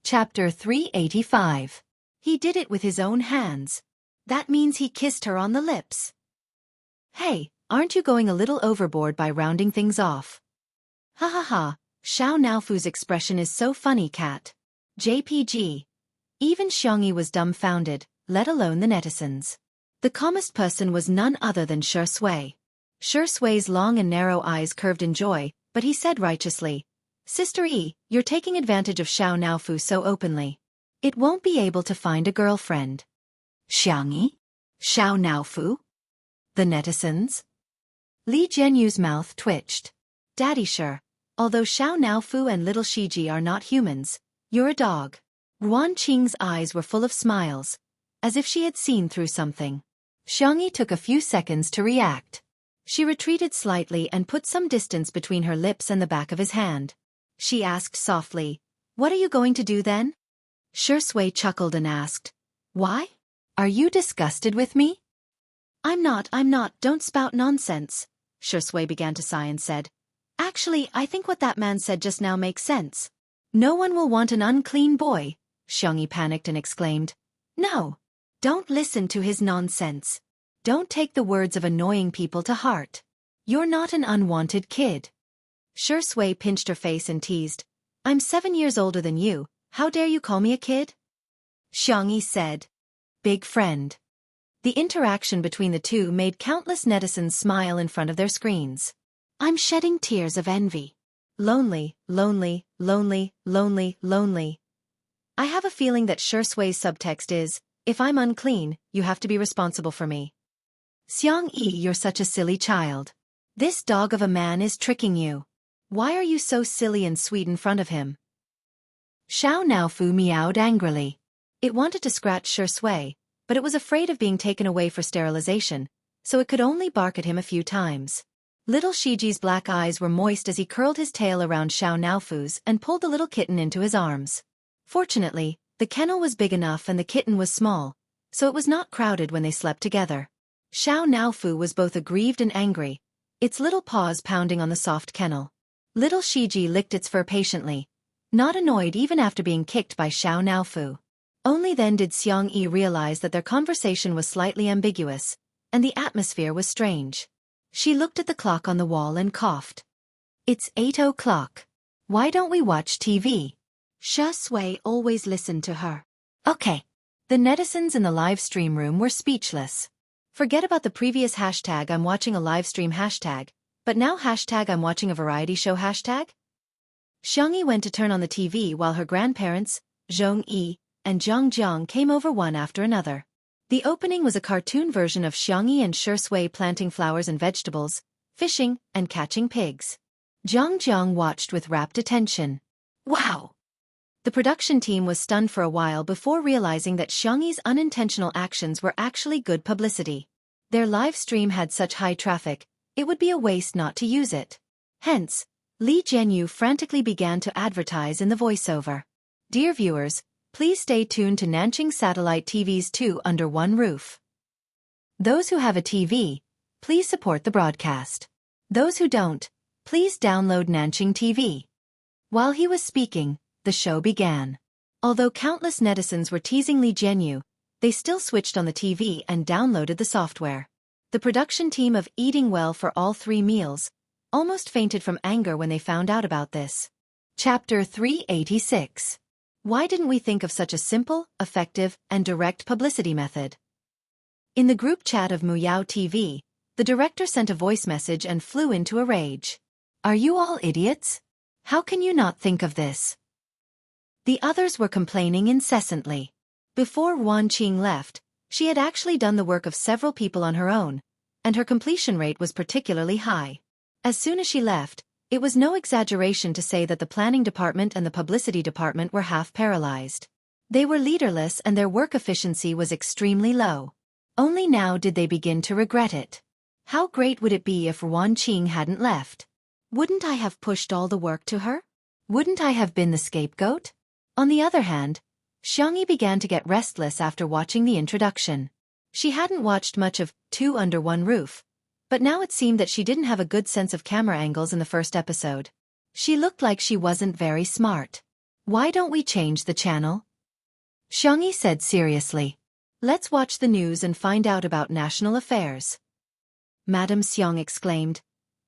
Chapter 385. He did it with his own hands. That means he kissed her on the lips. Hey, aren't you going a little overboard by rounding things off? Ha ha ha, Xiao Naofu's expression is so funny, cat. JPG. Even Xiangyi was dumbfounded, let alone the netizens. The calmest person was none other than Shi Sui. Shi Sui's long and narrow eyes curved in joy, but he said righteously, Sister E, you're taking advantage of Xiao Naofu so openly. It won't be able to find a girlfriend. Xiangyi? Xiao Naofu? The netizens? Li Jianyu's mouth twitched. Daddy sure. Although Xiao Naofu and little Shiji are not humans, you're a dog. Ruan Qing's eyes were full of smiles, as if she had seen through something. Xiangyi took a few seconds to react. She retreated slightly and put some distance between her lips and the back of his hand. She asked softly, What are you going to do then? Shi Sui chuckled and asked, Why? Are you disgusted with me? I'm not, don't spout nonsense. Shi Sui began to sigh and said, Actually, I think what that man said just now makes sense. No one will want an unclean boy. Xiangyi panicked and exclaimed, No. Don't listen to his nonsense. Don't take the words of annoying people to heart. You're not an unwanted kid. Shi Sui pinched her face and teased, I'm 7 years older than you, how dare you call me a kid? Xiangyi said, Big friend. The interaction between the two made countless netizens smile in front of their screens. I'm shedding tears of envy. Lonely, lonely, lonely, lonely, lonely. I have a feeling that Shi Sui's subtext is, if I'm unclean, you have to be responsible for me. Xiangyi, you're such a silly child. This dog of a man is tricking you. Why are you so silly and sweet in front of him? Xiao Naofu meowed angrily. It wanted to scratch Shi Sui, but it was afraid of being taken away for sterilization, so it could only bark at him a few times. Little Shiji's black eyes were moist as he curled his tail around Xiao Naofu's and pulled the little kitten into his arms. Fortunately, the kennel was big enough and the kitten was small, so it was not crowded when they slept together. Xiao Naofu was both aggrieved and angry, its little paws pounding on the soft kennel. Little Shiji licked its fur patiently, not annoyed even after being kicked by Xiao Naofu. Only then did Xiangyi realize that their conversation was slightly ambiguous, and the atmosphere was strange. She looked at the clock on the wall and coughed. It's 8 o'clock. Why don't we watch TV? Shi Sui always listened to her. Okay. The netizens in the live stream room were speechless. Forget about the previous hashtag I'm watching a live stream hashtag, but now hashtag I'm watching a variety show hashtag? Xiangyi went to turn on the TV while her grandparents, Zhongyi, and Zhangjiang came over one after another. The opening was a cartoon version of Xiangyi and Shi Sui planting flowers and vegetables, fishing, and catching pigs. Zhangjiang watched with rapt attention. Wow! The production team was stunned for a while before realizing that Xiangyi's unintentional actions were actually good publicity. Their live stream had such high traffic, it would be a waste not to use it. Hence, Li Jianyu frantically began to advertise in the voiceover. Dear viewers, please stay tuned to Nanjing Satellite TV's 2 Under One Roof. Those who have a TV, please support the broadcast. Those who don't, please download Nanjing TV. While he was speaking, the show began. Although countless netizens were teasing Li Jianyu, they still switched on the TV and downloaded the software. The production team of Eating Well for All 3 Meals almost fainted from anger when they found out about this. Chapter 386. Why didn't we think of such a simple, effective, and direct publicity method? In the group chat of Muyao TV, the director sent a voice message and flew into a rage. Are you all idiots? How can you not think of this? The others were complaining incessantly. Before Ruan Qing left, she had actually done the work of several people on her own, and her completion rate was particularly high. As soon as she left, it was no exaggeration to say that the planning department and the publicity department were half paralyzed. They were leaderless and their work efficiency was extremely low. Only now did they begin to regret it. How great would it be if Ruan Qing hadn't left? Wouldn't I have pushed all the work to her? Wouldn't I have been the scapegoat? On the other hand, Xiangyi began to get restless after watching the introduction. She hadn't watched much of 2 Under One Roof, but now it seemed that she didn't have a good sense of camera angles in the first episode. She looked like she wasn't very smart. Why don't we change the channel? Xiangyi said seriously. Let's watch the news and find out about national affairs. Madame Xiang exclaimed.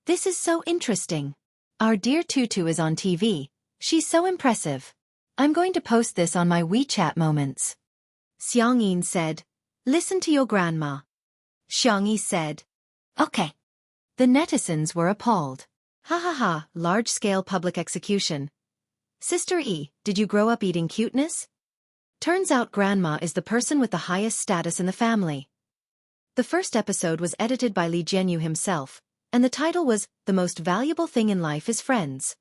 This is so interesting. Our dear Tutu is on TV. She's so impressive. I'm going to post this on my WeChat moments. Xiang Yin said. Listen to your grandma. Xiangyi said. Okay. The netizens were appalled. Ha ha ha, large-scale public execution. Sister E, did you grow up eating cuteness? Turns out grandma is the person with the highest status in the family. The first episode was edited by Li Jianyu himself, and the title was The Most Valuable Thing in Life is Friends.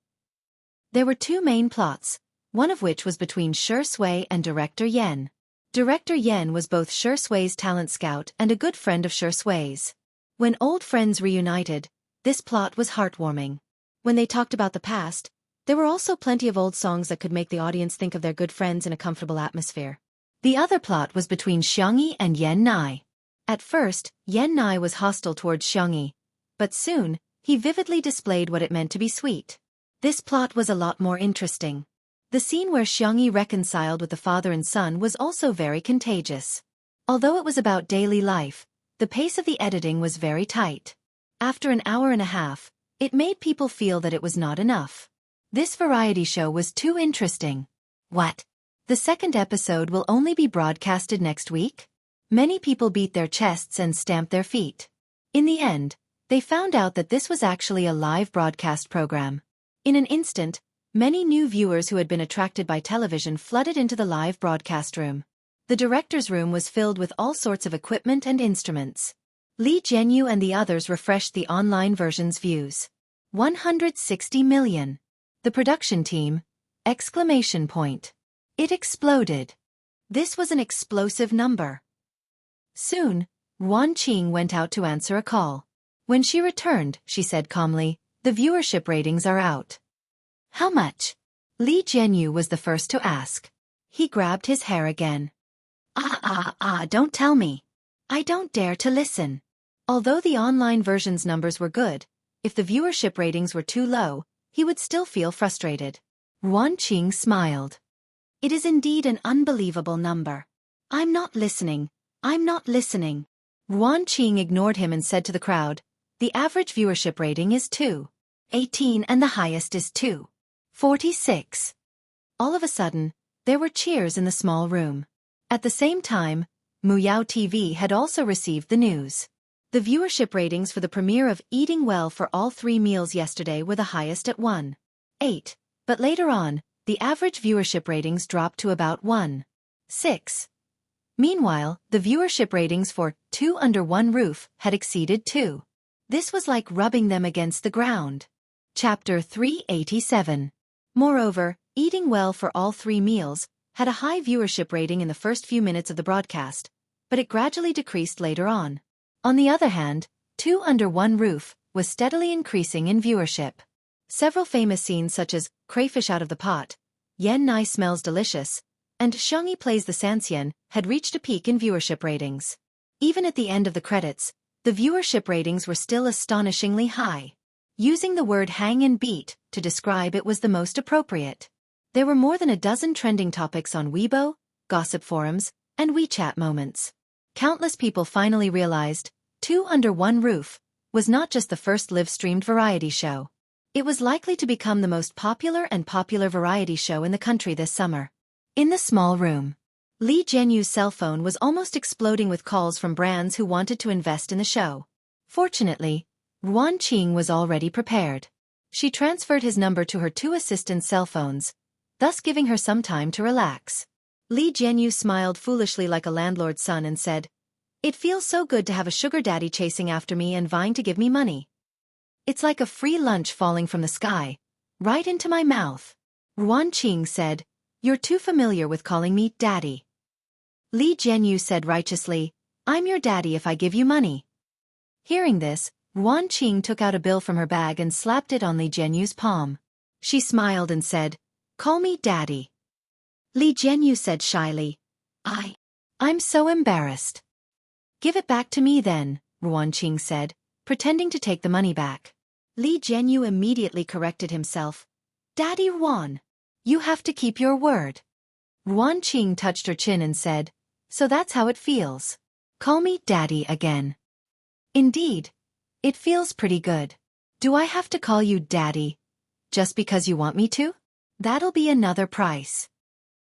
There were two main plots, one of which was between Shi Sui and Director Yen. Director Yen was both Shi Sui's talent scout and a good friend of Shi Sui's. When old friends reunited, this plot was heartwarming. When they talked about the past, there were also plenty of old songs that could make the audience think of their good friends in a comfortable atmosphere. The other plot was between Xiangyi and Yan Nai. At first, Yan Nai was hostile towards Xiangyi, but soon, he vividly displayed what it meant to be sweet. This plot was a lot more interesting. The scene where Xiangyi reconciled with the father and son was also very contagious. Although it was about daily life, the pace of the editing was very tight. After an hour and a half, it made people feel that it was not enough. This variety show was too interesting. What? The second episode will only be broadcasted next week? Many people beat their chests and stamped their feet. In the end, they found out that this was actually a live broadcast program. In an instant, many new viewers who had been attracted by television flooded into the live broadcast room. The director's room was filled with all sorts of equipment and instruments. Li Jianyu and the others refreshed the online version's views. 160 million. The production team! Exclamation point. It exploded. This was an explosive number. Soon, Wan Qing went out to answer a call. When she returned, she said calmly, the viewership ratings are out. How much? Li Jianyu was the first to ask. He grabbed his hair again. Don't tell me. I don't dare to listen. Although the online version's numbers were good, if the viewership ratings were too low, he would still feel frustrated. Wan Qing smiled. It is indeed an unbelievable number. I'm not listening. I'm not listening. Wan Qing ignored him and said to the crowd, the average viewership rating is 218 and the highest is 246. All of a sudden, there were cheers in the small room. At the same time, Muyao TV had also received the news. The viewership ratings for the premiere of Eating Well for All 3 Meals yesterday were the highest at 1.8, but later on, the average viewership ratings dropped to about 1.6. Meanwhile, the viewership ratings for Two Under One Roof had exceeded 2. This was like rubbing them against the ground. Chapter 387. Moreover, Eating Well for All 3 Meals had a high viewership rating in the first few minutes of the broadcast, but it gradually decreased later on. On the other hand, Two Under One Roof was steadily increasing in viewership. Several famous scenes such as Crayfish Out of the Pot, Yan Nai Smells Delicious, and Xiangyi Plays the Sanxian had reached a peak in viewership ratings. Even at the end of the credits, the viewership ratings were still astonishingly high. Using the word hang and beat to describe it was the most appropriate. There were more than a dozen trending topics on Weibo, gossip forums, and WeChat moments. Countless people finally realized Two Under One Roof was not just the first live-streamed variety show. It was likely to become the most popular variety show in the country this summer. In the small room, Li Jianyu's cell phone was almost exploding with calls from brands who wanted to invest in the show. Fortunately, Wan Qing was already prepared. She transferred his number to her 2 assistants' cell phones, thus giving her some time to relax. Li Jianyu smiled foolishly like a landlord's son and said, "It feels so good to have a sugar daddy chasing after me and vying to give me money. It's like a free lunch falling from the sky, right into my mouth." Wan Qing said, "You're too familiar with calling me daddy." Li Jianyu said righteously, "I'm your daddy if I give you money." Hearing this, Wan Qing took out a bill from her bag and slapped it on Li Jianyu's palm. She smiled and said, "Call me daddy." Li Jianyu said shyly, I'm so embarrassed." "Give it back to me then," Wan Qing said, pretending to take the money back. Li Jianyu immediately corrected himself. "Daddy Wan, You have to keep your word. Ruan Qing touched her chin and said, so that's how it feels. Call me Daddy again. Indeed. It feels pretty good. Do I have to call you Daddy? Just because you want me to? That'll be another price.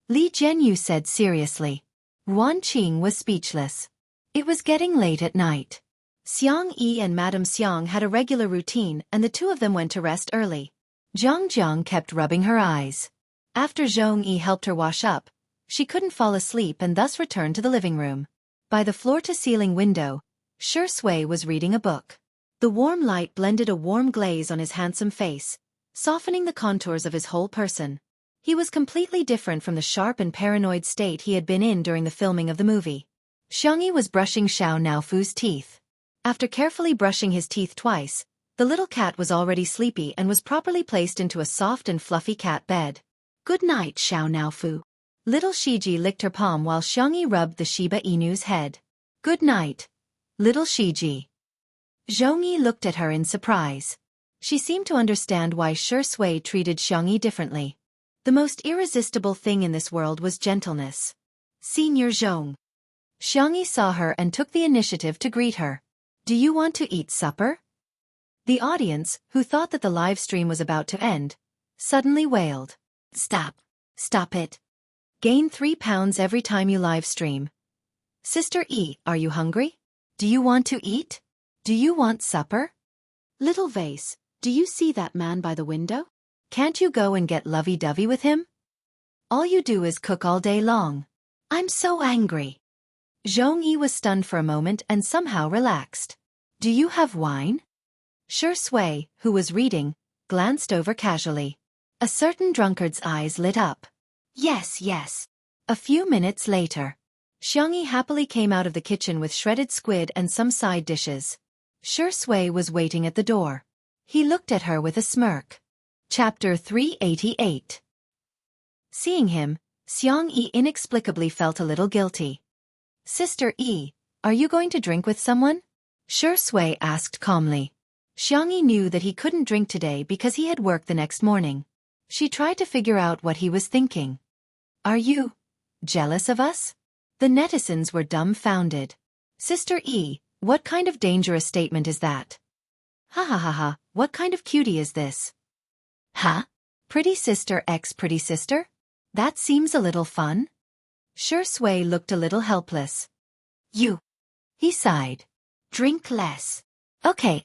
Li Jianyu said seriously. Ruan Qing was speechless. It was getting late at night. Xiang Yi and Madame Xiang had a regular routine and the two of them went to rest early. Zhang Jiang kept rubbing her eyes. After Zhong Yi helped her wash up, she couldn't fall asleep and thus returned to the living room. By the floor-to-ceiling window, Shi Sui was reading a book. The warm light blended a warm glaze on his handsome face, softening the contours of his whole person. He was completely different from the sharp and paranoid state he had been in during the filming of the movie. Xiang Yi was brushing Xiao Naofu's teeth. After carefully brushing his teeth twice, the little cat was already sleepy and was properly placed into a soft and fluffy cat bed. Good night, Xiao Naofu. Little Shiji licked her palm while Xiang Yi rubbed the Shiba Inu's head. Good night, little Shiji. Zhong Yi looked at her in surprise. She seemed to understand why Shi Sui treated Xiang Yi differently. The most irresistible thing in this world was gentleness. Senior Zhong. Xiang Yi saw her and took the initiative to greet her. Do you want to eat supper? The audience, who thought that the live stream was about to end, suddenly wailed. Stop. Stop it. Gain 3 pounds every time you live stream. Sister E, are you hungry? Do you want to eat? Do you want supper? Little Vase, do you see that man by the window? Can't you go and get lovey-dovey with him? All you do is cook all day long. I'm so angry. Zhong Yi was stunned for a moment and somehow relaxed. Do you have wine? Shi Sui, who was reading, glanced over casually. A certain drunkard's eyes lit up. Yes, yes. A few minutes later, Xiang Yi happily came out of the kitchen with shredded squid and some side dishes. Shi Sui was waiting at the door. He looked at her with a smirk. Chapter 388. Seeing him, Xiang Yi inexplicably felt a little guilty. Sister E, are you going to drink with someone? Shi Sui asked calmly. Xiang Yi knew that he couldn't drink today because he had work the next morning. She tried to figure out what he was thinking. Are you jealous of us? The netizens were dumbfounded. Sister E, what kind of dangerous statement is that? Ha ha ha ha, what kind of cutie is this? Huh? Pretty sister ex pretty sister? That seems a little fun. Shi Sui looked a little helpless. You. He sighed. Drink less. Okay.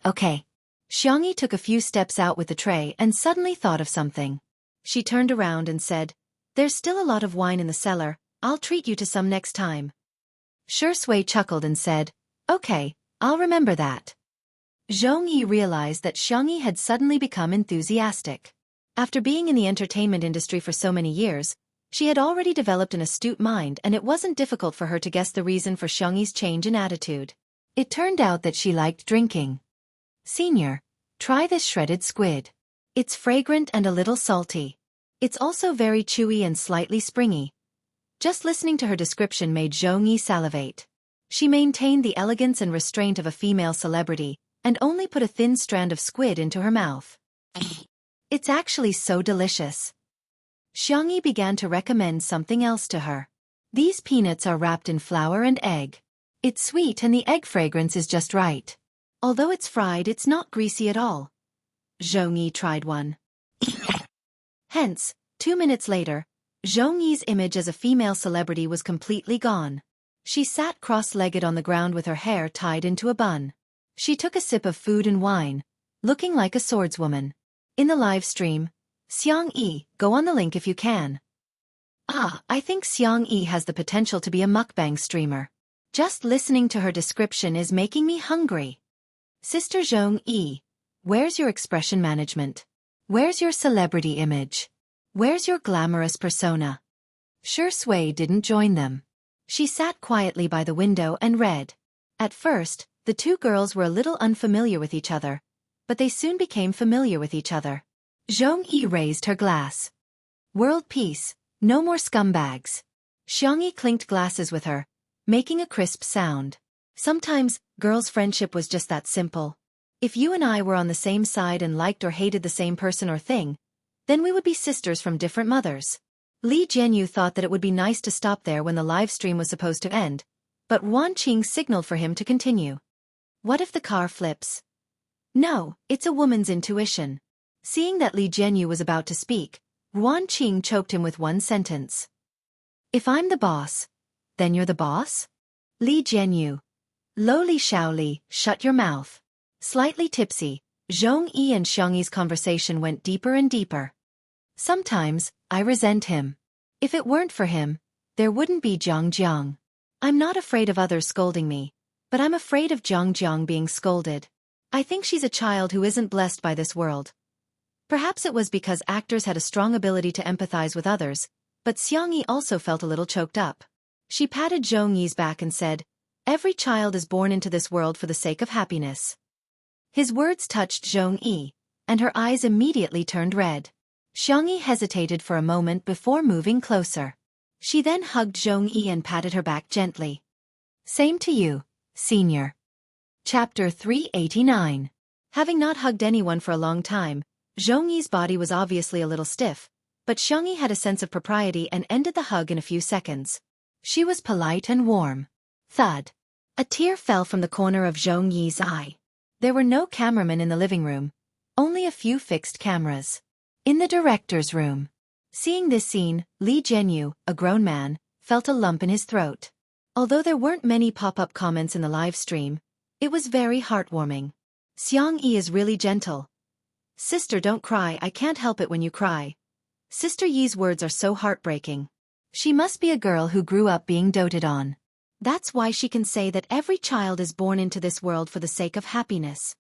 Xiang Yi took a few steps out with the tray and suddenly thought of something. She turned around and said, There's still a lot of wine in the cellar, I'll treat you to some next time. Shi Sui chuckled and said, Okay, I'll remember that. Zhong Yi realized that Xiang Yi had suddenly become enthusiastic. After being in the entertainment industry for so many years, she had already developed an astute mind and it wasn't difficult for her to guess the reason for Xiang Yi's change in attitude. It turned out that she liked drinking. Senior, try this shredded squid. It's fragrant and a little salty. It's also very chewy and slightly springy. Just listening to her description made Zhong Yi salivate. She maintained the elegance and restraint of a female celebrity, and only put a thin strand of squid into her mouth. It's actually so delicious. Xiang Yi began to recommend something else to her. These peanuts are wrapped in flour and egg. It's sweet and the egg fragrance is just right. Although it's fried, it's not greasy at all. Zhong Yi tried one. Hence, 2 minutes later, Zhong Yi's image as a female celebrity was completely gone. She sat cross-legged on the ground with her hair tied into a bun. She took a sip of food and wine, looking like a swordswoman. In the live stream, Xiang Yi, go on the link if you can. I think Xiang Yi has the potential to be a mukbang streamer. Just listening to her description is making me hungry. Sister Zhong Yi, where's your expression management? Where's your celebrity image? Where's your glamorous persona? Shi Sui didn't join them. She sat quietly by the window and read. At first, the two girls were a little unfamiliar with each other, but they soon became familiar with each other. Zhong Yi raised her glass. World peace, no more scumbags. Xiang Yi clinked glasses with her, making a crisp sound. Sometimes, girls' friendship was just that simple. If you and I were on the same side and liked or hated the same person or thing, Then we would be sisters from different mothers. Li Jianyu thought that it would be nice to stop there when the live stream was supposed to end, but Wan Qing signaled for him to continue. What if the car flips? No, it's a woman's intuition. Seeing that Li Jianyu was about to speak, Wan Qing choked him with one sentence. If I'm the boss, then you're the boss? Li Jianyu. Lo Li Xiaoli, shut your mouth. Slightly tipsy, Zhong Yi and Xiangyi's conversation went deeper and deeper. Sometimes, I resent him. If it weren't for him, there wouldn't be Jiang. I'm not afraid of others scolding me, but I'm afraid of Jiang being scolded. I think she's a child who isn't blessed by this world. Perhaps it was because actors had a strong ability to empathize with others, but Xiangyi also felt a little choked up. She patted Zhong Yi's back and said, "Every child is born into this world for the sake of happiness." His words touched Zhong Yi, and her eyes immediately turned red. Xiangyi hesitated for a moment before moving closer. She then hugged Zhong Yi and patted her back gently. Same to you, senior. Chapter 389. Having not hugged anyone for a long time, Zhong Yi's body was obviously a little stiff, but Xiangyi had a sense of propriety and ended the hug in a few seconds. She was polite and warm. Thud. A tear fell from the corner of Zhong Yi's eye. There were no cameramen in the living room, only a few fixed cameras. In the director's room. Seeing this scene, Li Jianyu, a grown man, felt a lump in his throat. Although there weren't many pop-up comments in the live stream, it was very heartwarming. Xiangyi is really gentle. Sister, don't cry, I can't help it when you cry. Sister Yi's words are so heartbreaking. She must be a girl who grew up being doted on. That's why she can say that every child is born into this world for the sake of happiness.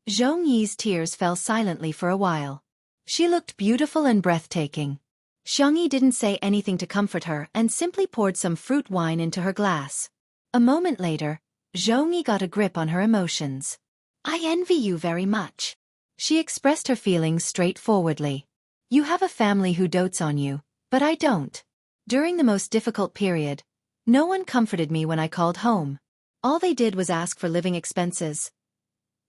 Zhong Yi's tears fell silently for a while. She looked beautiful and breathtaking. Xiangyi didn't say anything to comfort her and simply poured some fruit wine into her glass. A moment later, Zhong Yi got a grip on her emotions. I envy you very much. She expressed her feelings straightforwardly. You have a family who dotes on you, but I don't. During the most difficult period, no one comforted me when I called home. All they did was ask for living expenses.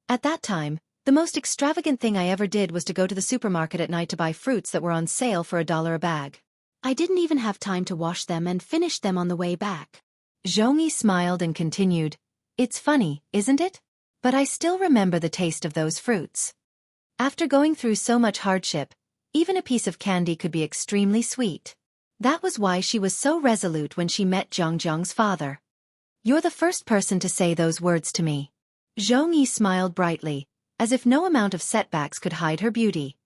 At that time, the most extravagant thing I ever did was to go to the supermarket at night to buy fruits that were on sale for $1 a bag. I didn't even have time to wash them and finish them on the way back. Zhong Yi smiled and continued, It's funny, isn't it? But I still remember the taste of those fruits. After going through so much hardship, even a piece of candy could be extremely sweet. That was why she was so resolute when she met Jiang's father. You're the first person to say those words to me. Zhong Yi smiled brightly, as if no amount of setbacks could hide her beauty.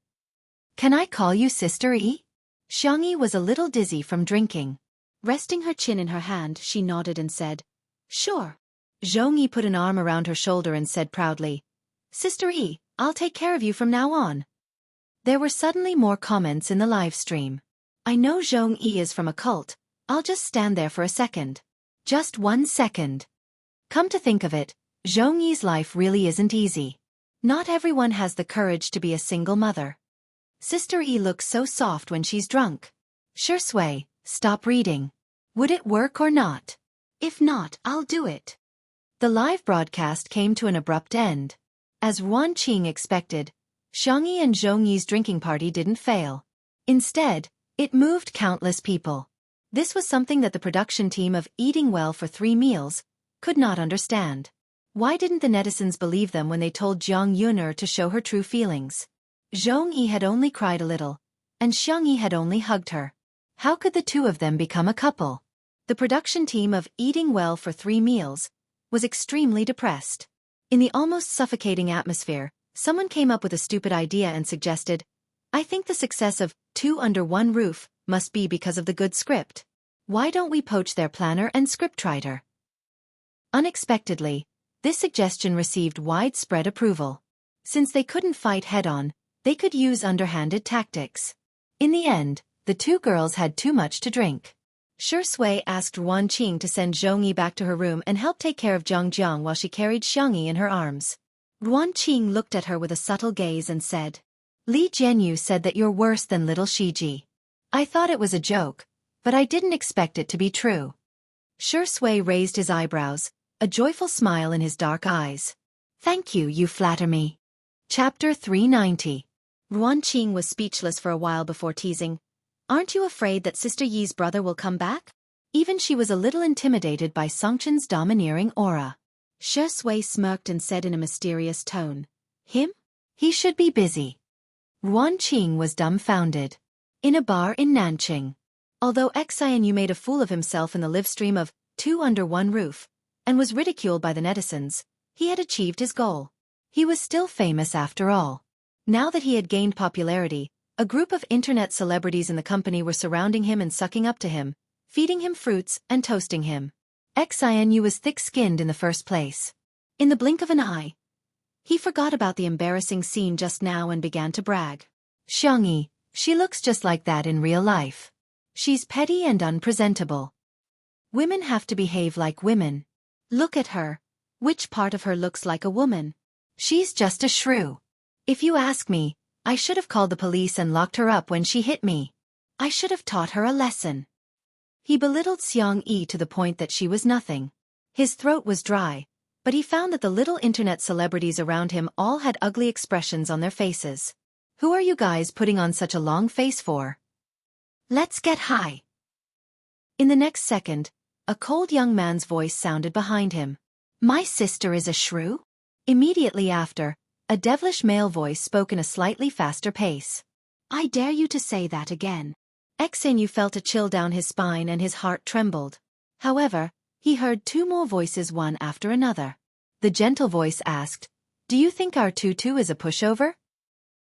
Can I call you Sister Yi? Xiangyi was a little dizzy from drinking. Resting her chin in her hand, she nodded and said, Sure. Zhong Yi put an arm around her shoulder and said proudly, Sister Yi, I'll take care of you from now on. There were suddenly more comments in the live stream. I know Zhong Yi is from a cult, I'll just stand there for a second. Just 1 second. Come to think of it, Zhong Yi's life really isn't easy. Not everyone has the courage to be a single mother. Sister Yi looks so soft when she's drunk. Sure Sui, stop reading. Would it work or not? If not, I'll do it. The live broadcast came to an abrupt end. As Wan Qing expected, Xiangyi and Zhong Yi's drinking party didn't fail. Instead, it moved countless people. This was something that the production team of Eating Well for 3 Meals could not understand. Why didn't the netizens believe them when they told Jiang Yuner to show her true feelings? Zhong Yi had only cried a little, and Xiangyi had only hugged her. How could the two of them become a couple? The production team of Eating Well for 3 Meals was extremely depressed. In the almost suffocating atmosphere, someone came up with a stupid idea and suggested, I think the success of 2 Under One Roof must be because of the good script. Why don't we poach their planner and scriptwriter? Unexpectedly, this suggestion received widespread approval. Since they couldn't fight head-on, they could use underhanded tactics. In the end, the 2 girls had too much to drink. Sure Sui asked Wan Qing to send Zhong Yi back to her room and help take care of Jiang while she carried Xiangyi in her arms. Wan Qing looked at her with a subtle gaze and said, Li Jianyu said that you're worse than little Shiji. I thought it was a joke, but I didn't expect it to be true. Sure Sui raised his eyebrows, a joyful smile in his dark eyes. Thank you, you flatter me. Chapter 390. Ruan Qing was speechless for a while before teasing. Aren't you afraid that Sister Yi's brother will come back? Even she was a little intimidated by Songchen's domineering aura. Shi Sui smirked and said in a mysterious tone, Him? He should be busy. Ruan Qing was dumbfounded. In a bar in Nanqing. Although Xianyu made a fool of himself in the live stream of Two Under One Roof, and was ridiculed by the netizens, he had achieved his goal. He was still famous after all. Now that he had gained popularity, a group of internet celebrities in the company were surrounding him and sucking up to him, feeding him fruits and toasting him. Xianyu was thick-skinned in the first place. In the blink of an eye, he forgot about the embarrassing scene just now and began to brag. Xiangyi, she looks just like that in real life. She's petty and unpresentable. Women have to behave like women. Look at her. Which part of her looks like a woman? She's just a shrew. If you ask me, I should have called the police and locked her up when she hit me. I should have taught her a lesson. He belittled Xiangyi to the point that she was nothing. His throat was dry, but he found that the little internet celebrities around him all had ugly expressions on their faces. Who are you guys putting on such a long face for? Let's get high. In the next second, a cold young man's voice sounded behind him. My sister is a shrew? Immediately after, a devilish male voice spoke in a slightly faster pace. I dare you to say that again. Xianyu felt a chill down his spine and his heart trembled. However, he heard two more voices one after another. The gentle voice asked, Do you think our tutu is a pushover?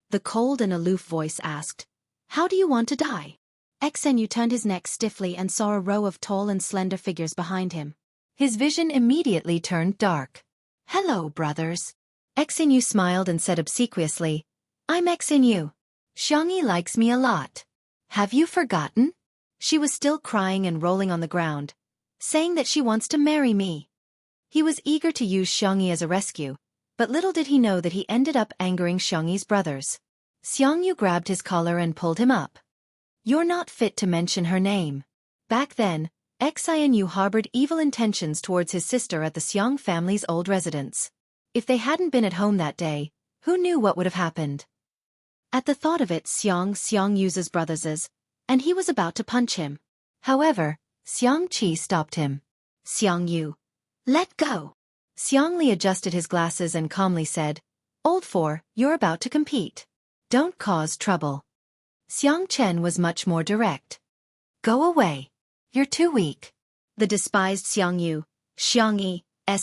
The cold and aloof voice asked, How do you want to die? Xianyu turned his neck stiffly and saw a row of tall and slender figures behind him. His vision immediately turned dark. Hello, brothers. Xianyu smiled and said obsequiously, I'm Xianyu. Xiangyi likes me a lot. Have you forgotten? She was still crying and rolling on the ground, saying that she wants to marry me. He was eager to use Xiangyi as a rescue, but little did he know that he ended up angering Xiangyi's brothers. Xiangyu grabbed his collar and pulled him up. You're not fit to mention her name. Back then, Xianyu harbored evil intentions towards his sister at the Xiang family's old residence. If they hadn't been at home that day, who knew what would have happened? At the thought of it, Xiangyu's brothers, and he was about to punch him. However, Xiangqi stopped him. Xiangyu, let go. Xiangli adjusted his glasses and calmly said, Old four, you're about to compete. Don't cause trouble. Xiangchen was much more direct. Go away. You're too weak. The despised Xiangyu, Xiangyi,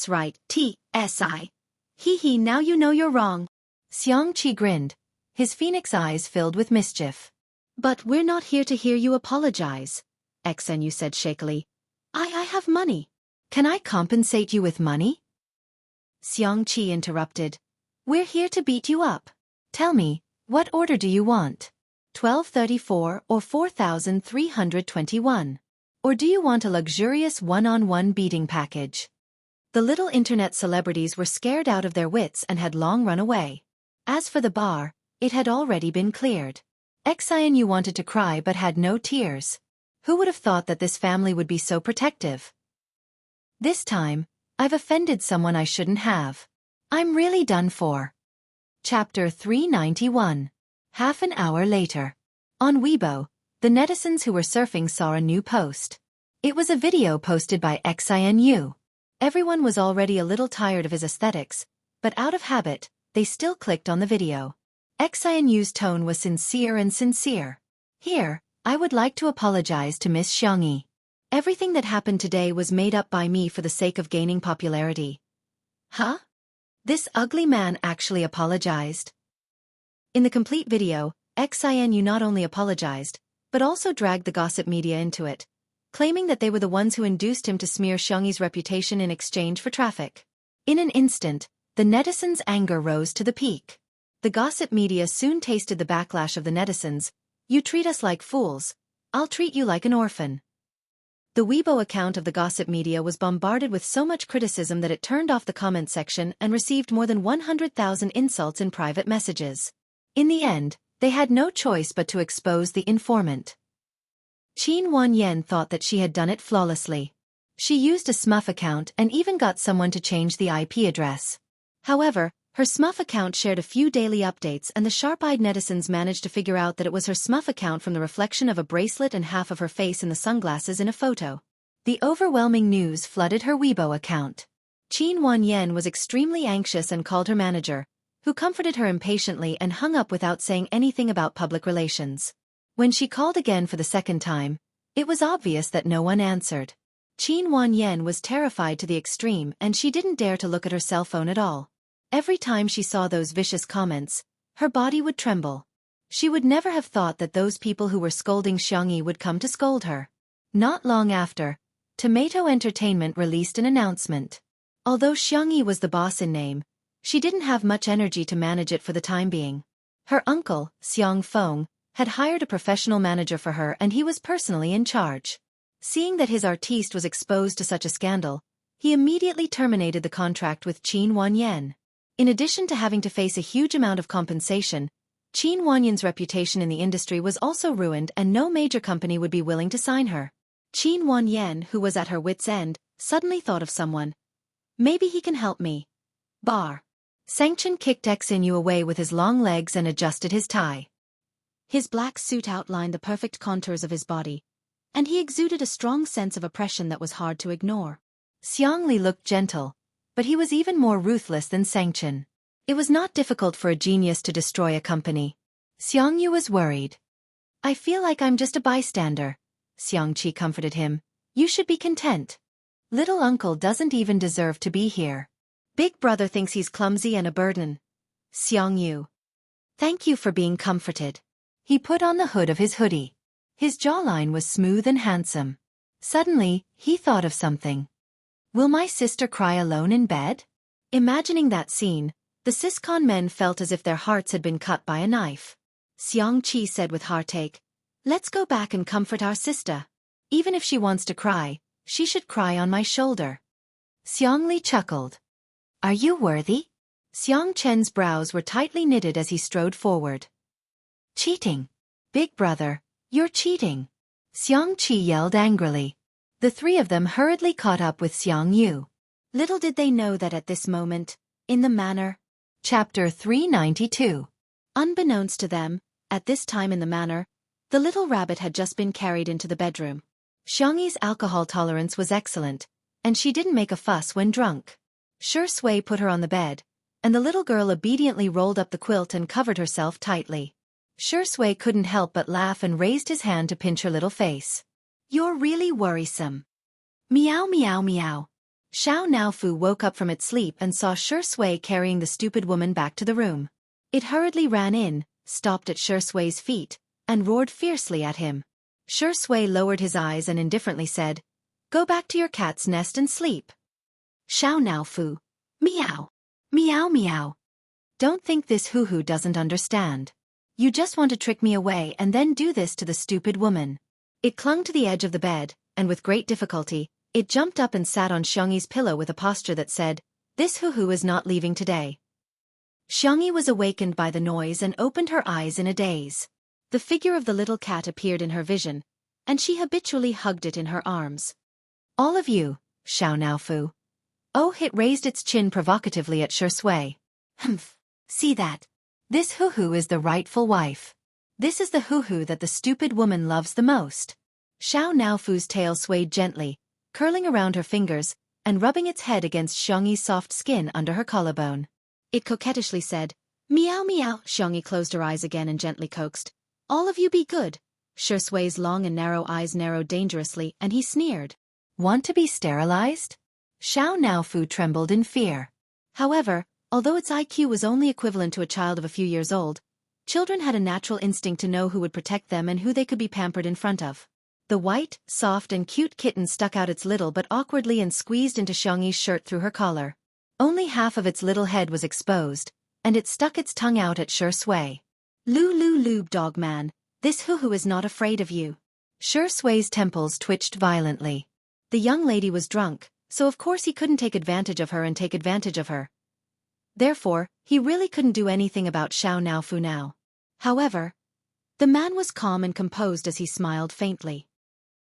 right, T-S-I. Hee, now you know you're wrong. Xiangqi grinned, his phoenix eyes filled with mischief. But we're not here to hear you apologize, Xianyu said shakily. I have money. Can I compensate you with money? Xiangqi interrupted. We're here to beat you up. Tell me, what order do you want? 1234 or 4321? Or do you want a luxurious one-on-one beating package? The little internet celebrities were scared out of their wits and had long run away. As for the bar, it had already been cleared. Xianyu wanted to cry but had no tears. Who would have thought that this family would be so protective? This time, I've offended someone I shouldn't have. I'm really done for. Chapter 391. Half an hour later. On Weibo, the netizens who were surfing saw a new post. It was a video posted by Xianyu. Everyone was already a little tired of his aesthetics, but out of habit, they still clicked on the video. Xianyu's tone was sincere and sincere. Here, I would like to apologize to Miss Xiangyi. Everything that happened today was made up by me for the sake of gaining popularity. Huh? This ugly man actually apologized. In the complete video, Xianyu not only apologized, but also dragged the gossip media into it, claiming that they were the ones who induced him to smear Xiangyi's reputation in exchange for traffic. In an instant, the netizens' anger rose to the peak. The gossip media soon tasted the backlash of the netizens. You treat us like fools, I'll treat you like an orphan. The Weibo account of the gossip media was bombarded with so much criticism that it turned off the comment section and received more than 100,000 insults in private messages. In the end, they had no choice but to expose the informant. Qin Wanyan thought that she had done it flawlessly. She used a smurf account and even got someone to change the IP address. However, Her Smuff account shared a few daily updates, and the sharp-eyed netizens managed to figure out that it was her Smuff account from the reflection of a bracelet and half of her face in the sunglasses in a photo. The overwhelming news flooded her Weibo account. Qin Wanyan was extremely anxious and called her manager, who comforted her impatiently and hung up without saying anything about public relations. When she called again for the second time, it was obvious that no one answered. Qin Wanyan was terrified to the extreme, and she didn't dare to look at her cell phone at all. Every time she saw those vicious comments, her body would tremble. She would never have thought that those people who were scolding Xiangyi would come to scold her. Not long after, Tomato Entertainment released an announcement. Although Xiangyi was the boss in name, she didn't have much energy to manage it for the time being. Her uncle, Xiaofan, had hired a professional manager for her, and he was personally in charge. Seeing that his artiste was exposed to such a scandal, he immediately terminated the contract with Qin Wanyan. In addition to having to face a huge amount of compensation, Qin Wanyan's reputation in the industry was also ruined, and no major company would be willing to sign her. Qin Wanyan, who was at her wit's end, suddenly thought of someone. Maybe he can help me. Bar. Sangchen kicked Xinyu away with his long legs and adjusted his tie. His black suit outlined the perfect contours of his body, and he exuded a strong sense of oppression that was hard to ignore. Xiangli looked gentle, but he was even more ruthless than Sangchen. It was not difficult for a genius to destroy a company. Xiangyu was worried. I feel like I'm just a bystander. Xiangqi comforted him. You should be content. Little uncle doesn't even deserve to be here. Big brother thinks he's clumsy and a burden. Xiangyu. Thank you for being comforted. He put on the hood of his hoodie. His jawline was smooth and handsome. Suddenly, he thought of something. Will my sister cry alone in bed? Imagining that scene, the Siscon men felt as if their hearts had been cut by a knife. Xiangqi said with heartache, let's go back and comfort our sister. Even if she wants to cry, she should cry on my shoulder. Xiangli chuckled. Are you worthy? Xiang Chen's brows were tightly knitted as he strode forward. Cheating. Big brother, you're cheating. Xiangqi yelled angrily. The three of them hurriedly caught up with Xiangyu. Little did they know that at this moment, in the manor. Chapter 392. Unbeknownst to them, at this time in the manor, the little rabbit had just been carried into the bedroom. Xiangyi's alcohol tolerance was excellent, and she didn't make a fuss when drunk. Shi Sui put her on the bed, and the little girl obediently rolled up the quilt and covered herself tightly. Shi Sui couldn't help but laugh and raised his hand to pinch her little face. You're really worrisome. Meow meow meow. Xiao Naofu woke up from its sleep and saw Shi Sui carrying the stupid woman back to the room. It hurriedly ran in, stopped at Shi Sui's feet, and roared fiercely at him. Shi Sui lowered his eyes and indifferently said, Go back to your cat's nest and sleep. Xiao Naofu. Meow. Meow meow. Don't think this hoo-hoo doesn't understand. You just want to trick me away and then do this to the stupid woman. It clung to the edge of the bed, and with great difficulty, it jumped up and sat on Xiangyi's pillow with a posture that said, This hoo-hoo is not leaving today. Xiangyi was awakened by the noise and opened her eyes in a daze. The figure of the little cat appeared in her vision, and she habitually hugged it in her arms. All of you, Xiao Naofu. Oh, it raised its chin provocatively at Shi Sui. Humph. See that? This hoo-hoo is the rightful wife. This is the hoo-hoo that the stupid woman loves the most. Xiao Naofu's tail swayed gently, curling around her fingers, and rubbing its head against Xiangyi's soft skin under her collarbone. It coquettishly said, Meow meow. Xiangyi closed her eyes again and gently coaxed. All of you be good. Shi Sui's long and narrow eyes narrowed dangerously, and he sneered. Want to be sterilized? Xiao Naofu trembled in fear. However, although its IQ was only equivalent to a child of a few years old, children had a natural instinct to know who would protect them and who they could be pampered in front of. The white, soft and cute kitten stuck out its little but awkwardly and squeezed into Xiangyi's shirt through her collar. Only half of its little head was exposed, and it stuck its tongue out at Shi Sui. Loo loo loob dog man, this hoo-hoo is not afraid of you. Shi Sui's temples twitched violently. The young lady was drunk, so of course he couldn't take advantage of her and take advantage of her. Therefore, he really couldn't do anything about Xiao Naofu now. However, the man was calm and composed as he smiled faintly.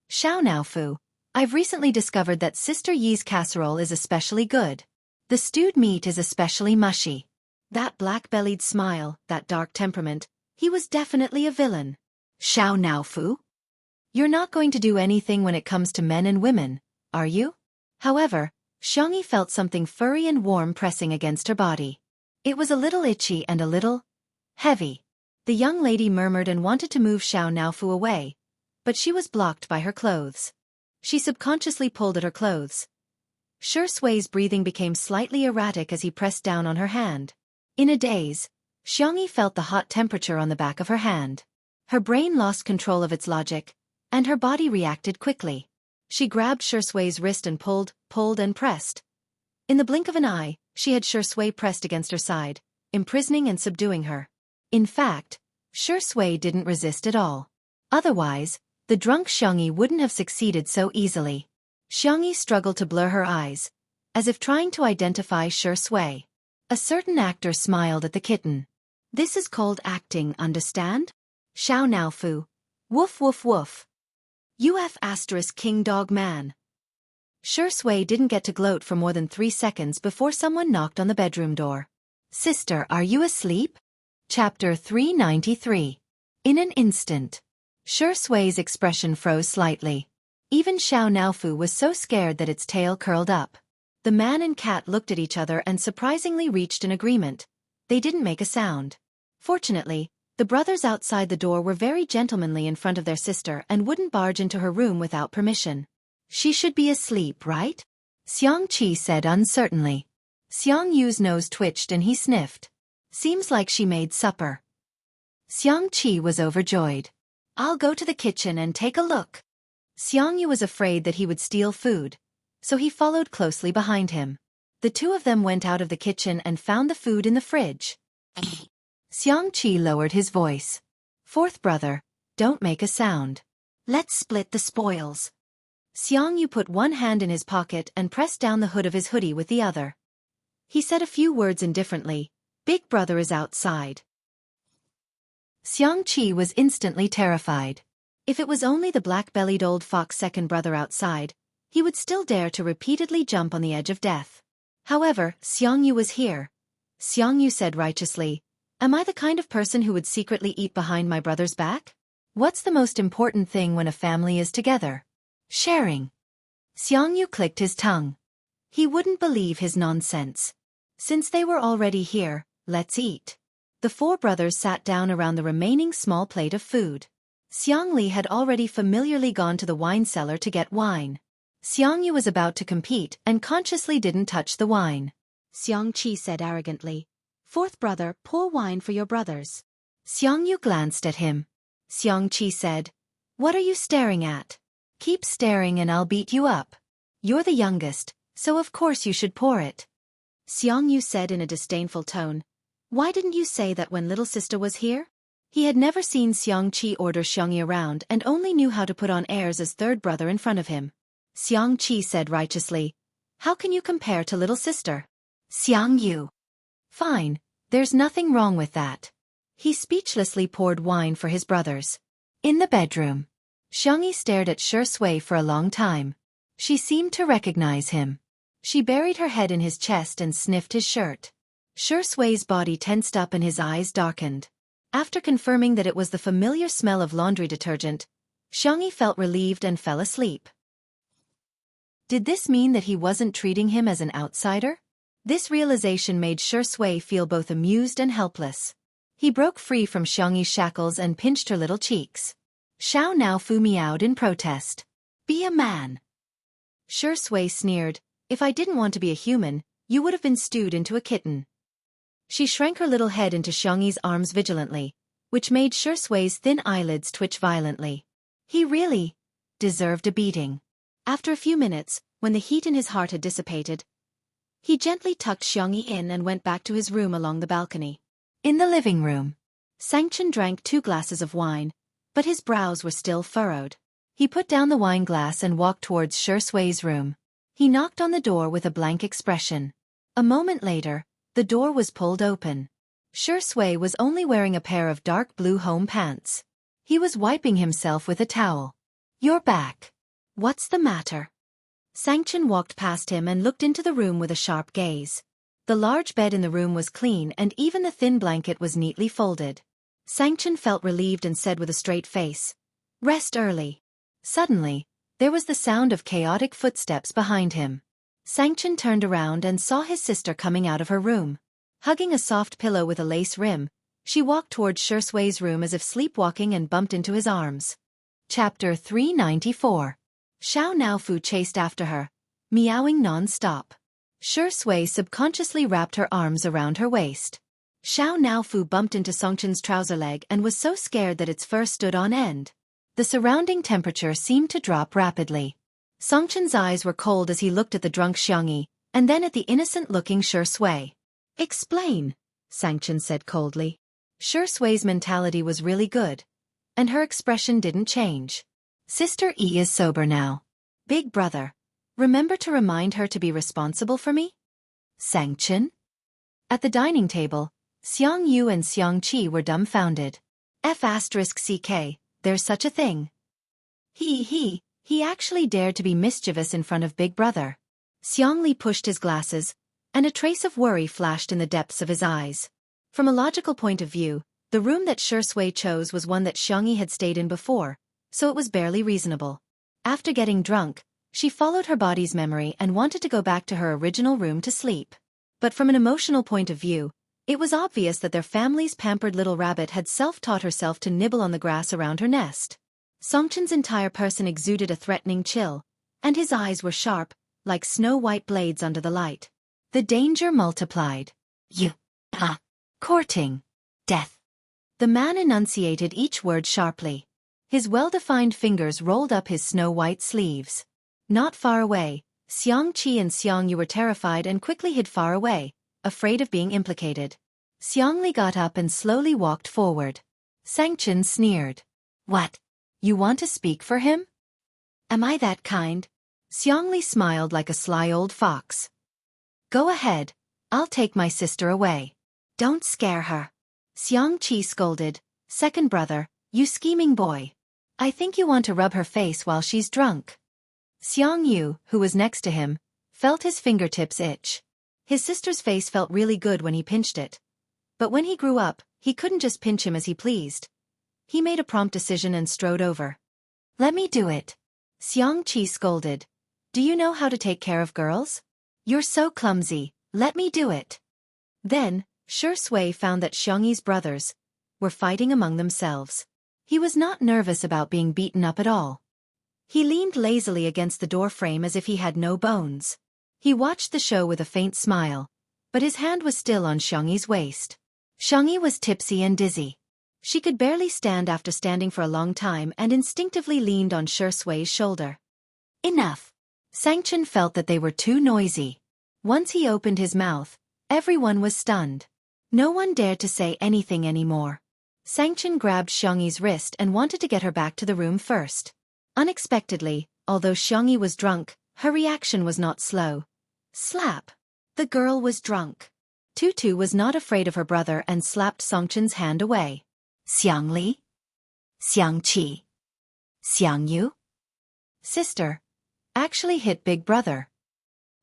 Xiao Naofu, I've recently discovered that Sister Yi's casserole is especially good. The stewed meat is especially mushy. That black-bellied smile, that dark temperament, he was definitely a villain. Xiao Naofu? You're not going to do anything when it comes to men and women, are you? However, Xiangyi felt something furry and warm pressing against her body. It was a little itchy and a little heavy. The young lady murmured and wanted to move Xiao Naofu away, but she was blocked by her clothes. She subconsciously pulled at her clothes. Shi Sui's breathing became slightly erratic as he pressed down on her hand. In a daze, Xiangyi felt the hot temperature on the back of her hand. Her brain lost control of its logic, and her body reacted quickly. She grabbed Shi Sui's wrist and pulled and pressed. In the blink of an eye, she had Shi Sui pressed against her side, imprisoning and subduing her. In fact, Shi Sui didn't resist at all. Otherwise, the drunk Xiangyi wouldn't have succeeded so easily. Xiangyi struggled to blur her eyes, as if trying to identify Shi Sui. A certain actor smiled at the kitten. This is called acting, understand? Xiao Naofu. Woof woof woof. UF** King Dog Man. Shi Sui didn't get to gloat for more than 3 seconds before someone knocked on the bedroom door. Sister, are you asleep? Chapter 393. In an instant. Shi Sui's expression froze slightly. Even Xiao Naofu was so scared that its tail curled up. The man and cat looked at each other and surprisingly reached an agreement. They didn't make a sound. Fortunately, the brothers outside the door were very gentlemanly in front of their sister and wouldn't barge into her room without permission. She should be asleep, right? Xiang Qi said uncertainly. Xiang Yu's nose twitched and he sniffed. Seems like she made supper. Xiang Qi was overjoyed. I'll go to the kitchen and take a look. Xiang Yu was afraid that he would steal food, so he followed closely behind him. The two of them went out of the kitchen and found the food in the fridge. Xiang Qi lowered his voice. Fourth brother, don't make a sound. Let's split the spoils. Xiang Yu put one hand in his pocket and pressed down the hood of his hoodie with the other. He said a few words indifferently. Big brother is outside. Xiang Qi was instantly terrified. If it was only the black-bellied old fox second brother outside, he would still dare to repeatedly jump on the edge of death. However, Xiang Yu was here. Xiang Yu said righteously, am I the kind of person who would secretly eat behind my brother's back? What's the most important thing when a family is together? Sharing. Xiang Yu clicked his tongue. He wouldn't believe his nonsense. Since they were already here, let's eat. The four brothers sat down around the remaining small plate of food. Xiang Li had already familiarly gone to the wine cellar to get wine. Xiang Yu was about to compete and consciously didn't touch the wine. Xiang Qi said arrogantly, Fourth brother, pour wine for your brothers. Xiang Yu glanced at him. Xiang Qi said, what are you staring at? Keep staring and I'll beat you up. You're the youngest, so of course you should pour it. Xiang Yu said in a disdainful tone, why didn't you say that when little sister was here? He had never seen Xiang Qi order Xiangyi around and only knew how to put on airs as third brother in front of him. Xiang Qi said righteously, how can you compare to little sister? Xiang Yu. Fine, there's nothing wrong with that. He speechlessly poured wine for his brothers. In the bedroom. Xiangyi stared at Shi Sui for a long time. She seemed to recognize him. She buried her head in his chest and sniffed his shirt. Shi Sui's body tensed up and his eyes darkened. After confirming that it was the familiar smell of laundry detergent, Xiangyi felt relieved and fell asleep. Did this mean that he wasn't treating him as an outsider? This realization made Shi Sui feel both amused and helpless. He broke free from Xiangyi's shackles and pinched her little cheeks. Xiao Naofu meowed in protest. Be a man. Shi Sui sneered, if I didn't want to be a human, you would have been stewed into a kitten. She shrank her little head into Xiangyi's arms vigilantly, which made Shi Sui's thin eyelids twitch violently. He really deserved a beating. After a few minutes, when the heat in his heart had dissipated, he gently tucked Xiangyi in and went back to his room along the balcony. In the living room, Sangchen drank 2 glasses of wine, but his brows were still furrowed. He put down the wine glass and walked towards Shi Sui's room. He knocked on the door with a blank expression. A moment later, the door was pulled open. Shi Sui was only wearing a pair of dark blue home pants. He was wiping himself with a towel. You're back. What's the matter? Sangchen walked past him and looked into the room with a sharp gaze. The large bed in the room was clean and even the thin blanket was neatly folded. Sangchen felt relieved and said with a straight face, "Rest early." Suddenly, there was the sound of chaotic footsteps behind him. Sangchen turned around and saw his sister coming out of her room. Hugging a soft pillow with a lace rim, she walked towards Shui's room as if sleepwalking and bumped into his arms. Chapter 394. Xiao Naofu chased after her, meowing non-stop. Shui subconsciously wrapped her arms around her waist. Xiao Naofu bumped into Songchen's trouser leg and was so scared that its fur stood on end. The surrounding temperature seemed to drop rapidly. Songchen's eyes were cold as he looked at the drunk Xiangyi, and then at the innocent-looking Shui. "Explain," Sangchen said coldly. Shui's mentality was really good, and her expression didn't change. "Sister E is sober now. Big brother, remember to remind her to be responsible for me?" Sangchen? At the dining table, Xiang Yu and Xiang Qi were dumbfounded. F***ck, there's such a thing. He actually dared to be mischievous in front of Big Brother. Xiang Li pushed his glasses, and a trace of worry flashed in the depths of his eyes. From a logical point of view, the room that Shui chose was one that Xiangyi had stayed in before, so it was barely reasonable. After getting drunk, she followed her body's memory and wanted to go back to her original room to sleep. But from an emotional point of view, it was obvious that their family's pampered little rabbit had self-taught herself to nibble on the grass around her nest. Songchen's entire person exuded a threatening chill, and his eyes were sharp, like snow-white blades under the light. The danger multiplied. Courting. Death. The man enunciated each word sharply. His well-defined fingers rolled up his snow-white sleeves. Not far away, Xiang Qi and Xiang Yu were terrified and quickly hid far away, afraid of being implicated. Xiang Li got up and slowly walked forward. Sangchen sneered. "What? You want to speak for him? Am I that kind?" Xiang Li smiled like a sly old fox. "Go ahead, I'll take my sister away. Don't scare her." Xiang Qi scolded, "Second brother, you scheming boy. I think you want to rub her face while she's drunk." Xiang Yu, who was next to him, felt his fingertips itch. His sister's face felt really good when he pinched it. But when he grew up, he couldn't just pinch him as he pleased. He made a prompt decision and strode over. "Let me do it." Xiang Qi scolded. "Do you know how to take care of girls? You're so clumsy, let me do it." Then, Shui found that Xiangyi's brothers were fighting among themselves. He was not nervous about being beaten up at all. He leaned lazily against the door frame as if he had no bones. He watched the show with a faint smile, but his hand was still on Xiangyi's waist. Xiangyi was tipsy and dizzy. She could barely stand after standing for a long time and instinctively leaned on Shui's shoulder. Enough. Sangchen felt that they were too noisy. Once he opened his mouth, everyone was stunned. No one dared to say anything anymore. Sangchen grabbed Xiangyi's wrist and wanted to get her back to the room first. Unexpectedly, although Xiangyi was drunk, her reaction was not slow. Slap. The girl was drunk. Tutu was not afraid of her brother and slapped Songchen's hand away. "Xiang Li? Xiang Qi? Xiang Yu?" Sister. Actually hit Big Brother.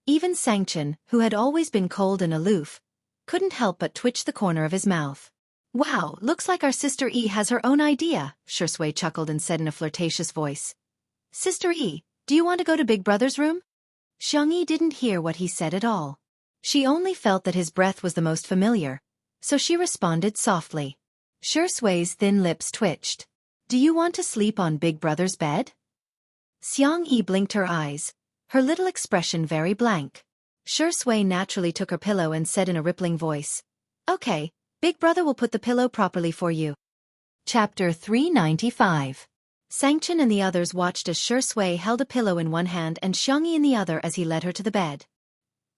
Even Sangchen, who had always been cold and aloof, couldn't help but twitch the corner of his mouth. "Wow, looks like our Sister E has her own idea," Shui chuckled and said in a flirtatious voice. "Sister E, do you want to go to Big Brother's room?" Xiangyi didn't hear what he said at all. She only felt that his breath was the most familiar, so she responded softly. Shui's thin lips twitched. "Do you want to sleep on Big Brother's bed?" Xiang Yi blinked her eyes, her little expression very blank. Shui naturally took her pillow and said in a rippling voice, "Okay, Big Brother will put the pillow properly for you." Chapter 395. Sangchen and the others watched as Shui held a pillow in one hand and Xiangyi in the other as he led her to the bed.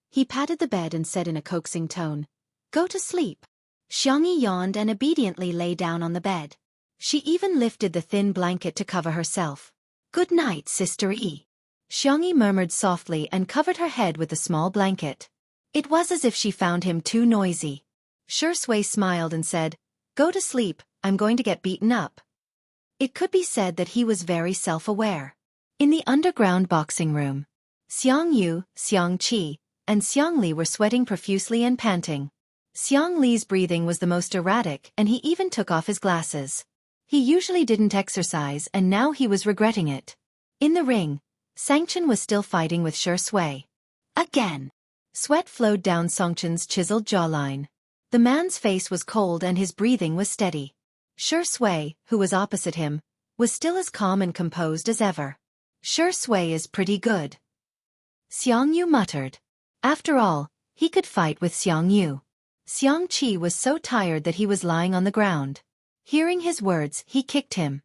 He patted the bed and said in a coaxing tone, "Go to sleep." Xiangyi yawned and obediently lay down on the bed. She even lifted the thin blanket to cover herself. "Good night, Sister E." Xiangyi murmured softly and covered her head with the small blanket. It was as if she found him too noisy. Shui smiled and said, "Go to sleep, I'm going to get beaten up." It could be said that he was very self-aware. In the underground boxing room, Xiang Yu, Xiang Qi, and Xiang Li were sweating profusely and panting. Xiang Li's breathing was the most erratic, and he even took off his glasses. He usually didn't exercise, and now he was regretting it. In the ring, Sangchen was still fighting with Shi Sui. Again. Sweat flowed down Sangchen's chiseled jawline. The man's face was cold and his breathing was steady. Shi Sui, who was opposite him, was still as calm and composed as ever. Shi Sui is pretty good. Xiang Yu muttered. After all, he could fight with Xiang Yu. Xiang Qi was so tired that he was lying on the ground. Hearing his words, he kicked him.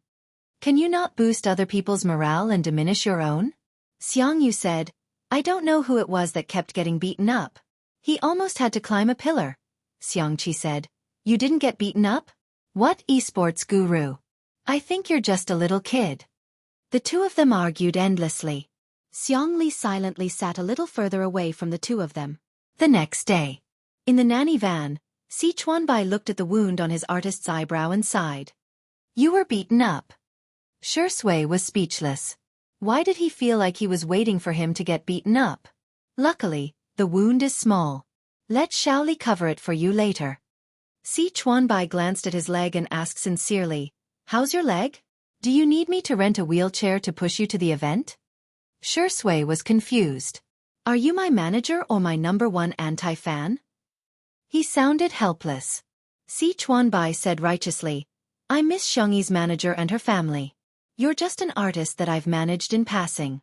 Can you not boost other people's morale and diminish your own? Xiang Yu said. I don't know who it was that kept getting beaten up. He almost had to climb a pillar. Xiang Qi said. You didn't get beaten up? What esports guru? I think you're just a little kid. The two of them argued endlessly. Xiang Li silently sat a little further away from the two of them. The next day. In the nanny van, Si Chuanbai looked at the wound on his artist's eyebrow and sighed. You were beaten up. Shi Sui was speechless. Why did he feel like he was waiting for him to get beaten up? Luckily, the wound is small. Let Xiaoli cover it for you later. Si Chuanbai glanced at his leg and asked sincerely, How's your leg? Do you need me to rent a wheelchair to push you to the event? Shi Sui was confused. Are you my manager or my #1 anti-fan? He sounded helpless. Si Chuanbai said righteously, I'm Miss Xiangyi's manager and her family. You're just an artist that I've managed in passing.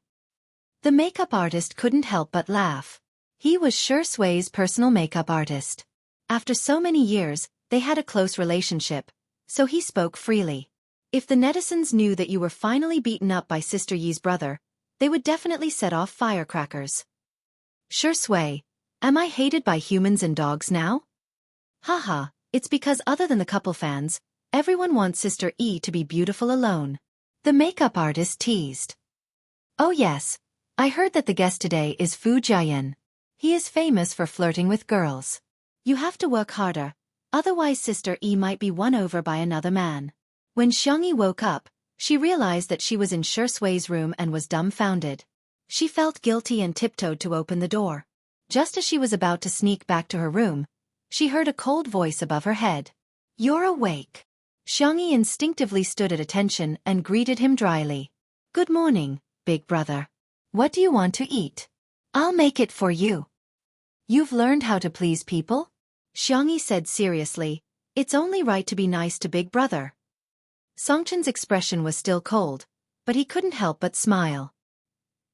The makeup artist couldn't help but laugh. He was Shi Sui's personal makeup artist. After so many years, they had a close relationship, so he spoke freely. If the netizens knew that you were finally beaten up by Sister Yi's brother, they would definitely set off firecrackers. Shi Sui, am I hated by humans and dogs now? Haha, it's because other than the couple fans, everyone wants Sister Yi to be beautiful alone. The makeup artist teased. Oh yes, I heard that the guest today is Fu Jiayan. He is famous for flirting with girls. You have to work harder, otherwise Sister Yi might be won over by another man. When Xiangyi woke up, she realized that she was in Shi Sui's room and was dumbfounded. She felt guilty and tiptoed to open the door. Just as she was about to sneak back to her room, she heard a cold voice above her head. You're awake. Xiangyi instinctively stood at attention and greeted him dryly. Good morning, big brother. What do you want to eat? I'll make it for you. You've learned how to please people? Xiangyi said seriously, it's only right to be nice to big brother. Songchen's expression was still cold, but he couldn't help but smile.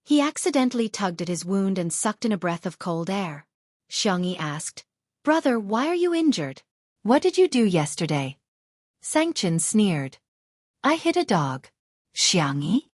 He accidentally tugged at his wound and sucked in a breath of cold air. Xiangyi asked, Brother, why are you injured? What did you do yesterday? Sangchen sneered. I hit a dog. Xiangyi?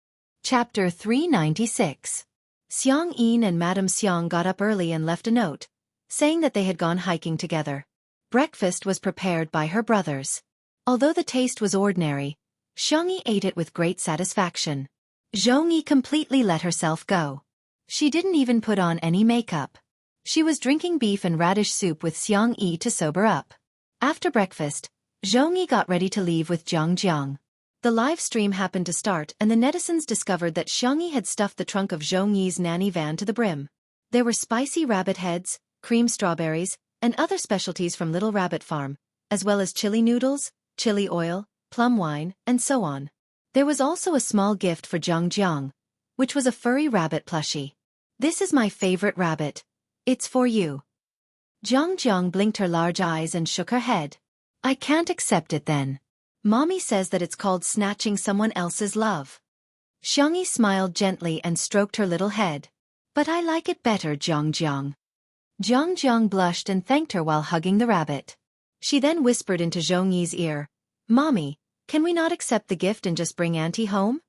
Chapter 396. Xiang Yin and Madame Xiang got up early and left a note, saying that they had gone hiking together. Breakfast was prepared by her brothers. Although the taste was ordinary, Xiangyi ate it with great satisfaction. Zhongyi completely let herself go. She didn't even put on any makeup. She was drinking beef and radish soup with Xiang Yi to sober up. After breakfast, Zhongyi got ready to leave with Jiang Jiang. The live stream happened to start and the netizens discovered that Xiangyi had stuffed the trunk of Zhongyi's nanny van to the brim. There were spicy rabbit heads, cream strawberries, and other specialties from Little Rabbit Farm, as well as chili noodles, chili oil, plum wine, and so on. There was also a small gift for Jiang Jiang, which was a furry rabbit plushie. This is my favorite rabbit. It's for you. Jiang Jiang blinked her large eyes and shook her head. I can't accept it then. Mommy says that it's called snatching someone else's love. Xiangyi smiled gently and stroked her little head. But I like it better, Jiang Jiang. Jiang Jiang blushed and thanked her while hugging the rabbit. She then whispered into Zhongyi's ear, Mommy, can we not accept the gift and just bring Auntie home?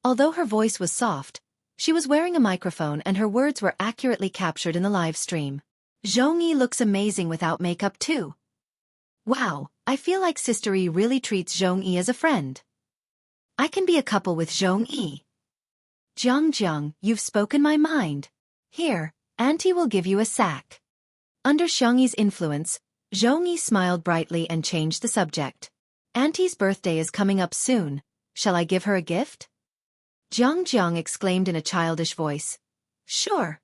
Although her voice was soft, she was wearing a microphone and her words were accurately captured in the live stream. Zhongyi looks amazing without makeup too. Wow, I feel like Sister Yi really treats Zhongyi as a friend. I can be a couple with Zhongyi. Jiang Jiang, you've spoken my mind. Here, Auntie will give you a sack. Under Xiangyi's influence, Zhongyi smiled brightly and changed the subject. Auntie's birthday is coming up soon. Shall I give her a gift? Jiang Jiang exclaimed in a childish voice. Sure.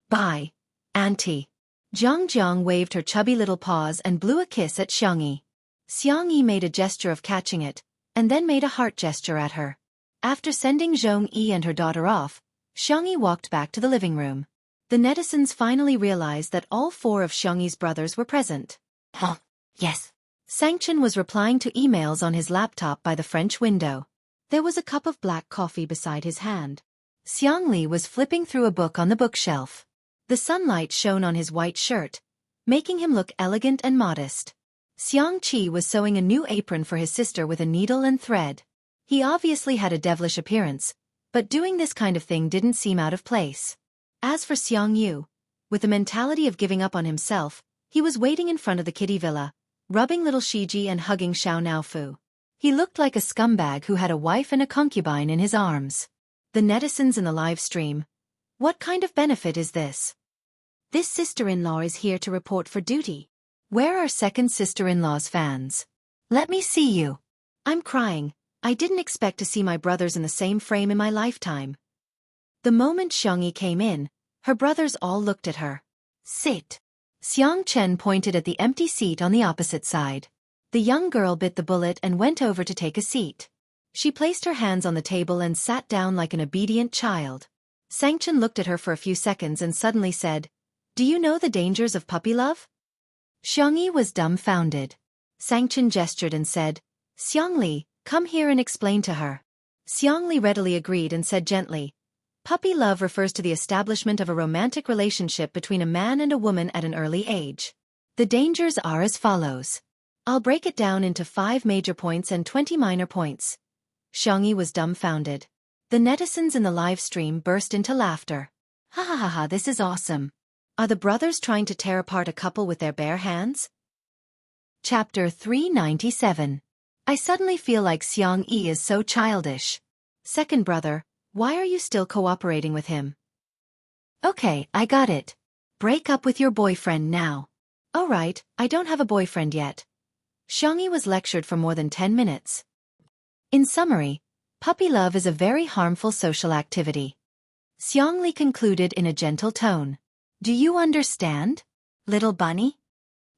Bye. Auntie. Jiang Jiang waved her chubby little paws and blew a kiss at Xiangyi. Xiangyi made a gesture of catching it, and then made a heart gesture at her. After sending Zhongyi and her daughter off, Xiangyi walked back to the living room. The netizens finally realized that all four of Xiangyi's brothers were present. Huh? Yes. Sangchen was replying to emails on his laptop by the French window. There was a cup of black coffee beside his hand. Xiangli was flipping through a book on the bookshelf. The sunlight shone on his white shirt, making him look elegant and modest. Xiangqi was sewing a new apron for his sister with a needle and thread. He obviously had a devilish appearance, but doing this kind of thing didn't seem out of place. As for Xiangyu, with the mentality of giving up on himself, he was waiting in front of the kiddie villa, rubbing little Shiji and hugging Xiao Naofu. He looked like a scumbag who had a wife and a concubine in his arms. The netizens in the live stream. What kind of benefit is this? This sister-in-law is here to report for duty. Where are second sister-in-law's fans? Let me see you. I'm crying. I didn't expect to see my brothers in the same frame in my lifetime. The moment Xiangyi came in, her brothers all looked at her. Sit. Xiang Chen pointed at the empty seat on the opposite side. The young girl bit the bullet and went over to take a seat. She placed her hands on the table and sat down like an obedient child. Sangchen looked at her for a few seconds and suddenly said, "Do you know the dangers of puppy love?" Xiangyi was dumbfounded. Sangchen gestured and said, "Xiangli, come here and explain to her." Xiangli readily agreed and said gently, "Puppy love refers to the establishment of a romantic relationship between a man and a woman at an early age. The dangers are as follows. I'll break it down into 5 major points and 20 minor points." Xiangyi was dumbfounded. The netizens in the live stream burst into laughter. Ha ha ha ha, this is awesome. Are the brothers trying to tear apart a couple with their bare hands? Chapter 397. I suddenly feel like Xiang Yi is so childish. Second brother, why are you still cooperating with him? Okay, I got it. Break up with your boyfriend now. All right, I don't have a boyfriend yet. Xiangyi was lectured for more than 10 minutes. In summary, puppy love is a very harmful social activity. Xiangli concluded in a gentle tone. Do you understand, little bunny?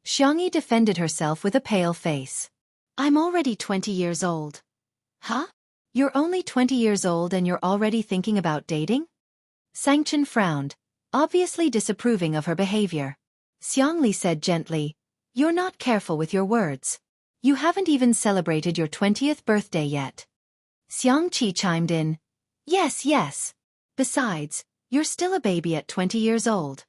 Xiangyi defended herself with a pale face. I'm already 20 years old. Huh? You're only 20 years old and you're already thinking about dating? Sangchen frowned, obviously disapproving of her behavior. Xiangli said gently, You're not careful with your words. You haven't even celebrated your 20th birthday yet. Xiangqi chimed in, Yes, yes. Besides, you're still a baby at 20 years old.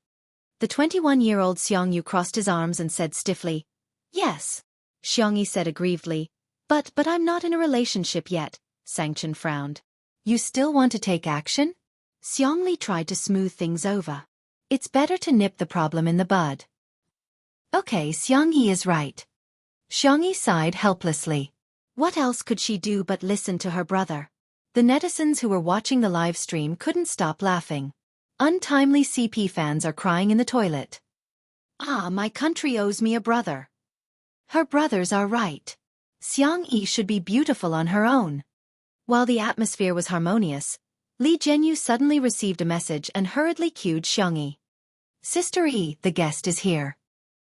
The 21-year-old Xiangyu crossed his arms and said stiffly, Yes. Xiangyi said aggrievedly, But I'm not in a relationship yet. Sangchen frowned. You still want to take action? Xiangli tried to smooth things over. It's better to nip the problem in the bud. Okay, Xiangyi is right. Xiangyi sighed helplessly. What else could she do but listen to her brother? The netizens who were watching the live stream couldn't stop laughing. Untimely CP fans are crying in the toilet. Ah, my country owes me a brother. Her brothers are right. Xiang Yi should be beautiful on her own. While the atmosphere was harmonious, Li Zhenyu suddenly received a message and hurriedly cued Xiang Yi. Sister Yi, the guest is here.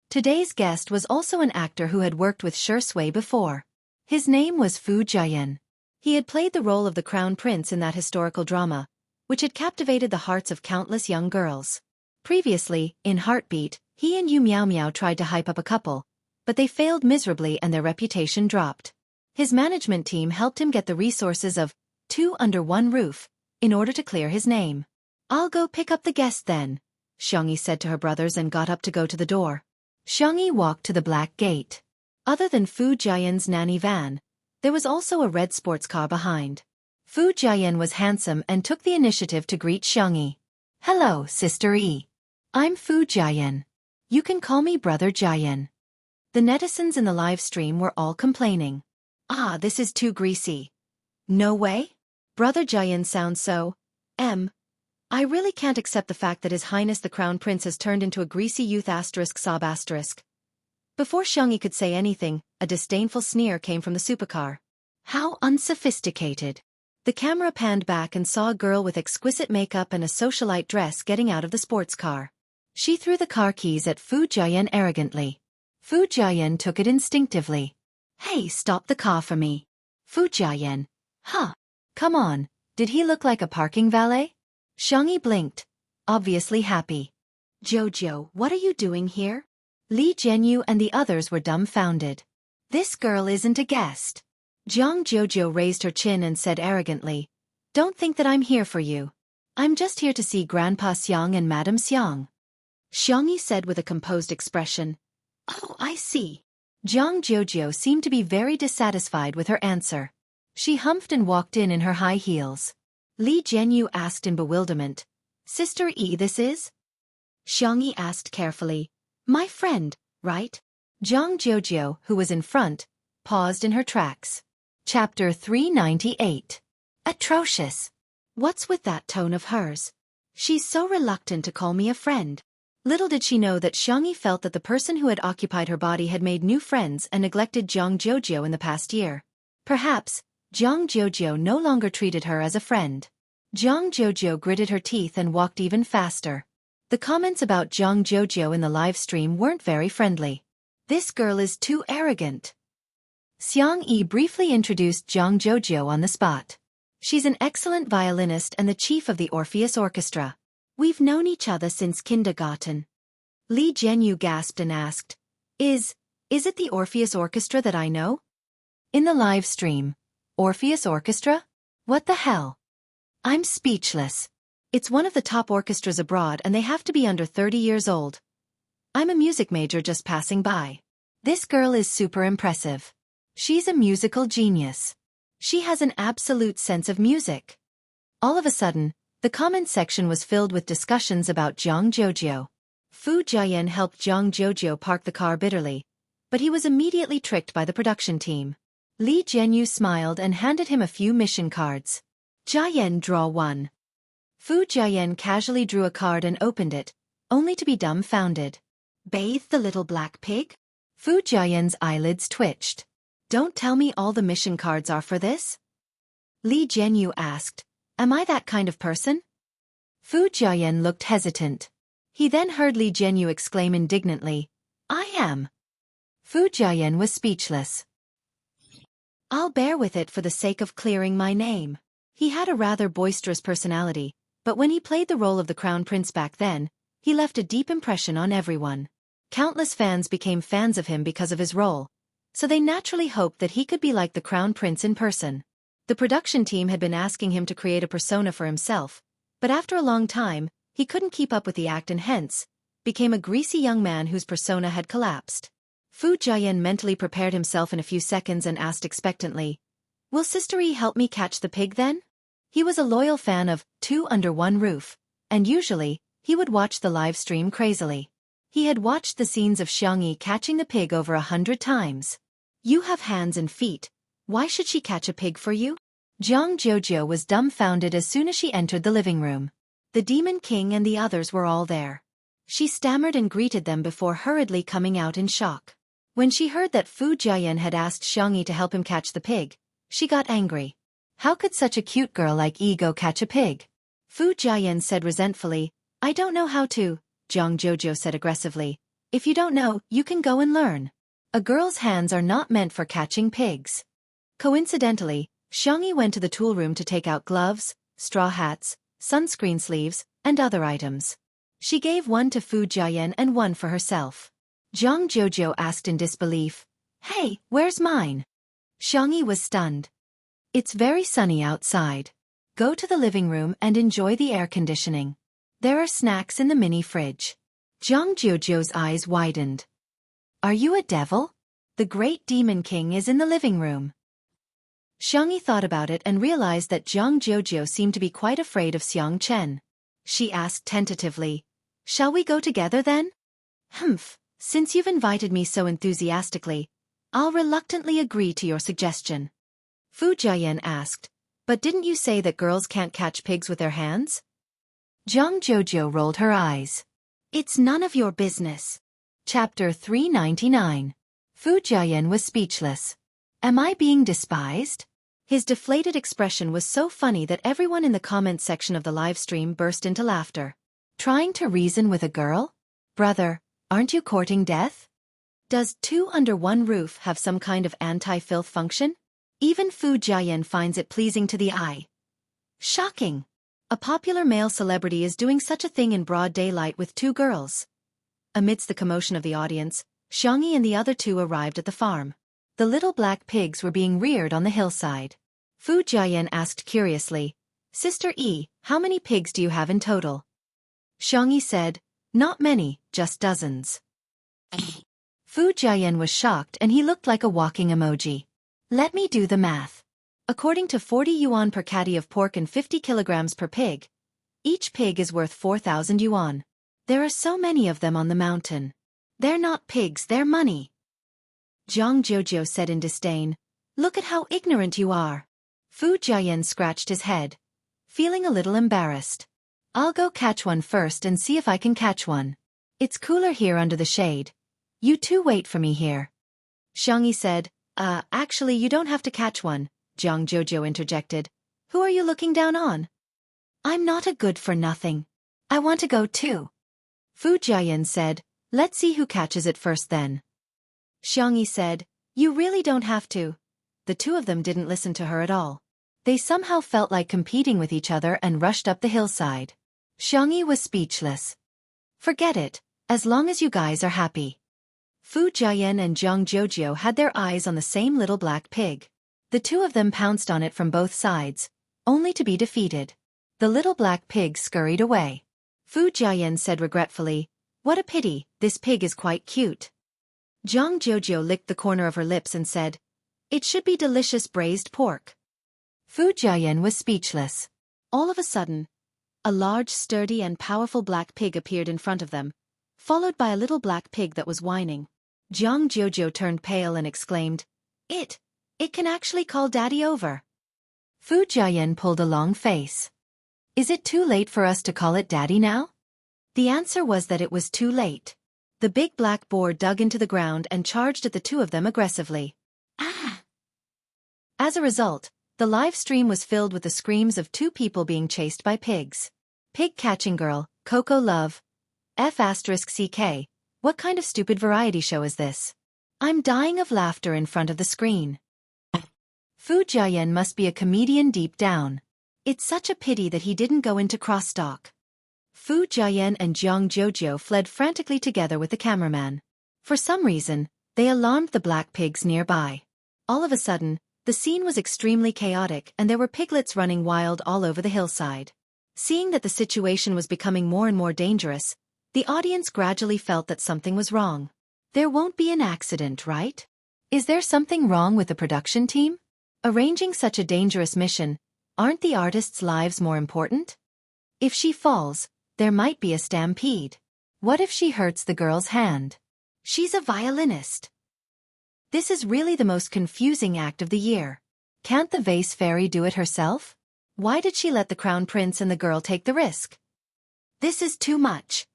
Today's guest was also an actor who had worked with Shi Sui before. His name was Fu Jiayan. He had played the role of the Crown Prince in that historical drama, which had captivated the hearts of countless young girls. Previously, in Heartbeat, he and Yu Miao Miao tried to hype up a couple, but they failed miserably and their reputation dropped. His management team helped him get the resources of 2 under 1 roof, in order to clear his name. I'll go pick up the guest then, Xiangyi said to her brothers and got up to go to the door. Xiangyi walked to the black gate. Other than Fu Jiayan's nanny van, there was also a red sports car behind. Fu Jiayan was handsome and took the initiative to greet Xiangyi. Hello, Sister Yi. I'm Fu Jiayan. You can call me Brother Jiayan. The netizens in the live stream were all complaining. Ah, this is too greasy. No way? Brother Jiayan sounds so, I really can't accept the fact that His Highness the Crown Prince has turned into a greasy youth sob. Before Xiangyi could say anything, a disdainful sneer came from the supercar. How unsophisticated. The camera panned back and saw a girl with exquisite makeup and a socialite dress getting out of the sports car. She threw the car keys at Fu Jiayan arrogantly. Fu Jiayan took it instinctively. Hey, stop the car for me. Fu Jiayan. Huh. Come on, did he look like a parking valet? Xiangyi blinked, obviously happy. Jojo, what are you doing here? Li Jianyu and the others were dumbfounded. This girl isn't a guest. Jiang Jojo raised her chin and said arrogantly, Don't think that I'm here for you. I'm just here to see Grandpa Xiang and Madame Xiang. Xiangyi said with a composed expression. Oh, I see. Jiang Jojo seemed to be very dissatisfied with her answer. She humphed and walked in her high heels. Li Jianyu asked in bewilderment, Sister E this is? Xiangyi asked carefully, My friend, right? Jiang Jojo, who was in front, paused in her tracks. Chapter 398. Atrocious. What's with that tone of hers? She's so reluctant to call me a friend. Little did she know that Xiangyi felt that the person who had occupied her body had made new friends and neglected Jiang Jojo in the past year. Perhaps, Jiang Jojo no longer treated her as a friend. Jiang Jojo gritted her teeth and walked even faster. The comments about Jiang Jojo in the live stream weren't very friendly. This girl is too arrogant. Xiang Yi briefly introduced Jiang Jojo on the spot. She's an excellent violinist and the chief of the Orpheus Orchestra. We've known each other since kindergarten. Li Jianyu gasped and asked, Is it the Orpheus Orchestra that I know? In the live stream. Orpheus Orchestra? What the hell? I'm speechless. It's one of the top orchestras abroad and they have to be under 30 years old. I'm a music major just passing by. This girl is super impressive. She's a musical genius. She has an absolute sense of music. All of a sudden, the comment section was filled with discussions about Jiang Jojo. Fu Jiayan helped Jiang Jojo park the car bitterly, but he was immediately tricked by the production team. Li Jianyu smiled and handed him a few mission cards. Jiayan, draw one. Fu Jiayan casually drew a card and opened it, only to be dumbfounded. Bathe the little black pig? Fu Jiayan's eyelids twitched. Don't tell me all the mission cards are for this? Li Jianyu asked, Am I that kind of person? Fu Jiayan looked hesitant. He then heard Li Jianyu exclaim indignantly, I am. Fu Jiayan was speechless. I'll bear with it for the sake of clearing my name. He had a rather boisterous personality, but when he played the role of the Crown Prince back then, he left a deep impression on everyone. Countless fans became fans of him because of his role, so they naturally hoped that he could be like the Crown Prince in person. The production team had been asking him to create a persona for himself, but after a long time, he couldn't keep up with the act and hence, became a greasy young man whose persona had collapsed. Fu Jiayan mentally prepared himself in a few seconds and asked expectantly, Will Sister E help me catch the pig then? He was a loyal fan of Two Under One Roof, and usually, he would watch the live stream crazily. He had watched the scenes of Xiangyi catching the pig over 100 times. You have hands and feet. Why should she catch a pig for you? Jiang Jojo was dumbfounded as soon as she entered the living room. The Demon King and the others were all there. She stammered and greeted them before hurriedly coming out in shock. When she heard that Fu Jiayan had asked Xiangyi to help him catch the pig, she got angry. How could such a cute girl like Yi go catch a pig? Fu Jiayan said resentfully, I don't know how to, Jiang Jojo said aggressively. If you don't know, you can go and learn. A girl's hands are not meant for catching pigs. Coincidentally, Xiangyi went to the tool room to take out gloves, straw hats, sunscreen sleeves, and other items. She gave one to Fu Jiayan and one for herself. Jiang Jojo asked in disbelief, Hey, where's mine? Xiangyi was stunned. It's very sunny outside. Go to the living room and enjoy the air conditioning. There are snacks in the mini fridge. Jiang Jojo's eyes widened. Are you a devil? The great Demon King is in the living room. Xiangyi thought about it and realized that Jiang Jojo seemed to be quite afraid of Xiang Chen. She asked tentatively, Shall we go together then? Humph, since you've invited me so enthusiastically, I'll reluctantly agree to your suggestion. Fu Jiayan asked, But didn't you say that girls can't catch pigs with their hands? Jiang Jojo rolled her eyes. It's none of your business. Chapter 399. Fu Jiayan was speechless. Am I being despised? His deflated expression was so funny that everyone in the comments section of the live stream burst into laughter. Trying to reason with a girl? Brother, aren't you courting death? Does two under one roof have some kind of anti-filth function? Even Fu Jiayan finds it pleasing to the eye. Shocking! A popular male celebrity is doing such a thing in broad daylight with two girls. Amidst the commotion of the audience, Xiangyi and the other two arrived at the farm. The little black pigs were being reared on the hillside. Fu Jiayan asked curiously, Sister Yi, how many pigs do you have in total? Xiangyi said, not many, just dozens. Fu Jiayan was shocked and he looked like a walking emoji. Let me do the math. According to 40 yuan per catty of pork and 50 kilograms per pig, each pig is worth 4,000 yuan. There are so many of them on the mountain. They're not pigs, they're money. Zhang Jojo said in disdain, look at how ignorant you are. Fu Jiayan scratched his head, feeling a little embarrassed. I'll go catch one first and see if I can catch one. It's cooler here under the shade. You two wait for me here. Xiangyi said, actually you don't have to catch one, Zhang Jojo interjected. Who are you looking down on? I'm not a good-for-nothing. I want to go too. Fu Jiayan said, let's see who catches it first then. Xiangyi said, you really don't have to. The two of them didn't listen to her at all. They somehow felt like competing with each other and rushed up the hillside. Xiangyi was speechless. Forget it, as long as you guys are happy. Fu Jiayan and Zhang Jojo had their eyes on the same little black pig. The two of them pounced on it from both sides, only to be defeated. The little black pig scurried away. Fu Jiayan said regretfully, what a pity, this pig is quite cute. Zhang Jojo licked the corner of her lips and said, it should be delicious braised pork. Fu Jiayan was speechless. All of a sudden, a large, sturdy and powerful black pig appeared in front of them, followed by a little black pig that was whining. Zhang Jojo turned pale and exclaimed, It can actually call Daddy over. Fu Jiayan pulled a long face. Is it too late for us to call it Daddy now? The answer was that it was too late. The big black boar dug into the ground and charged at the two of them aggressively. Ah! As a result, the live stream was filled with the screams of two people being chased by pigs. Pig catching girl, Coco Love. F***CK. What kind of stupid variety show is this? I'm dying of laughter in front of the screen. Fu Jiayan must be a comedian deep down. It's such a pity that he didn't go into crosstalk. Fu Jiayan and Zhang Jojo fled frantically together with the cameraman. For some reason, they alarmed the black pigs nearby. All of a sudden, the scene was extremely chaotic and there were piglets running wild all over the hillside. Seeing that the situation was becoming more and more dangerous, the audience gradually felt that something was wrong. There won't be an accident, right? Is there something wrong with the production team? Arranging such a dangerous mission, aren't the artists' lives more important? If she falls, there might be a stampede. What if she hurts the girl's hand? She's a violinist. This is really the most confusing act of the year. Can't the vase fairy do it herself? Why did she let the crown prince and the girl take the risk? This is too much.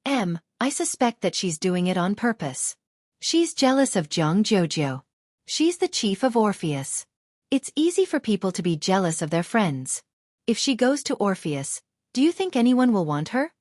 I suspect that she's doing it on purpose. She's jealous of Zhang Jojo. She's the chief of Orpheus. It's easy for people to be jealous of their friends. If she goes to Orpheus, do you think anyone will want her?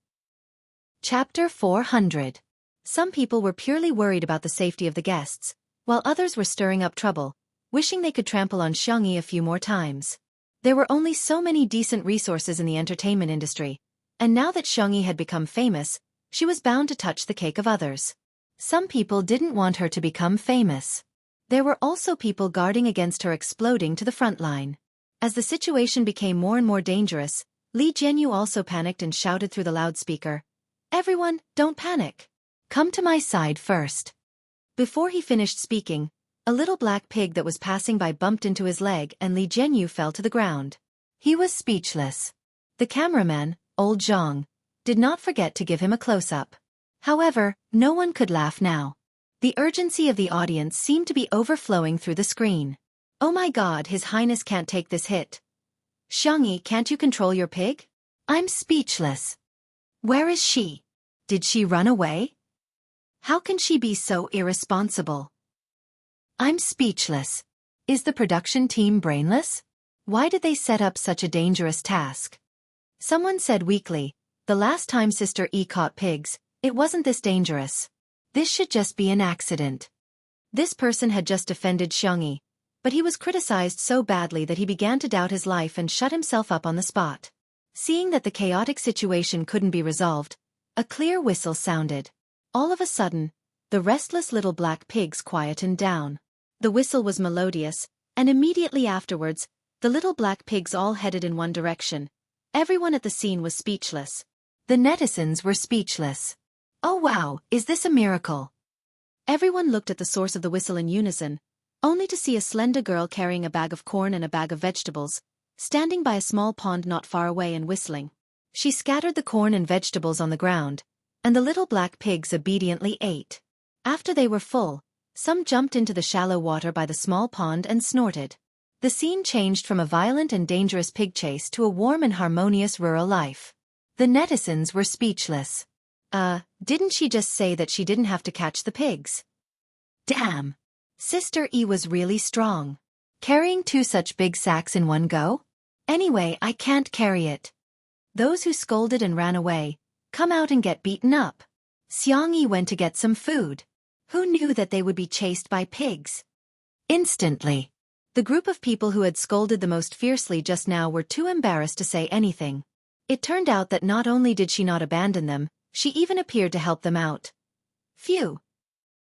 Chapter 400. Some people were purely worried about the safety of the guests, while others were stirring up trouble, wishing they could trample on Xiangyi a few more times. There were only so many decent resources in the entertainment industry, and now that Xiangyi had become famous, she was bound to touch the cake of others. Some people didn't want her to become famous. There were also people guarding against her exploding to the front line. As the situation became more and more dangerous, Li Jianyu also panicked and shouted through the loudspeaker, "Everyone, don't panic. Come to my side first." Before he finished speaking, a little black pig that was passing by bumped into his leg and Li Jianyu fell to the ground. He was speechless. The cameraman, old Zhang, did not forget to give him a close-up. However, no one could laugh now. The urgency of the audience seemed to be overflowing through the screen. Oh my God, His Highness can't take this hit. Xiangyi, can't you control your pig? I'm speechless. Where is she? Did she run away? How can she be so irresponsible? I'm speechless. Is the production team brainless? Why did they set up such a dangerous task? Someone said weakly, the last time Sister E caught pigs, It wasn't this dangerous. This should just be an accident. This person had just offended Xiangyi, but he was criticized so badly that he began to doubt his life and shut himself up on the spot. Seeing that the chaotic situation couldn't be resolved, a clear whistle sounded. All of a sudden, the restless little black pigs quietened down. The whistle was melodious, and immediately afterwards, the little black pigs all headed in one direction. Everyone at the scene was speechless. The netizens were speechless. Oh wow, is this a miracle? Everyone looked at the source of the whistle in unison, only to see a slender girl carrying a bag of corn and a bag of vegetables, standing by a small pond not far away and whistling. She scattered the corn and vegetables on the ground, and the little black pigs obediently ate. After they were full, some jumped into the shallow water by the small pond and snorted. The scene changed from a violent and dangerous pig chase to a warm and harmonious rural life. The netizens were speechless. Didn't she just say that she didn't have to catch the pigs? Damn! Sister E was really strong. Carrying 2 such big sacks in one go? Anyway, I can't carry it. Those who scolded and ran away, come out and get beaten up. Xiangyi went to get some food. Who knew that they would be chased by pigs? Instantly, the group of people who had scolded the most fiercely just now were too embarrassed to say anything. It turned out that not only did she not abandon them, she even appeared to help them out. Phew!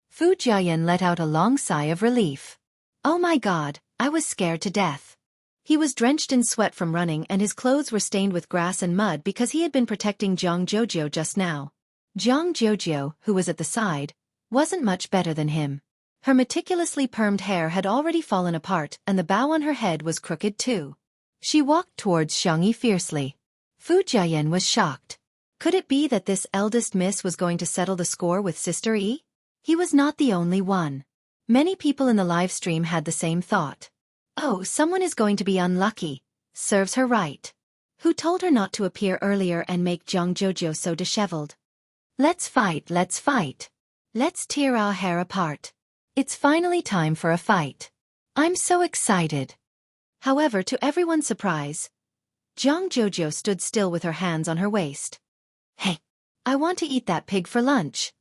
Fu Jiayan let out a long sigh of relief. Oh my god, I was scared to death. He was drenched in sweat from running and his clothes were stained with grass and mud because he had been protecting Jiang Jojo just now. Jiang Jojo, who was at the side, wasn't much better than him. Her meticulously permed hair had already fallen apart and the bow on her head was crooked too. She walked towards Xiangyi fiercely. Fu Jiayan was shocked. Could it be that this eldest miss was going to settle the score with Sister E? He was not the only one. Many people in the live stream had the same thought. Oh, someone is going to be unlucky. Serves her right. Who told her not to appear earlier and make Jiang Jojo so disheveled? Let's fight, let's fight. Let's tear our hair apart. It's finally time for a fight. I'm so excited. However, to everyone's surprise, Jiang Jojo stood still with her hands on her waist. Hey, I want to eat that pig for lunch.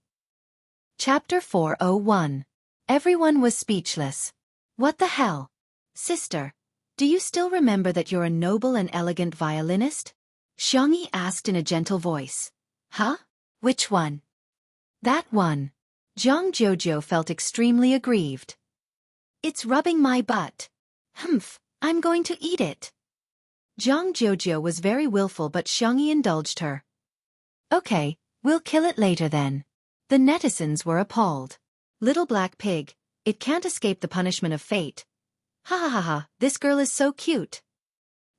Chapter 401. Everyone was speechless. What the hell? Sister, do you still remember that you're a noble and elegant violinist? Xiangyi asked in a gentle voice. Huh? Which one? That one. Jiang Jojo felt extremely aggrieved. It's rubbing my butt. Humph, I'm going to eat it. Jiang Jojo was very willful but Xiangyi indulged her. Okay, we'll kill it later then. The netizens were appalled. Little black pig, it can't escape the punishment of fate. Ha ha ha ha, this girl is so cute.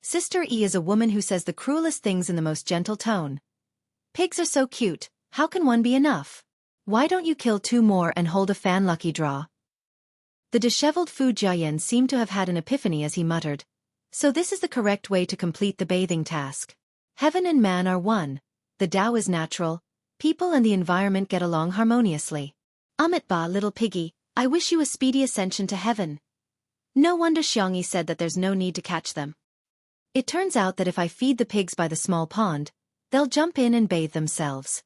Sister E is a woman who says the cruelest things in the most gentle tone. Pigs are so cute, how can one be enough? Why don't you kill 2 more and hold a fan lucky draw? The disheveled Fu Jiayan seemed to have had an epiphany as he muttered. So this is the correct way to complete the bathing task. Heaven and man are one. The Tao is natural. People and the environment get along harmoniously. Ba, little piggy, I wish you a speedy ascension to heaven. No wonder Xiangyi said that there's no need to catch them. It turns out that if I feed the pigs by the small pond, they'll jump in and bathe themselves.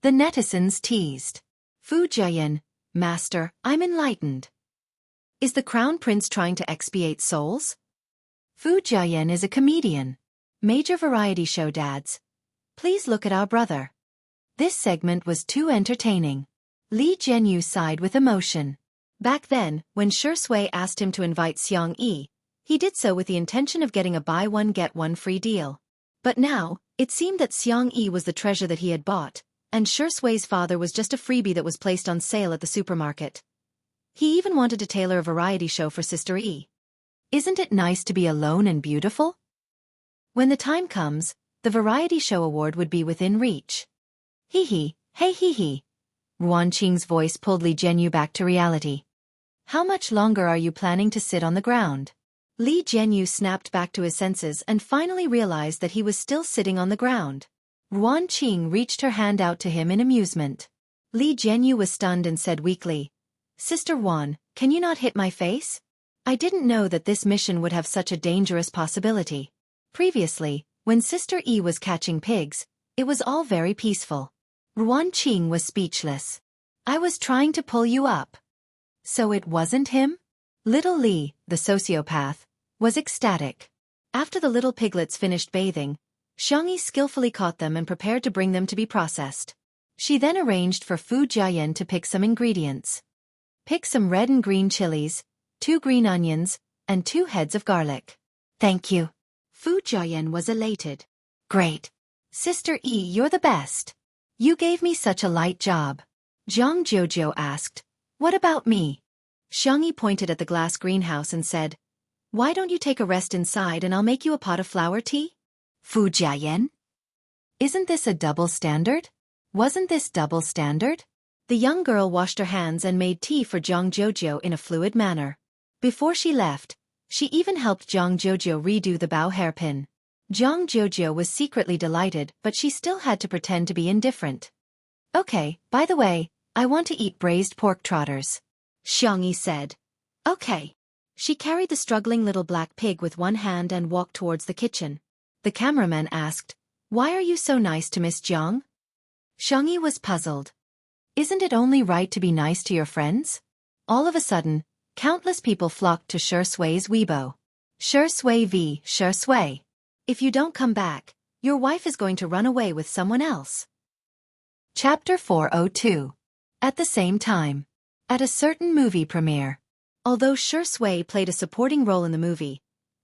The netizens teased. Fu Jiayan, Master, I'm enlightened. Is the Crown Prince trying to expiate souls? Fu Jiayan is a comedian. Major variety show dads. Please look at our brother. This segment was too entertaining. Li Jianyu sighed with emotion. Back then, when Shi Sui asked him to invite Xiang Yi, he did so with the intention of getting a buy one get one free deal. But now, it seemed that Xiang Yi was the treasure that he had bought, and Shi Sui's father was just a freebie that was placed on sale at the supermarket. He even wanted to tailor a variety show for Sister E. Isn't it nice to be alone and beautiful? When the time comes, the variety show award would be within reach. Hee hee, hey hee hee. Ruan Qing's voice pulled Li Jianyu back to reality. How much longer are you planning to sit on the ground? Li Jianyu snapped back to his senses and finally realized that he was still sitting on the ground. Ruan Qing reached her hand out to him in amusement. Li Jianyu was stunned and said weakly, Sister Ruan, can you not hit my face? I didn't know that this mission would have such a dangerous possibility. Previously, when Sister E was catching pigs, it was all very peaceful. Ruan Qing was speechless. I was trying to pull you up. So it wasn't him? Little Li, the sociopath, was ecstatic. After the little piglets finished bathing, Xiangyi skillfully caught them and prepared to bring them to be processed. She then arranged for Fu Jiayan to pick some ingredients. Pick some red and green chilies, 2 green onions, and 2 heads of garlic. Thank you. Fu Jiayan was elated. Great. Sister Yi, you're the best. You gave me such a light job. Zhang Jojo asked, what about me? Xiangyi pointed at the glass greenhouse and said, why don't you take a rest inside and I'll make you a pot of flower tea? Fu Jiayan? Isn't this a double standard? Wasn't this double standard? The young girl washed her hands and made tea for Zhang Jojo in a fluid manner. Before she left, she even helped Zhang Jojo redo the bow hairpin. Zhang Jojo was secretly delighted, but she still had to pretend to be indifferent. Okay, by the way, I want to eat braised pork trotters. Xiangyi said. Okay. She carried the struggling little black pig with one hand and walked towards the kitchen. The cameraman asked, why are you so nice to Miss Jiang? Xiangyi was puzzled. Isn't it only right to be nice to your friends? All of a sudden, countless people flocked to Shi Sui's Weibo. Shi Sui v. Shi Sui. If you don't come back, your wife is going to run away with someone else. Chapter 402. At the same time. At a certain movie premiere. Although Shi Sui played a supporting role in the movie,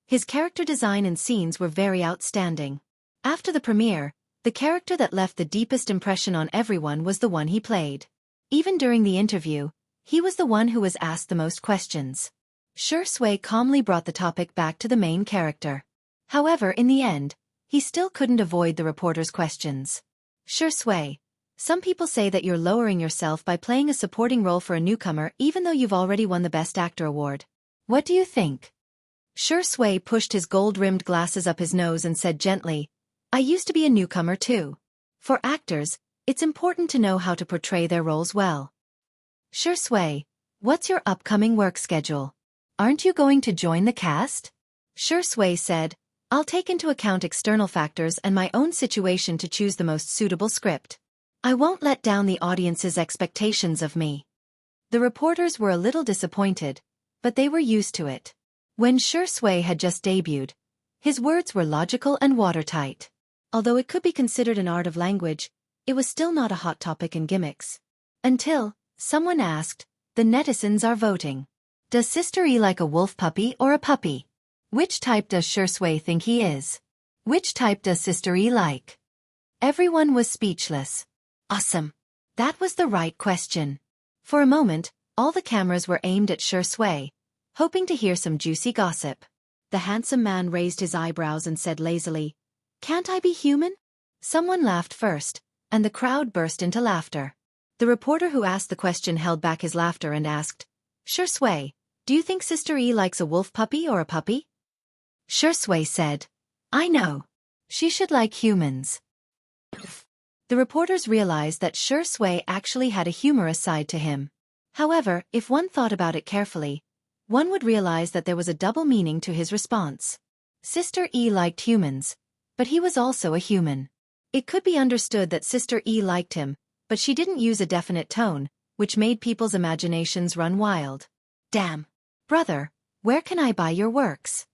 his character design and scenes were very outstanding. After the premiere, the character that left the deepest impression on everyone was the one he played. Even during the interview, he was the one who was asked the most questions. Shi Sui calmly brought the topic back to the main character. However, in the end, he still couldn't avoid the reporter's questions. Shi Sui, some people say that you're lowering yourself by playing a supporting role for a newcomer even though you've already won the Best Actor award. What do you think? Shi Sui pushed his gold-rimmed glasses up his nose and said gently, I used to be a newcomer too. For actors, it's important to know how to portray their roles well. Shi Sui, what's your upcoming work schedule? Aren't you going to join the cast? Shi Sui said, I'll take into account external factors and my own situation to choose the most suitable script. I won't let down the audience's expectations of me. The reporters were a little disappointed, but they were used to it. When Shi Sui had just debuted, his words were logical and watertight. Although it could be considered an art of language, it was still not a hot topic in gimmicks. Until, someone asked, the netizens are voting. Does Sister E like a wolf puppy or a puppy? Which type does Shi Sui think he is? Which type does Sister E like? Everyone was speechless. Awesome. That was the right question. For a moment, all the cameras were aimed at Shi Sui, hoping to hear some juicy gossip. The handsome man raised his eyebrows and said lazily, Can't I be human? Someone laughed first, and the crowd burst into laughter. The reporter who asked the question held back his laughter and asked, Shi Sui, do you think Sister E likes a wolf puppy or a puppy? Shi Sui said, I know. She should like humans. The reporters realized that Shi Sui actually had a humorous side to him. However, if one thought about it carefully, one would realize that there was a double meaning to his response. Sister E liked humans, but he was also a human. It could be understood that Sister E liked him, but she didn't use a definite tone, which made people's imaginations run wild. Damn. Brother, where can I buy your works?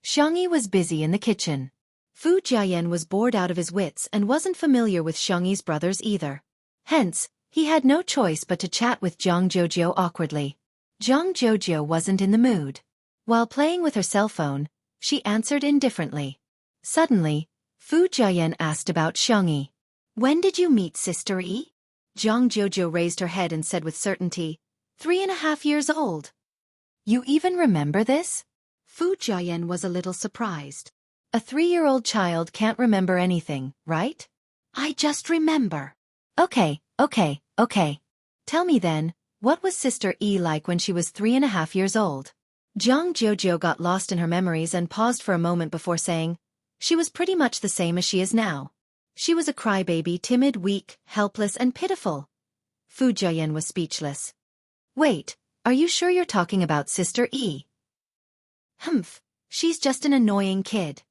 Xiangyi was busy in the kitchen. Fu Jiayan was bored out of his wits and wasn't familiar with Xiangyi's brothers either. Hence, he had no choice but to chat with Zhang Jojo awkwardly. Zhang Jojo wasn't in the mood. While playing with her cell phone, she answered indifferently. Suddenly, Fu Jiayan asked about Xiangyi. When did you meet Sister E? Zhang Jojo raised her head and said with certainty, 3.5 years old. You even remember this? Fu Jiayan was a little surprised. A 3-year-old child can't remember anything, right? I just remember. Okay. Tell me then, what was Sister E like when she was 3.5 years old? Zhang Jojo got lost in her memories and paused for a moment before saying, she was pretty much the same as she is now. She was a crybaby, timid, weak, helpless, and pitiful. Fu Jiayan was speechless. Wait, are you sure you're talking about Sister E? Humph, she's just an annoying kid.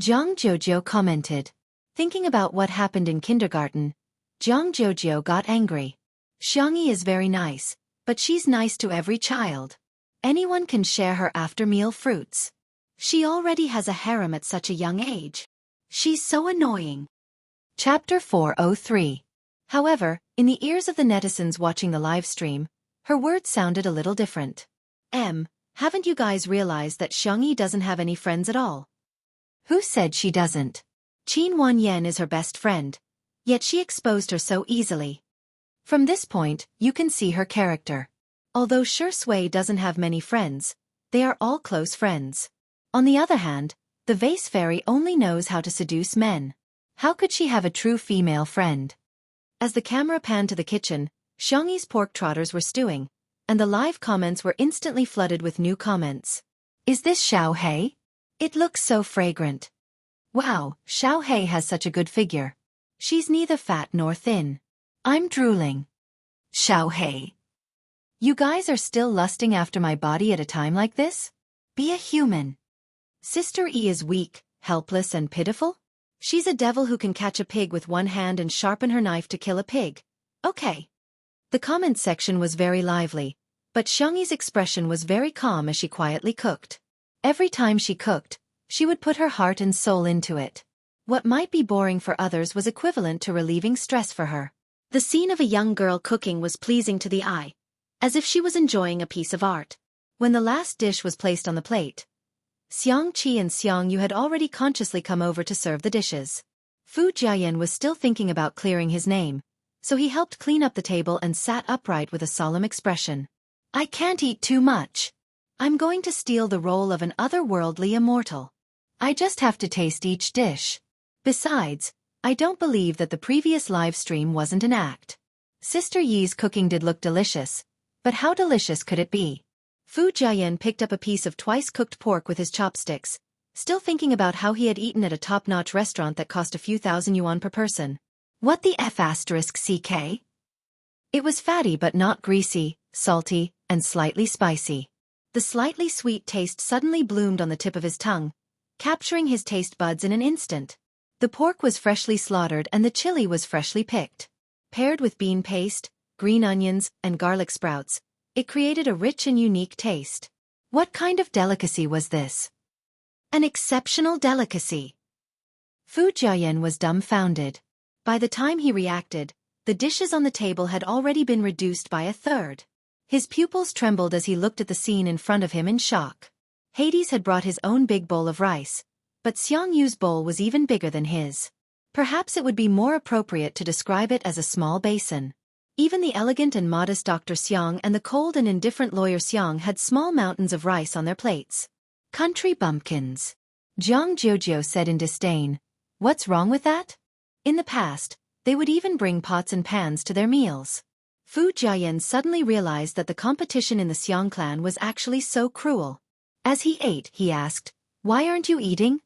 Zhang Jojo commented. Thinking about what happened in kindergarten, Zhang Jojo got angry. Xiangyi is very nice, but she's nice to every child. Anyone can share her after-meal fruits. She already has a harem at such a young age. She's so annoying. Chapter 403. However, in the ears of the netizens watching the live stream, her words sounded a little different. Haven't you guys realized that Xiangyi doesn't have any friends at all? Who said she doesn't? Qin Wanyan is her best friend, yet she exposed her so easily. From this point, you can see her character. Although Shi Sui doesn't have many friends, they are all close friends. On the other hand, the vase fairy only knows how to seduce men. How could she have a true female friend? As the camera panned to the kitchen, Xiangyi's pork trotters were stewing, and the live comments were instantly flooded with new comments. Is this Xiao Hei? It looks so fragrant. Wow, Xiao Hei has such a good figure. She's neither fat nor thin. I'm drooling. Xiao Hei. You guys are still lusting after my body at a time like this? Be a human. Sister E is weak, helpless and pitiful? She's a devil who can catch a pig with one hand and sharpen her knife to kill a pig. Okay. The comment section was very lively, but Xiangyi's expression was very calm as she quietly cooked. Every time she cooked, she would put her heart and soul into it. What might be boring for others was equivalent to relieving stress for her. The scene of a young girl cooking was pleasing to the eye, as if she was enjoying a piece of art. When the last dish was placed on the plate, Xiang Qi and Xiang Yu had already consciously come over to serve the dishes. Fu Jiayan was still thinking about clearing his name, so he helped clean up the table and sat upright with a solemn expression. I can't eat too much. I'm going to steal the role of an otherworldly immortal. I just have to taste each dish. Besides, I don't believe that the previous live stream wasn't an act. Sister Yi's cooking did look delicious, but how delicious could it be? Fu Jiayan picked up a piece of twice-cooked pork with his chopsticks, still thinking about how he had eaten at a top-notch restaurant that cost a few thousand yuan per person. What the F***CK? It was fatty but not greasy, salty, and slightly spicy. The slightly sweet taste suddenly bloomed on the tip of his tongue, capturing his taste buds in an instant. The pork was freshly slaughtered and the chili was freshly picked. Paired with bean paste, green onions, and garlic sprouts, it created a rich and unique taste. What kind of delicacy was this? An exceptional delicacy. Fu Jiayan was dumbfounded. By the time he reacted, the dishes on the table had already been reduced by a third. His pupils trembled as he looked at the scene in front of him in shock. Hades had brought his own big bowl of rice, but Xiang Yu's bowl was even bigger than his. Perhaps it would be more appropriate to describe it as a small basin. Even the elegant and modest Dr. Xiang and the cold and indifferent lawyer Xiang had small mountains of rice on their plates. Country bumpkins. Zhang Jojo said in disdain. What's wrong with that? In the past, they would even bring pots and pans to their meals. Fu Jiayan suddenly realized that the competition in the Xiang clan was actually so cruel. As he ate, he asked, "Why aren't you eating?"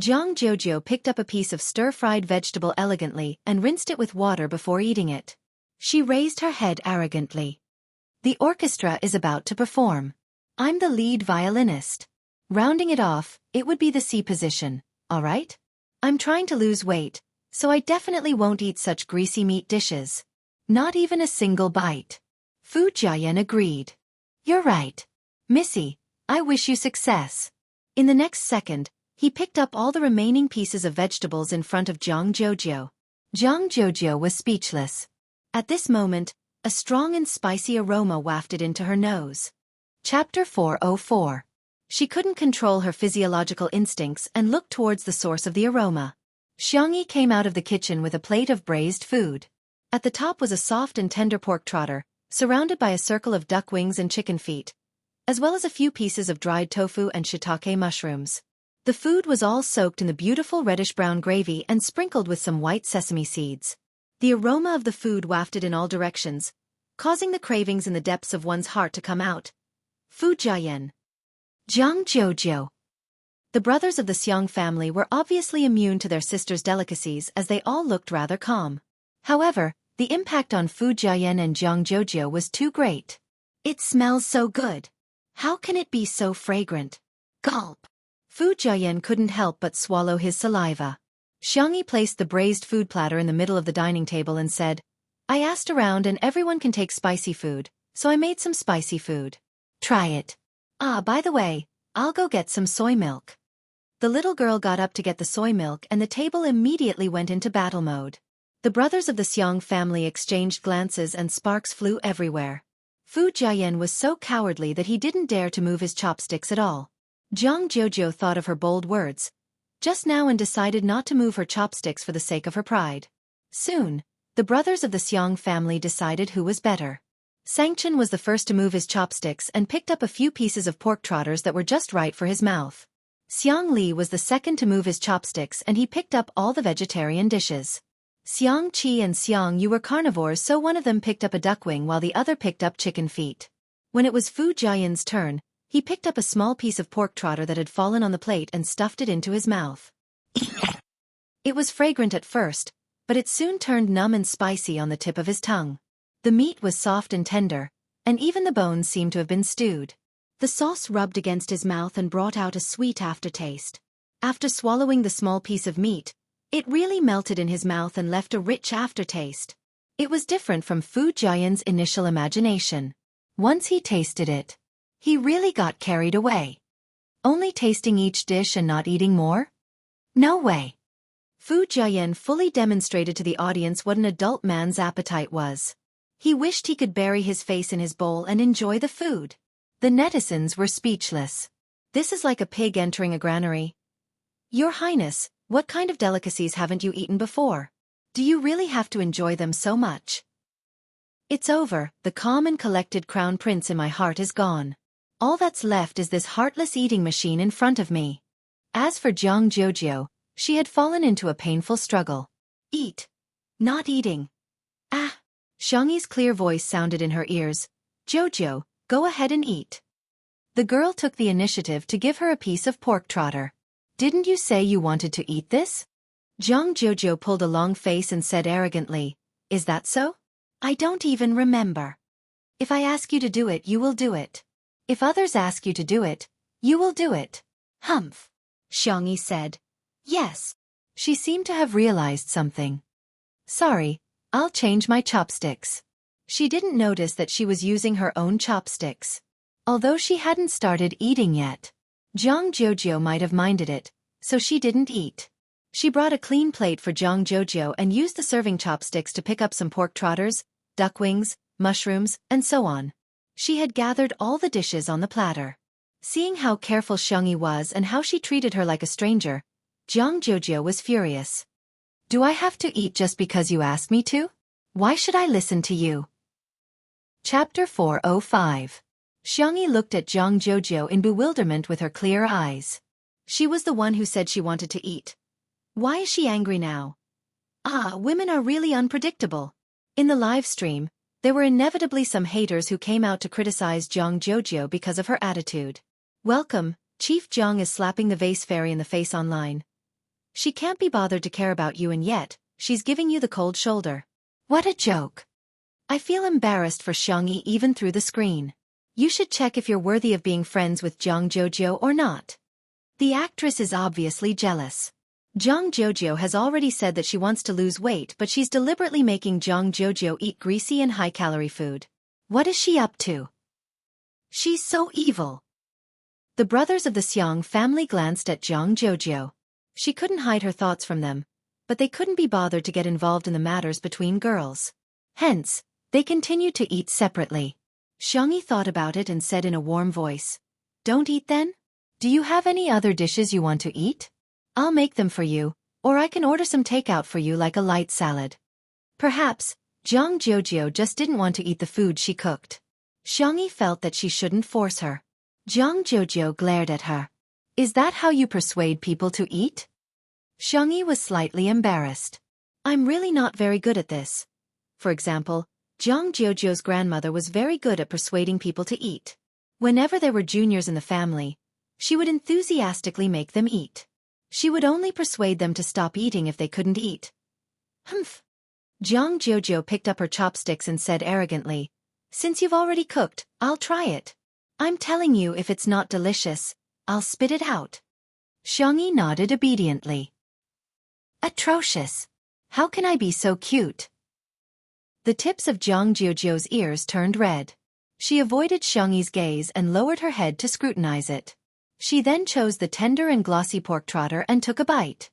Zhang Jojo picked up a piece of stir-fried vegetable elegantly and rinsed it with water before eating it. She raised her head arrogantly. The orchestra is about to perform. I'm the lead violinist. Rounding it off, it would be the C position, alright? I'm trying to lose weight, so I definitely won't eat such greasy meat dishes. Not even a single bite. Fu Jiayan agreed. You're right. Missy, I wish you success. In the next second, he picked up all the remaining pieces of vegetables in front of Zhang Jojo. Zhang Jojo was speechless. At this moment, a strong and spicy aroma wafted into her nose. Chapter 404. She couldn't control her physiological instincts and looked towards the source of the aroma. Xiangyi came out of the kitchen with a plate of braised food. At the top was a soft and tender pork trotter, surrounded by a circle of duck wings and chicken feet, as well as a few pieces of dried tofu and shiitake mushrooms. The food was all soaked in the beautiful reddish-brown gravy and sprinkled with some white sesame seeds. The aroma of the food wafted in all directions, causing the cravings in the depths of one's heart to come out. Fu Jiayan. Zhang Jojo. The brothers of the Xiang family were obviously immune to their sister's delicacies as they all looked rather calm. However, the impact on Fu Jiayan and Zhang Jojo was too great. It smells so good. How can it be so fragrant? Gulp. Fu Jiayan couldn't help but swallow his saliva. Xiangyi placed the braised food platter in the middle of the dining table and said, I asked around and everyone can take spicy food, so I made some spicy food. Try it. Ah, by the way, I'll go get some soy milk. The little girl got up to get the soy milk and the table immediately went into battle mode. The brothers of the Xiang family exchanged glances and sparks flew everywhere. Fu Jiayan was so cowardly that he didn't dare to move his chopsticks at all. Jiang Jojo thought of her bold words just now and decided not to move her chopsticks for the sake of her pride. Soon, the brothers of the Xiang family decided who was better. Sangchen was the first to move his chopsticks and picked up a few pieces of pork trotters that were just right for his mouth. Xiang Li was the second to move his chopsticks and he picked up all the vegetarian dishes. Xiang Qi and Xiang Yu were carnivores, so one of them picked up a duck wing while the other picked up chicken feet. When it was Fu Jiayan's turn, he picked up a small piece of pork trotter that had fallen on the plate and stuffed it into his mouth. It was fragrant at first, but it soon turned numb and spicy on the tip of his tongue. The meat was soft and tender, and even the bones seemed to have been stewed. The sauce rubbed against his mouth and brought out a sweet aftertaste. After swallowing the small piece of meat, it really melted in his mouth and left a rich aftertaste. It was different from Fu Jiayan's initial imagination. Once he tasted it, he really got carried away. Only tasting each dish and not eating more? No way. Fu Jiayan fully demonstrated to the audience what an adult man's appetite was. He wished he could bury his face in his bowl and enjoy the food. The netizens were speechless. This is like a pig entering a granary. Your Highness, what kind of delicacies haven't you eaten before? Do you really have to enjoy them so much? It's over, the calm and collected crown prince in my heart is gone. All that's left is this heartless eating machine in front of me. As for Jiang Jojo, she had fallen into a painful struggle. Eat. Not eating. Ah. Xiangyi's clear voice sounded in her ears. Jojo, go ahead and eat. The girl took the initiative to give her a piece of pork trotter. Didn't you say you wanted to eat this? Jiang Jojo pulled a long face and said arrogantly, Is that so? I don't even remember. If I ask you to do it, you will do it. If others ask you to do it, you will do it. Humph. Xiangyi said. Yes. She seemed to have realized something. Sorry, I'll change my chopsticks. She didn't notice that she was using her own chopsticks. Although she hadn't started eating yet. Jiang Jojo might have minded it, so she didn't eat. She brought a clean plate for Jiang Jojo and used the serving chopsticks to pick up some pork trotters, duck wings, mushrooms, and so on. She had gathered all the dishes on the platter. Seeing how careful Xiangyi was and how she treated her like a stranger, Jiang Jojo was furious. Do I have to eat just because you asked me to? Why should I listen to you? Chapter 405. Xiangyi looked at Jiang Jojo in bewilderment with her clear eyes. She was the one who said she wanted to eat. Why is she angry now? Ah, women are really unpredictable. In the live stream, there were inevitably some haters who came out to criticize Jiang Jojo because of her attitude. Welcome, Chief Jiang is slapping the vase fairy in the face online. She can't be bothered to care about you and yet, she's giving you the cold shoulder. What a joke. I feel embarrassed for Xiangyi even through the screen. You should check if you're worthy of being friends with Jiang Jojo or not. The actress is obviously jealous. Jiang Jojo has already said that she wants to lose weight, but she's deliberately making Jiang Jojo eat greasy and high-calorie food. What is she up to? She's so evil. The brothers of the Xiang family glanced at Jiang Jojo. She couldn't hide her thoughts from them, but they couldn't be bothered to get involved in the matters between girls. Hence, they continued to eat separately. Xiangyi thought about it and said in a warm voice, Don't eat then? Do you have any other dishes you want to eat? I'll make them for you, or I can order some takeout for you like a light salad. Perhaps, Jiang Jojo just didn't want to eat the food she cooked. Xiangyi felt that she shouldn't force her. Jiang Jojo glared at her. Is that how you persuade people to eat? Xiangyi was slightly embarrassed. I'm really not very good at this. For example, Jiang Jojo's grandmother was very good at persuading people to eat. Whenever there were juniors in the family, she would enthusiastically make them eat. She would only persuade them to stop eating if they couldn't eat. Humph. Jiang Jojo picked up her chopsticks and said arrogantly, Since you've already cooked, I'll try it. I'm telling you, if it's not delicious, I'll spit it out. Xiangyi nodded obediently. Atrocious. How can I be so cute? The tips of Jiang Jiujiu's ears turned red. She avoided Xiangyi's gaze and lowered her head to scrutinize it. She then chose the tender and glossy pork trotter and took a bite.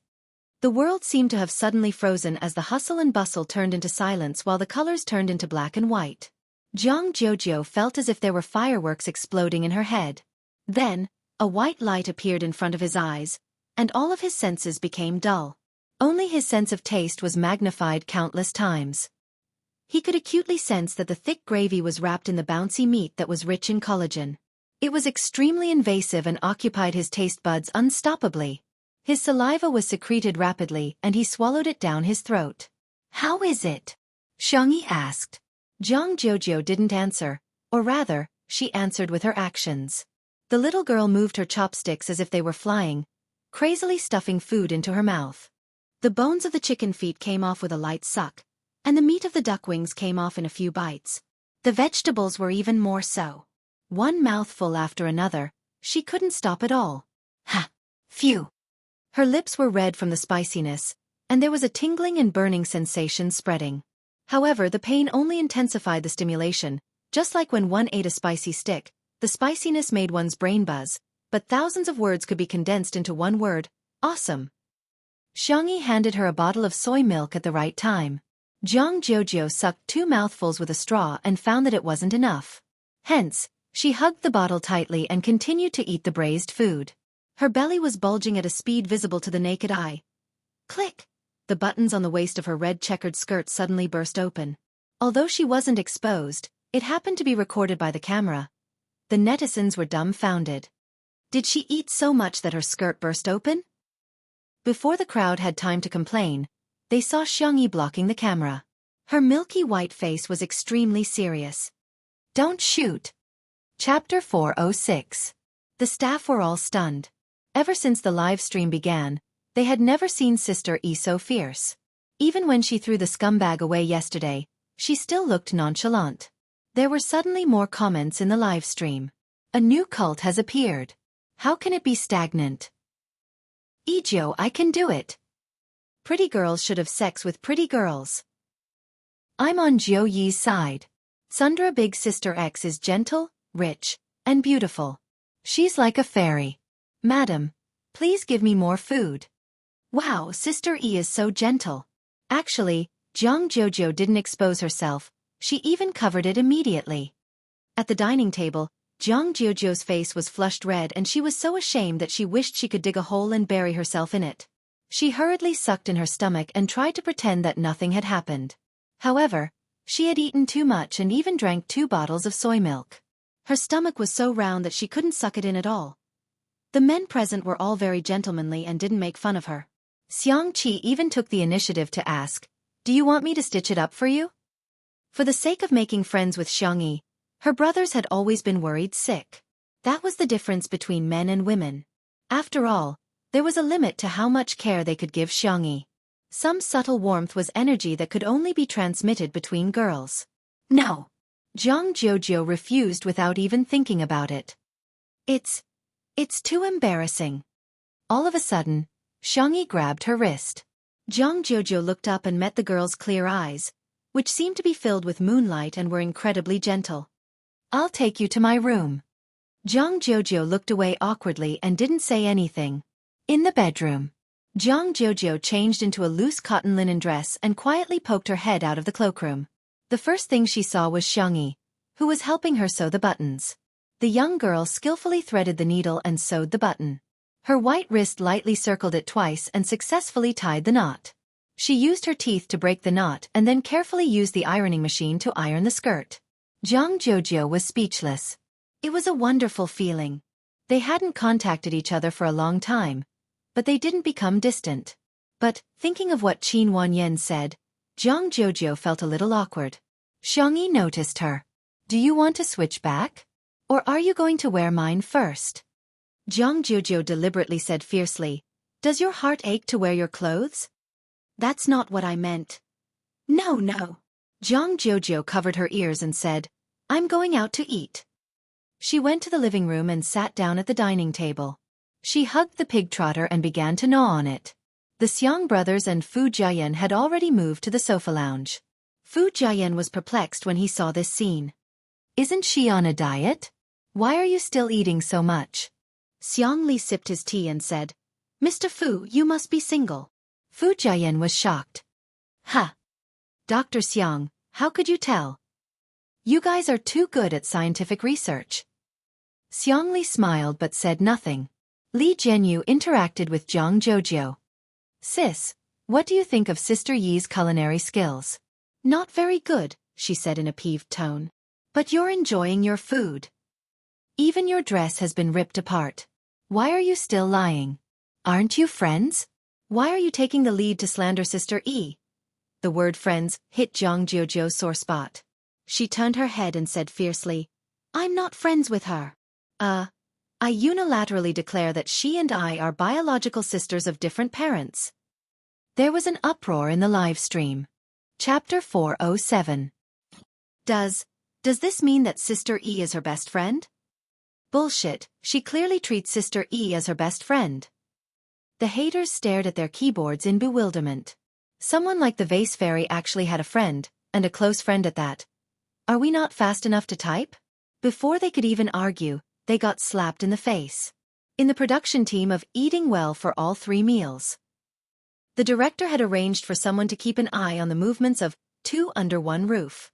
The world seemed to have suddenly frozen as the hustle and bustle turned into silence while the colors turned into black and white. Jiang Jiujiu felt as if there were fireworks exploding in her head. Then, a white light appeared in front of his eyes, and all of his senses became dull. Only his sense of taste was magnified countless times. He could acutely sense that the thick gravy was wrapped in the bouncy meat that was rich in collagen. It was extremely invasive and occupied his taste buds unstoppably. His saliva was secreted rapidly and he swallowed it down his throat. How is it? Xiangyi asked. Jiang Jiujiu didn't answer, or rather, she answered with her actions. The little girl moved her chopsticks as if they were flying, crazily stuffing food into her mouth. The bones of the chicken feet came off with a light suck, and the meat of the duck wings came off in a few bites. The vegetables were even more so. One mouthful after another, she couldn't stop at all. Ha! Phew! Her lips were red from the spiciness, and there was a tingling and burning sensation spreading. However, the pain only intensified the stimulation, just like when one ate a spicy stick, the spiciness made one's brain buzz, but thousands of words could be condensed into one word: awesome. Xiangyi handed her a bottle of soy milk at the right time. Jiang Jiujiu sucked 2 mouthfuls with a straw and found that it wasn't enough. Hence, she hugged the bottle tightly and continued to eat the braised food. Her belly was bulging at a speed visible to the naked eye. Click! The buttons on the waist of her red checkered skirt suddenly burst open. Although she wasn't exposed, it happened to be recorded by the camera. The netizens were dumbfounded. Did she eat so much that her skirt burst open? Before the crowd had time to complain, they saw Xiangyi blocking the camera. Her milky white face was extremely serious. Don't shoot. Chapter 406. The staff were all stunned. Ever since the live stream began, they had never seen Sister E so fierce. Even when she threw the scumbag away yesterday, she still looked nonchalant. There were suddenly more comments in the live stream. A new cult has appeared. How can it be stagnant? Ejo, I can do it. Pretty girls should have sex with pretty girls. I'm on Jiu Yi's side. Sundra Big Sister X is gentle, rich, and beautiful. She's like a fairy. Madam, please give me more food. Wow, Sister E is so gentle. Actually, Jiang Jiujiu didn't expose herself, she even covered it immediately. At the dining table, Jiang Jiujiu's face was flushed red and she was so ashamed that she wished she could dig a hole and bury herself in it. She hurriedly sucked in her stomach and tried to pretend that nothing had happened. However, she had eaten too much and even drank 2 bottles of soy milk. Her stomach was so round that she couldn't suck it in at all. The men present were all very gentlemanly and didn't make fun of her. Xiang Qi even took the initiative to ask, "Do you want me to stitch it up for you?" For the sake of making friends with Xiangyi, her brothers had always been worried sick. That was the difference between men and women. After all, there was a limit to how much care they could give Xiangyi. Some subtle warmth was energy that could only be transmitted between girls. No. Jiang Jiujiu refused without even thinking about it. It's too embarrassing. All of a sudden, Xiangyi grabbed her wrist. Jiang Jiujiu looked up and met the girl's clear eyes, which seemed to be filled with moonlight and were incredibly gentle. I'll take you to my room. Jiang Jiujiu looked away awkwardly and didn't say anything. In the bedroom, Jiang Jiujiu changed into a loose cotton linen dress and quietly poked her head out of the cloakroom. The first thing she saw was Xiangyi, who was helping her sew the buttons. The young girl skillfully threaded the needle and sewed the button. Her white wrist lightly circled it twice and successfully tied the knot. She used her teeth to break the knot and then carefully used the ironing machine to iron the skirt. Jiang Jiujiu was speechless. It was a wonderful feeling. They hadn't contacted each other for a long time, but they didn't become distant. But, thinking of what Qin Wanyan said, Jiang Jiujiu felt a little awkward. Xiangyi noticed her. Do you want to switch back? Or are you going to wear mine first? Jiang Jiujiu deliberately said fiercely, Does your heart ache to wear your clothes? That's not what I meant. No. Jiang Jiujiu covered her ears and said, I'm going out to eat. She went to the living room and sat down at the dining table. She hugged the pig trotter and began to gnaw on it. The Xiang brothers and Fu Jiayan had already moved to the sofa lounge. Fu Jiayan was perplexed when he saw this scene. Isn't she on a diet? Why are you still eating so much? Xiang Li sipped his tea and said, Mr. Fu, you must be single. Fu Jiayan was shocked. Ha! Dr. Xiang, how could you tell? You guys are too good at scientific research. Xiang Li smiled but said nothing. Li Jianyu interacted with Zhang Jojo. Sis, what do you think of Sister Yi's culinary skills? Not very good, she said in a peeved tone. But you're enjoying your food. Even your dress has been ripped apart. Why are you still lying? Aren't you friends? Why are you taking the lead to slander Sister Yi? The word friends hit Zhang Jojo's sore spot. She turned her head and said fiercely, I'm not friends with her. I unilaterally declare that she and I are biological sisters of different parents. There was an uproar in the live stream. Chapter 407. Does this mean that Sister E is her best friend? Bullshit, she clearly treats Sister E as her best friend. The haters stared at their keyboards in bewilderment. Someone like the Vase Fairy actually had a friend, and a close friend at that. Are we not fast enough to type? Before they could even argue, they got slapped in the face. In the production team of Eating Well for All 3 Meals. The director had arranged for someone to keep an eye on the movements of 2 Under One Roof.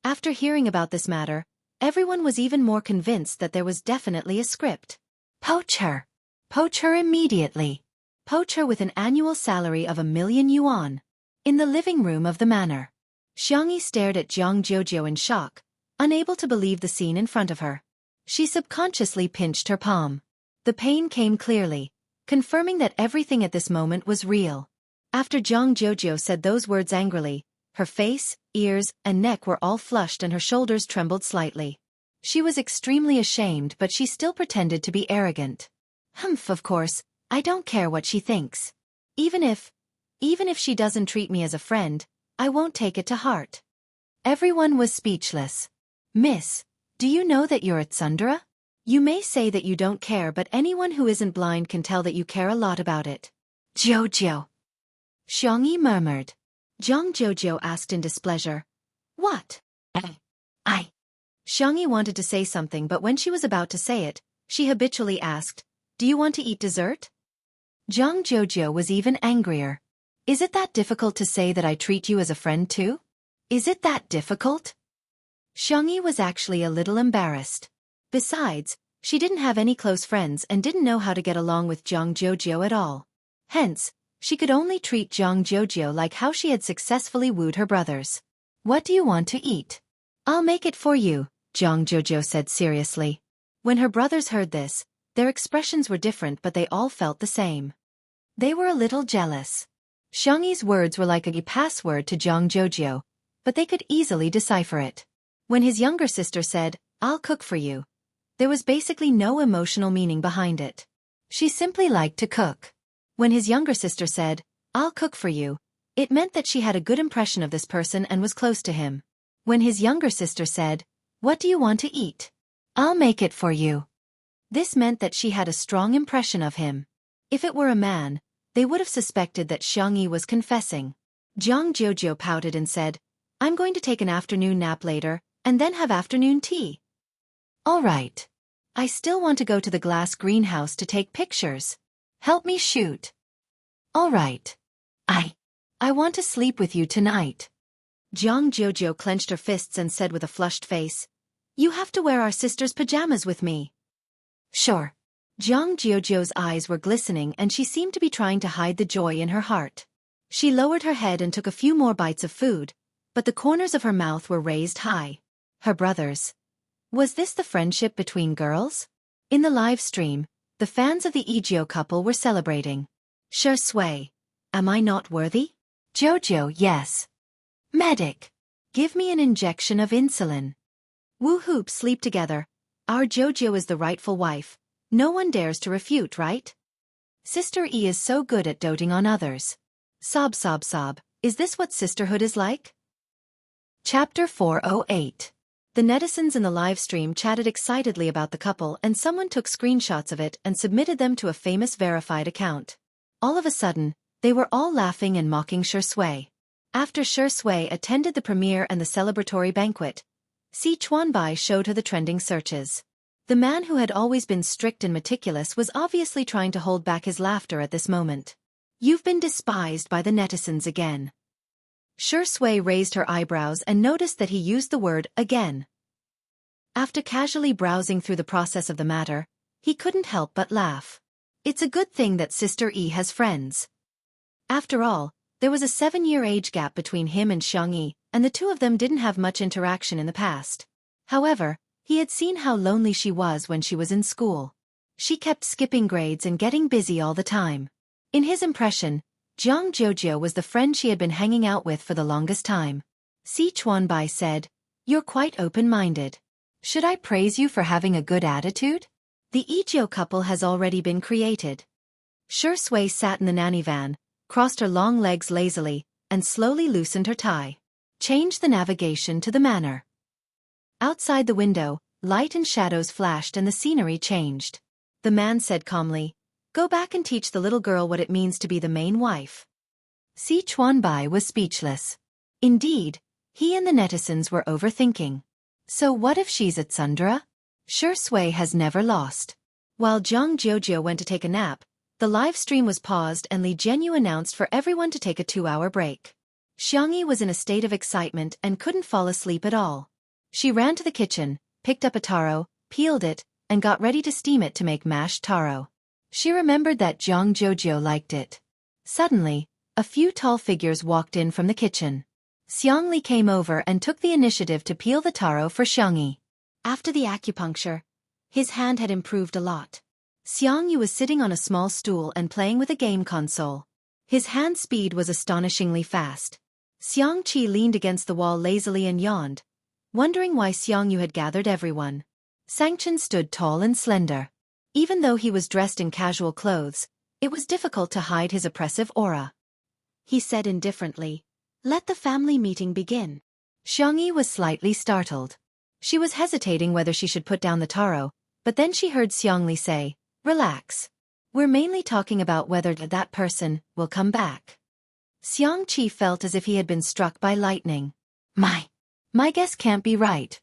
After hearing about this matter, everyone was even more convinced that there was definitely a script. Poach her. Poach her immediately. Poach her with an annual salary of 1,000,000 yuan. In the living room of the manor. Xiangyi stared at Zhang Jojo in shock, unable to believe the scene in front of her. She subconsciously pinched her palm. The pain came clearly, confirming that everything at this moment was real. After Zhang Jojo said those words angrily, her face, ears, and neck were all flushed and her shoulders trembled slightly. She was extremely ashamed, but she still pretended to be arrogant. Humph, of course, I don't care what she thinks. Even if she doesn't treat me as a friend, I won't take it to heart. Everyone was speechless. Miss, do you know that you're a tsundere? You may say that you don't care, but anyone who isn't blind can tell that you care a lot about it. Jojo. Xiangyi murmured. Zhang Jojo asked in displeasure. What? Xiangyi wanted to say something, but when she was about to say it, she habitually asked, Do you want to eat dessert? Zhang Jojo was even angrier. Is it that difficult to say that I treat you as a friend too? Is it that difficult? Xiangyi was actually a little embarrassed. Besides, she didn't have any close friends and didn't know how to get along with Zhang Jojo at all. Hence, she could only treat Zhang Jojo like how she had successfully wooed her brothers. What do you want to eat? I'll make it for you, Zhang Jojo said seriously. When her brothers heard this, their expressions were different, but they all felt the same. They were a little jealous. Xiangyi's words were like a password to Zhang Jojo, but they could easily decipher it. When his younger sister said, I'll cook for you, there was basically no emotional meaning behind it. She simply liked to cook. When his younger sister said, I'll cook for you, it meant that she had a good impression of this person and was close to him. When his younger sister said, What do you want to eat? I'll make it for you. This meant that she had a strong impression of him. If it were a man, they would have suspected that Xiangyi was confessing. Zhang Jojo pouted and said, I'm going to take an afternoon nap later, and then have afternoon tea. All right. I still want to go to the glass greenhouse to take pictures. Help me shoot. All right. I want to sleep with you tonight. Zhang Jojo clenched her fists and said with a flushed face, You have to wear our sister's pajamas with me. Sure. Zhang Jojo's eyes were glistening and she seemed to be trying to hide the joy in her heart. She lowered her head and took a few more bites of food, but the corners of her mouth were raised high. Her brothers. Was this the friendship between girls? In the live stream, the fans of the Egyo couple were celebrating. Sure Sui. Am I not worthy? Jojo, yes. Medic. Give me an injection of insulin. Woo hoop, sleep together. Our Jojo is the rightful wife. No one dares to refute, right? Sister E is so good at doting on others. Sob sob sob. Is this what sisterhood is like? Chapter 408. The netizens in the live stream chatted excitedly about the couple, and someone took screenshots of it and submitted them to a famous verified account. All of a sudden, They were all laughing and mocking Shui. After Shui attended the premiere and the celebratory banquet, Si Chuanbai showed her the trending searches. The man who had always been strict and meticulous was obviously trying to hold back his laughter at this moment. You've been despised by the netizens again. Shui raised her eyebrows and noticed that he used the word again. After casually browsing through the process of the matter, he couldn't help but laugh. It's a good thing that Sister Yi has friends. After all, there was a 7-year age gap between him and Xiang Yi, and the two of them didn't have much interaction in the past. However, he had seen how lonely she was when she was in school. She kept skipping grades and getting busy all the time. In his impression, Jiang Jojo was the friend she had been hanging out with for the longest time. Si Chuanbai said, "You're quite open-minded. Should I praise you for having a good attitude?" The Ijiu couple has already been created. Shui sat in the nanny van, crossed her long legs lazily, and slowly loosened her tie. Changed the navigation to the manor. Outside the window, light and shadows flashed and the scenery changed. The man said calmly, "Go back and teach the little girl what it means to be the main wife." Si Chuanbai was speechless. Indeed, he and the netizens were overthinking. So what if she's at Sundra? Shui has never lost. While Jiang Jojo went to take a nap, the live stream was paused and Li Jianyu announced for everyone to take a 2-hour break. Xiang Yi was in a state of excitement and couldn't fall asleep at all. She ran to the kitchen, picked up a taro, peeled it, and got ready to steam it to make mashed taro. She remembered that Jiang Jojo liked it. Suddenly, a few tall figures walked in from the kitchen. Xiang Li came over and took the initiative to peel the taro for Xiang Yi. After the acupuncture, his hand had improved a lot. Xiang Yu was sitting on a small stool and playing with a game console. His hand speed was astonishingly fast. Xiang Qi leaned against the wall lazily and yawned, wondering why Xiang Yu had gathered everyone. Sangchen stood tall and slender. Even though he was dressed in casual clothes, it was difficult to hide his oppressive aura. He said indifferently, "Let the family meeting begin." Xiang Yi was slightly startled. She was hesitating whether she should put down the taro, but then she heard Xiang Li say, "Relax. We're mainly talking about whether that person will come back." Xiang Qi felt as if he had been struck by lightning. My guess can't be right?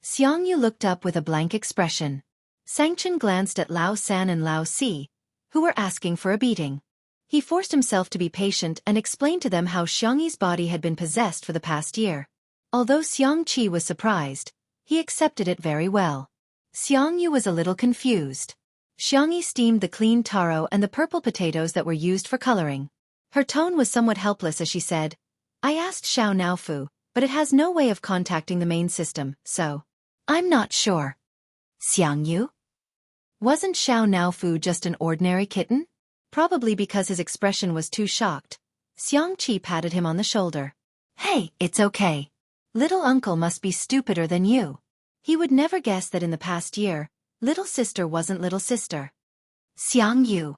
Xiang Yu looked up with a blank expression. Sangchen glanced at Lao San and Lao Si, who were asking for a beating. He forced himself to be patient and explained to them how Xiang Yi's body had been possessed for the past year. Although Xiang Qi was surprised, he accepted it very well. Xiang Yu was a little confused. Xiang Yi steamed the clean taro and the purple potatoes that were used for coloring. Her tone was somewhat helpless as she said, "I asked Xiao Naofu, but it has no way of contacting the main system, so I'm not sure." Xiang Yu? Wasn't Xiao Naofu just an ordinary kitten? Probably because his expression was too shocked. Xiang Qi patted him on the shoulder. "Hey, it's okay. Little uncle must be stupider than you." He would never guess that in the past year, little sister wasn't little sister. Xiang Yu.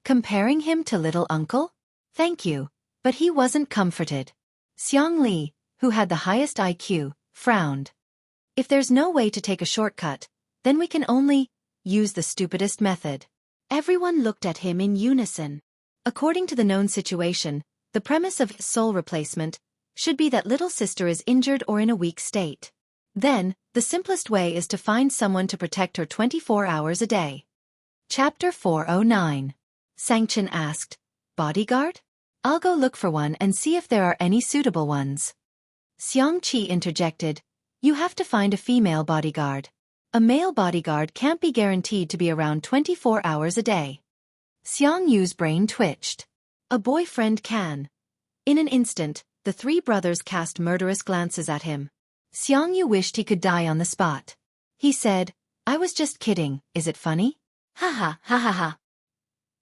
Comparing him to little uncle? Thank you, but he wasn't comforted. Xiang Li, who had the highest IQ, frowned. "If there's no way to take a shortcut, then we can only use the stupidest method." Everyone looked at him in unison. According to the known situation, the premise of soul replacement should be that little sister is injured or in a weak state. Then, the simplest way is to find someone to protect her 24 hours a day. Chapter 409. Sangchen asked, "Bodyguard? I'll go look for one and see if there are any suitable ones." Xiang Qi interjected, "You have to find a female bodyguard. A male bodyguard can't be guaranteed to be around 24 hours a day." Xiang Yu's brain twitched. "A boyfriend can." In an instant, the three brothers cast murderous glances at him. Xiang Yu wished he could die on the spot. He said, "I was just kidding, is it funny?" "Ha ha ha ha ha."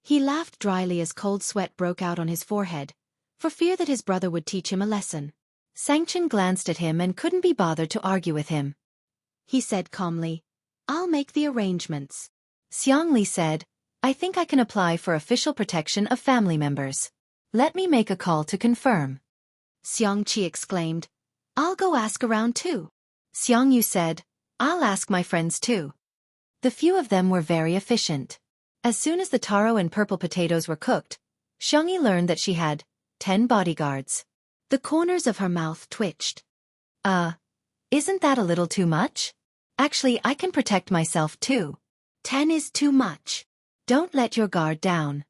He laughed dryly as cold sweat broke out on his forehead, for fear that his brother would teach him a lesson. Sangchen glanced at him and couldn't be bothered to argue with him. He said calmly, "I'll make the arrangements." Xiang Li said, "I think I can apply for official protection of family members. Let me make a call to confirm." Xiang Qi exclaimed, "I'll go ask around too." Xiang Yu said, "I'll ask my friends too." The few of them were very efficient. As soon as the taro and purple potatoes were cooked, Xiangyi learned that she had 10 bodyguards. The corners of her mouth twitched. Isn't that a little too much? Actually, I can protect myself too. 10 is too much. Don't let your guard down.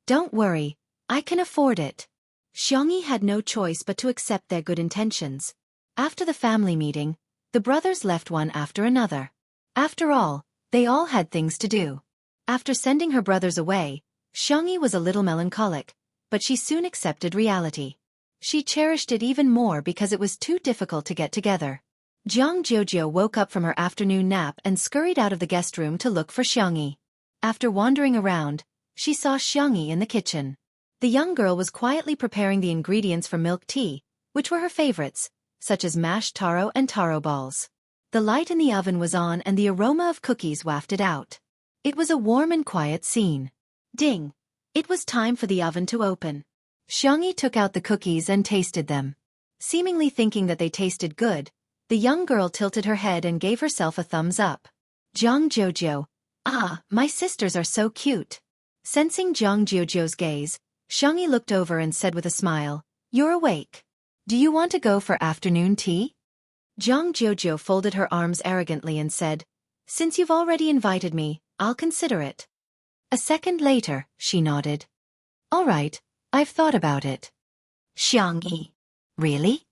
Don't worry, I can afford it. Xiangyi had no choice but to accept their good intentions. After the family meeting, the brothers left one after another. After all, they all had things to do. After sending her brothers away, Xiangyi was a little melancholic, but she soon accepted reality. She cherished it even more because it was too difficult to get together. Jiang Jiujiu woke up from her afternoon nap and scurried out of the guest room to look for Xiangyi. After wandering around, she saw Xiangyi in the kitchen. The young girl was quietly preparing the ingredients for milk tea, which were her favorites, such as mashed taro and taro balls. The light in the oven was on and the aroma of cookies wafted out. It was a warm and quiet scene. Ding! It was time for the oven to open. Xiangyi took out the cookies and tasted them. Seemingly thinking that they tasted good, the young girl tilted her head and gave herself a thumbs up. Jiang Jiujiu, my sisters are so cute. Sensing Jiang Jiujiu's gaze, Xiangyi looked over and said with a smile, "You're awake. Do you want to go for afternoon tea?" Jiang Jiujiu folded her arms arrogantly and said, "Since you've already invited me, I'll consider it." A second later, she nodded. "All right, I've thought about it." Xiangyi, "Really?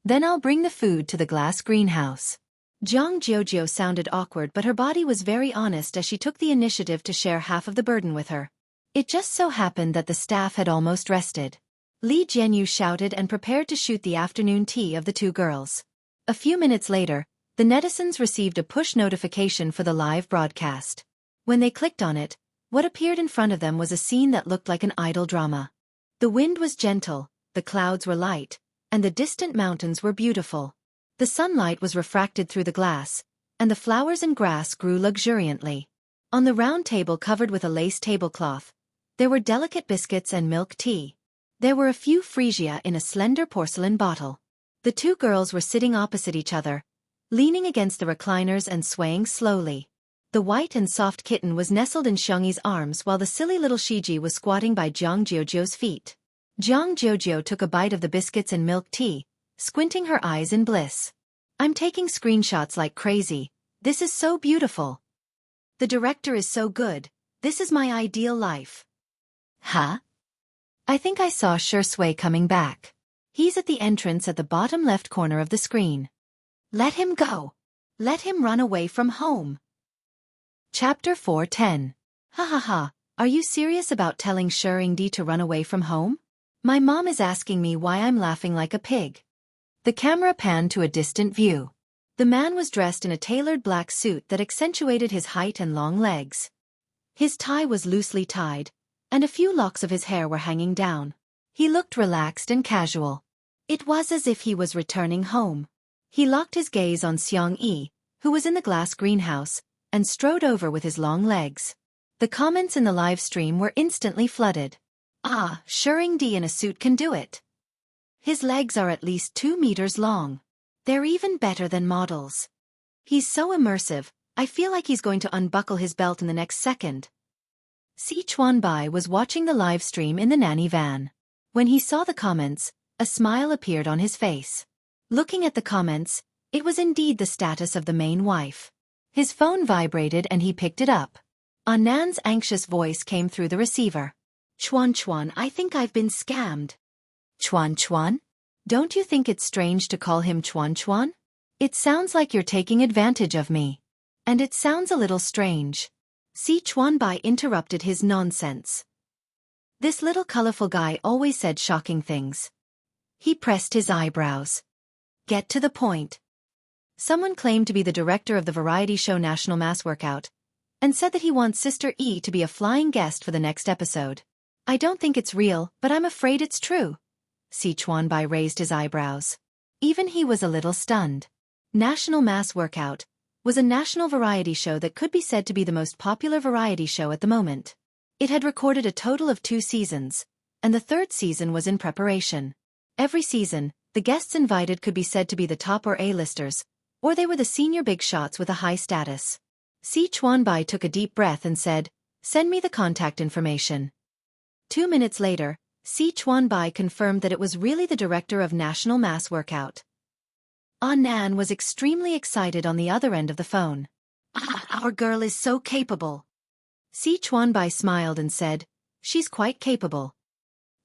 Then I'll bring the food to the glass greenhouse." Jiang Jiujiu sounded awkward, but her body was very honest as she took the initiative to share half of the burden with her. It just so happened that the staff had almost rested. Li Jianyu shouted and prepared to shoot the afternoon tea of the two girls. A few minutes later, the netizens received a push notification for the live broadcast. When they clicked on it, what appeared in front of them was a scene that looked like an idol drama. The wind was gentle, the clouds were light, and the distant mountains were beautiful. The sunlight was refracted through the glass, and the flowers and grass grew luxuriantly. On the round table covered with a lace tablecloth, there were delicate biscuits and milk tea. There were a few freesia in a slender porcelain bottle. The two girls were sitting opposite each other, leaning against the recliners and swaying slowly. The white and soft kitten was nestled in Xiangyi's arms while the silly little Shiji was squatting by Jiang Jiujiu's feet. Jiang Jiujiu took a bite of the biscuits and milk tea, squinting her eyes in bliss. "I'm taking screenshots like crazy. This is so beautiful. The director is so good. This is my ideal life." Huh? I think I saw Shui coming back. He's at the entrance at the bottom left corner of the screen. Let him go. Let him run away from home. Chapter 4:10. Ha ha ha, are you serious about telling Shengdi to run away from home? My mom is asking me why I'm laughing like a pig. The camera panned to a distant view. The man was dressed in a tailored black suit that accentuated his height and long legs. His tie was loosely tied, and a few locks of his hair were hanging down. He looked relaxed and casual. It was as if he was returning home. He locked his gaze on Xiangyi, who was in the glass greenhouse, and strode over with his long legs. The comments in the live stream were instantly flooded. Shengdi in a suit can do it. His legs are at least 2 meters long. They're even better than models. He's so immersive, I feel like he's going to unbuckle his belt in the next second. Si Chuanbai was watching the live stream in the nanny van. When he saw the comments, a smile appeared on his face. Looking at the comments, it was indeed the status of the main wife. His phone vibrated and he picked it up. Annan's anxious voice came through the receiver. Chuan, I think I've been scammed. Chuan? Don't you think it's strange to call him Chuan? It sounds like you're taking advantage of me. And it sounds a little strange. Si Chuanbai interrupted his nonsense. This little colorful guy always said shocking things. He pressed his eyebrows. Get to the point. Someone claimed to be the director of the variety show National Mass Workout, and said that he wants Sister E to be a flying guest for the next episode. I don't think it's real, but I'm afraid it's true. Si Chuanbai raised his eyebrows. Even he was a little stunned. National Mass Workout was a national variety show that could be said to be the most popular variety show at the moment. It had recorded a total of 2 seasons, and the 3rd season was in preparation. Every season, the guests invited could be said to be the top or A-listers, or they were the senior big shots with a high status. Si Chuanbai took a deep breath and said, "Send me the contact information." 2 minutes later, Si Chuanbai confirmed that it was really the director of National Mass Workout. Nan was extremely excited on the other end of the phone. Our girl is so capable. Si Chuanbai smiled and said, she's quite capable.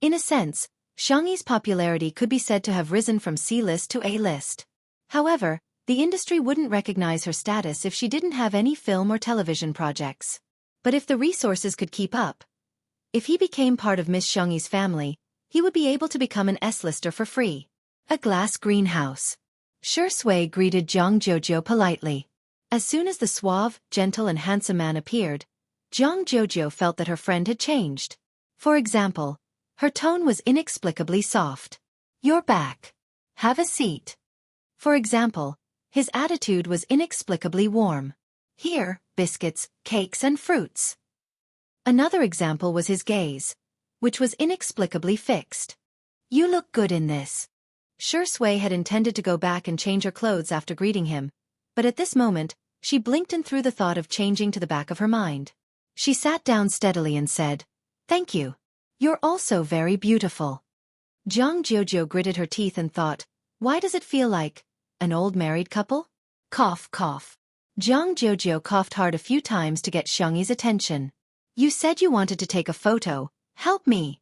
In a sense, Xiangyi's popularity could be said to have risen from C-list to A-list. However, the industry wouldn't recognize her status if she didn't have any film or television projects. But if the resources could keep up, if he became part of Miss Xiangyi's family, he would be able to become an S-lister for free. A glass greenhouse. Shi Sui greeted Zhang Jojo politely. As soon as the suave, gentle and handsome man appeared, Zhang Jojo felt that her friend had changed. For example, her tone was inexplicably soft. You're back. Have a seat. For example, his attitude was inexplicably warm. Here, biscuits, cakes and fruits. Another example was his gaze, which was inexplicably fixed. You look good in this. Shi Sui had intended to go back and change her clothes after greeting him, but at this moment, she blinked and threw the thought of changing to the back of her mind. She sat down steadily and said, Thank you. You're also very beautiful. Zhang Jojo gritted her teeth and thought, why does it feel like an old married couple? Cough, cough. Zhang Jojo coughed hard a few times to get Xiangyi's attention. You said you wanted to take a photo, help me.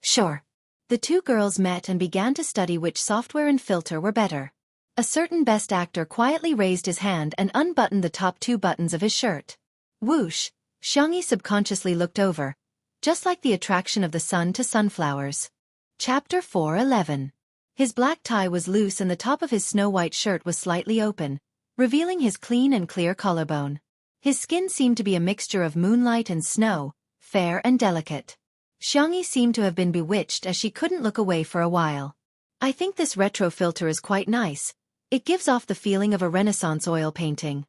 Sure. The two girls met and began to study which software and filter were better. A certain best actor quietly raised his hand and unbuttoned the top 2 buttons of his shirt. Whoosh, Xiangyi subconsciously looked over, just like the attraction of the sun to sunflowers. Chapter 4:11. His black tie was loose and the top of his snow-white shirt was slightly open, revealing his clean and clear collarbone. His skin seemed to be a mixture of moonlight and snow, fair and delicate. Xiangyi seemed to have been bewitched as she couldn't look away for a while. I think this retro filter is quite nice. It gives off the feeling of a Renaissance oil painting.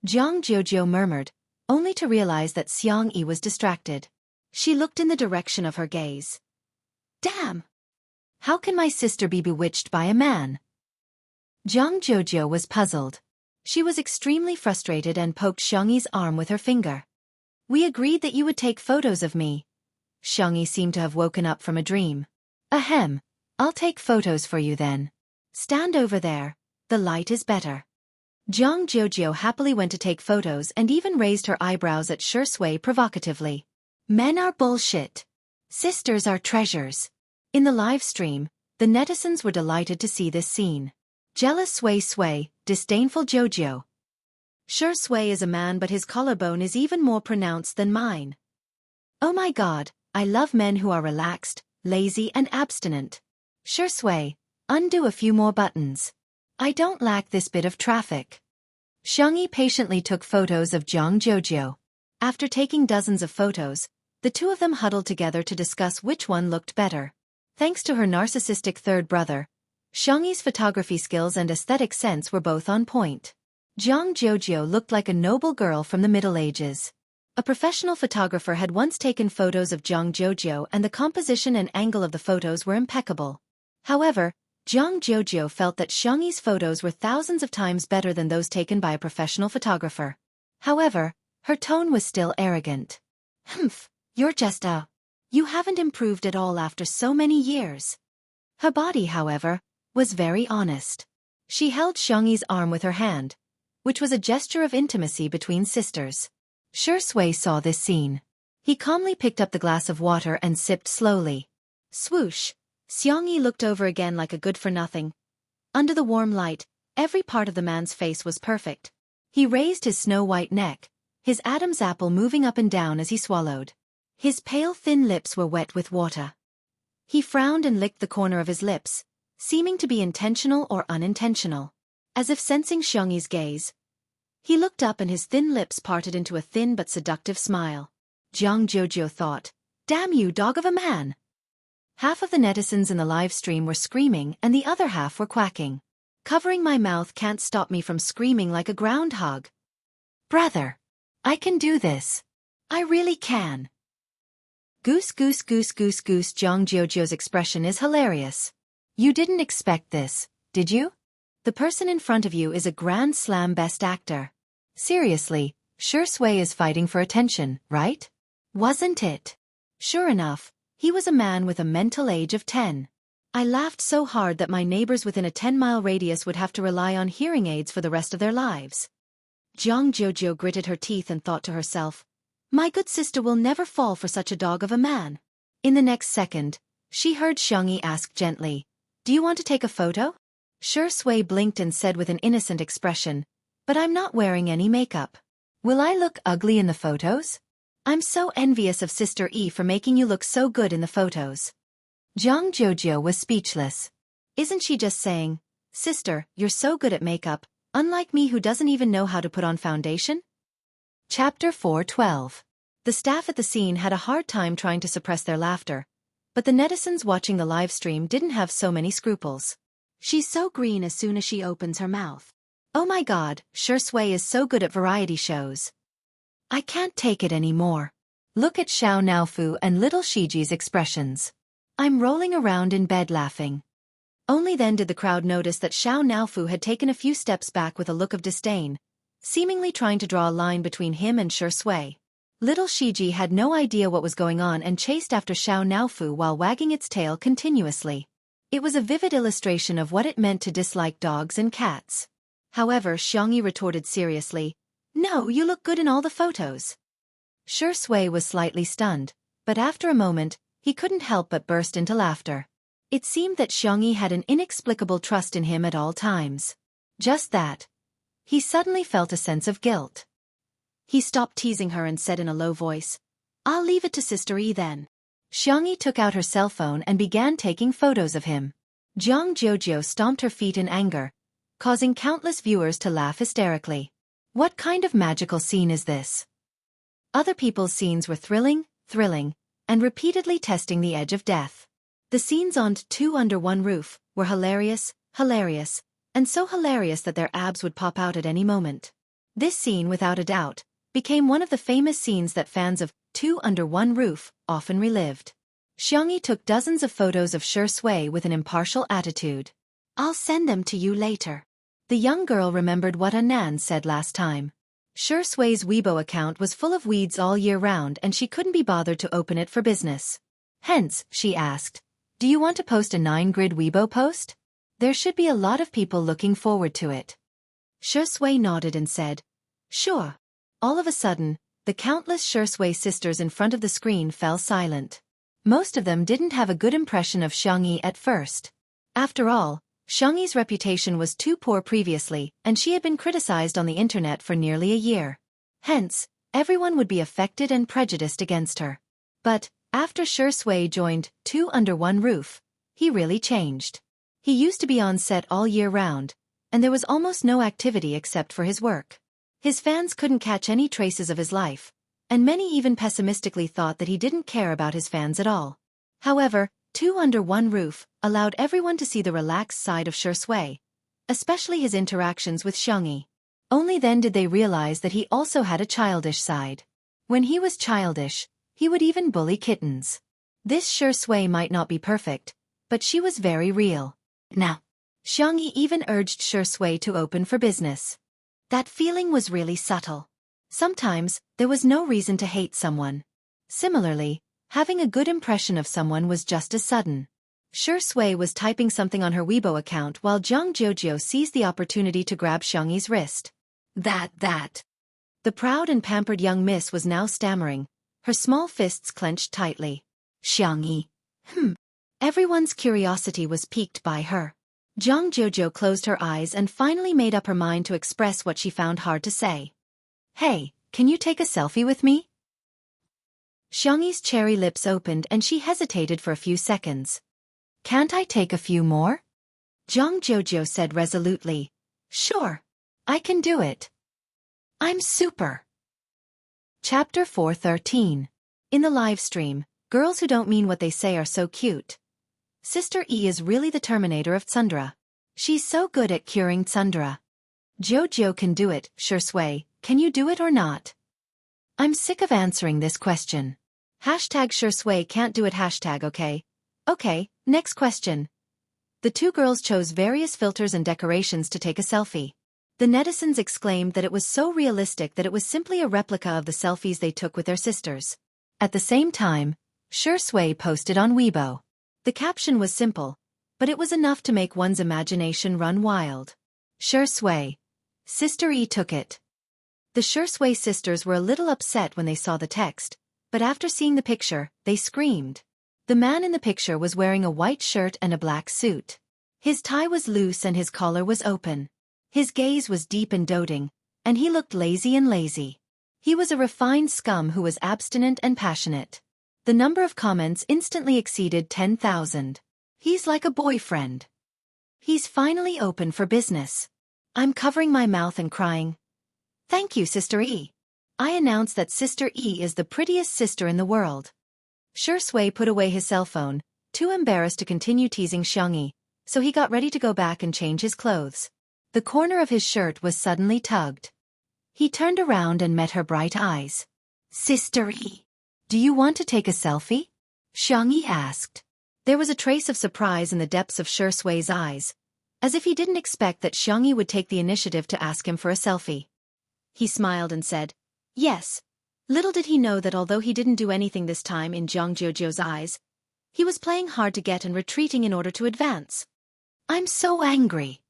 Zhang Jojo murmured, only to realize that Xiangyi was distracted. She looked in the direction of her gaze. Damn! How can my sister be bewitched by a man? Zhang Jojo was puzzled. She was extremely frustrated and poked Xiangyi's arm with her finger. We agreed that you would take photos of me. Xiangyi seemed to have woken up from a dream. Ahem, I'll take photos for you then. Stand over there, the light is better. Zhang Jojo happily went to take photos and even raised her eyebrows at Shi Sui provocatively. Men are bullshit. Sisters are treasures. In the live stream, the netizens were delighted to see this scene. Jealous Sui, disdainful Jojo. Shi Sui is a man but his collarbone is even more pronounced than mine. Oh my god, I love men who are relaxed, lazy and abstinent. Shi Sui, undo a few more buttons. I don't lack this bit of traffic. Xiangyi patiently took photos of Zhang Jojo. After taking dozens of photos, the two of them huddled together to discuss which one looked better. Thanks to her narcissistic third brother, Xiangyi's photography skills and aesthetic sense were both on point. Zhang Jojo looked like a noble girl from the Middle Ages. A professional photographer had once taken photos of Zhang Jojo and the composition and angle of the photos were impeccable. However, Zhang Jojo felt that Xiangyi's photos were thousands of times better than those taken by a professional photographer. However, her tone was still arrogant. Humph, you're just you haven't improved at all after so many years. Her body, however, was very honest. She held Xiangyi's arm with her hand, which was a gesture of intimacy between sisters. Shi Sui saw this scene. He calmly picked up the glass of water and sipped slowly. Swoosh! Xiangyi looked over again like a good-for-nothing. Under the warm light, every part of the man's face was perfect. He raised his snow-white neck, his Adam's apple moving up and down as he swallowed. His pale thin lips were wet with water. He frowned and licked the corner of his lips, seeming to be intentional or unintentional. As if sensing Xiangyi's gaze, he looked up and his thin lips parted into a thin but seductive smile. Zhang Jojo thought, damn you, dog of a man! Half of the netizens in the live stream were screaming and the other half were quacking. Covering my mouth can't stop me from screaming like a groundhog. Brother! I can do this. I really can. Goose goose goose goose goose. Zhang Jojo's expression is hilarious. You didn't expect this, did you? The person in front of you is a Grand Slam best actor. Seriously, Shi Sui is fighting for attention, right? Wasn't it? Sure enough, he was a man with a mental age of 10. I laughed so hard that my neighbors within a 10-mile radius would have to rely on hearing aids for the rest of their lives. Jiang Jojo gritted her teeth and thought to herself, my good sister will never fall for such a dog of a man. In the next second, she heard Xiangyi ask gently, do you want to take a photo? Shi Sui blinked and said with an innocent expression, but I'm not wearing any makeup. Will I look ugly in the photos? I'm so envious of Sister E for making you look so good in the photos. Jiang Jojo was speechless. Isn't she just saying, sister, you're so good at makeup, unlike me who doesn't even know how to put on foundation? Chapter 4:12. The staff at the scene had a hard time trying to suppress their laughter, but the netizens watching the live stream didn't have so many scruples. She's so green as soon as she opens her mouth. Oh my god, Shi Sui is so good at variety shows. I can't take it anymore. Look at Xiao Naofu and little Shiji's expressions. I'm rolling around in bed laughing. Only then did the crowd notice that Xiao Naofu had taken a few steps back with a look of disdain, seemingly trying to draw a line between him and Shi Sui. Little Shiji had no idea what was going on and chased after Xiao Naofu while wagging its tail continuously. It was a vivid illustration of what it meant to dislike dogs and cats. However, Xiangyi retorted seriously, no, you look good in all the photos. Shi Sui was slightly stunned, but after a moment, he couldn't help but burst into laughter. It seemed that Xiangyi had an inexplicable trust in him at all times. Just that. He suddenly felt a sense of guilt. He stopped teasing her and said in a low voice, I'll leave it to Sister E then. Xiangyi took out her cell phone and began taking photos of him. Jiang Jojo stomped her feet in anger, causing countless viewers to laugh hysterically. What kind of magical scene is this? Other people's scenes were thrilling, and repeatedly testing the edge of death. The scenes on Two Under One Roof were hilarious, and so hilarious that their abs would pop out at any moment. This scene, without a doubt, became one of the famous scenes that fans of Two Under One Roof often relived. Xiangyi took dozens of photos of Shi Sui with an impartial attitude. I'll send them to you later. The young girl remembered what Anan said last time. Shi Sui's Weibo account was full of weeds all year round and she couldn't be bothered to open it for business. Hence, she asked, do you want to post a 9-grid Weibo post? There should be a lot of people looking forward to it. Shi Sui nodded and said, sure. All of a sudden, the countless Shi Sui sisters in front of the screen fell silent. Most of them didn't have a good impression of Xiangyi at first. After all, Xiangyi's reputation was too poor previously, and she had been criticized on the internet for nearly a year. Hence, everyone would be affected and prejudiced against her. But, after Shi Sui joined Two Under One Roof, he really changed. He used to be on set all year round, and there was almost no activity except for his work. His fans couldn't catch any traces of his life, and many even pessimistically thought that he didn't care about his fans at all. However, Two Under One Roof allowed everyone to see the relaxed side of Shi Sui, especially his interactions with Xiangyi. Only then did they realize that he also had a childish side. When he was childish, he would even bully kittens. This Shi Sui might not be perfect, but she was very real. Now, Xiangyi even urged Shi Sui to open for business. That feeling was really subtle. Sometimes, there was no reason to hate someone. Similarly, having a good impression of someone was just as sudden. Shi Sui was typing something on her Weibo account while Jiang Jojo seized the opportunity to grab Xiangyi's wrist. That. The proud and pampered young miss was now stammering, her small fists clenched tightly. Xiangyi. Everyone's curiosity was piqued by her. Jiang Jojo closed her eyes and finally made up her mind to express what she found hard to say. Hey, can you take a selfie with me? Xiangyi's cherry lips opened and she hesitated for a few seconds. Can't I take a few more? Jiang Jojo said resolutely. Sure. I can do it. I'm super. Chapter 4:13. In the live stream, girls who don't mean what they say are so cute. Sister E is really the Terminator of Tsundere. She's so good at curing Tsundere. Jojo can do it, Shi Sui, can you do it or not? I'm sick of answering this question. Hashtag Shi Sui can't do it hashtag okay. Okay, next question. The two girls chose various filters and decorations to take a selfie. The netizens exclaimed that it was so realistic that it was simply a replica of the selfies they took with their sisters. At the same time, Shui posted on Weibo. The caption was simple, but it was enough to make one's imagination run wild. Shui. Sister E took it. The Shui sisters were a little upset when they saw the text, but after seeing the picture, they screamed. The man in the picture was wearing a white shirt and a black suit. His tie was loose and his collar was open. His gaze was deep and doting, and he looked lazy. He was a refined scum who was abstinent and passionate. The number of comments instantly exceeded 10,000. He's like a boyfriend. He's finally open for business. I'm covering my mouth and crying. Thank you, Sister E. I announced that Sister E is the prettiest sister in the world. Shui put away his cell phone, too embarrassed to continue teasing Xiangyi, so he got ready to go back and change his clothes. The corner of his shirt was suddenly tugged. He turned around and met her bright eyes. Sister E, do you want to take a selfie? Xiangyi asked. There was a trace of surprise in the depths of Shui's eyes, as if he didn't expect that Xiangyi would take the initiative to ask him for a selfie. He smiled and said, yes. Little did he know that although he didn't do anything this time in Jiang Jiujiu's eyes, he was playing hard to get and retreating in order to advance. I'm so angry.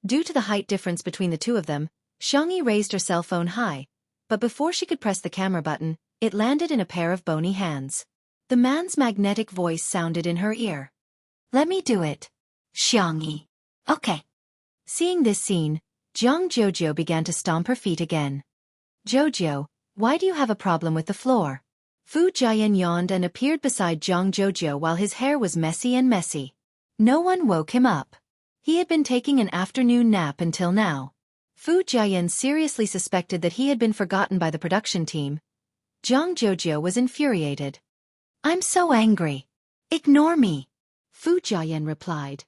Due to the height difference between the two of them, Xiangyi raised her cell phone high, but before she could press the camera button, it landed in a pair of bony hands. The man's magnetic voice sounded in her ear. Let me do it. Xiangyi. Okay. Seeing this scene, Jiang Jiujiu began to stomp her feet again. Jojo, why do you have a problem with the floor? Fu Jiayan yawned and appeared beside Jiang Jiujiu while his hair was messy. No one woke him up. He had been taking an afternoon nap until now. Fu Jiayan seriously suspected that he had been forgotten by the production team. Jiang Jiujiu was infuriated. I'm so angry. Ignore me. Fu Jiayan replied.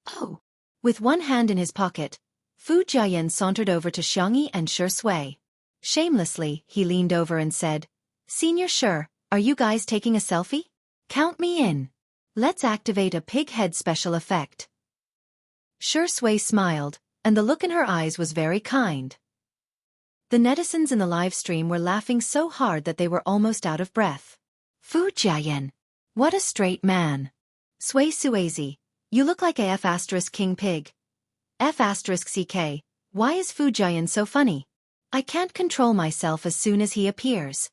Oh. With one hand in his pocket, Fu Jiayan sauntered over to Xiangyi and Shui. Shamelessly, he leaned over and said, Senior Shu, are you guys taking a selfie? Count me in. Let's activate a pig head special effect. Shui smiled, and the look in her eyes was very kind. The netizens in the live stream were laughing so hard that they were almost out of breath. Fu Jiayan. What a straight man. Sui Suazi, you look like a F** king pig. F***ck, why is Fu Jiayan so funny? I can't control myself as soon as he appears.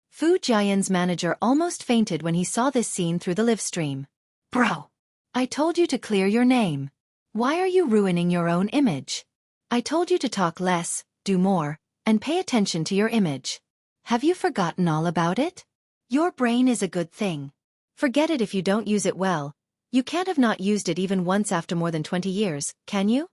Fu Jiayan's manager almost fainted when he saw this scene through the live stream. Bro. I told you to clear your name. Why are you ruining your own image? I told you to talk less, do more, and pay attention to your image. Have you forgotten all about it? Your brain is a good thing. Forget it if you don't use it well. You can't have not used it even once after more than 20 years, can you?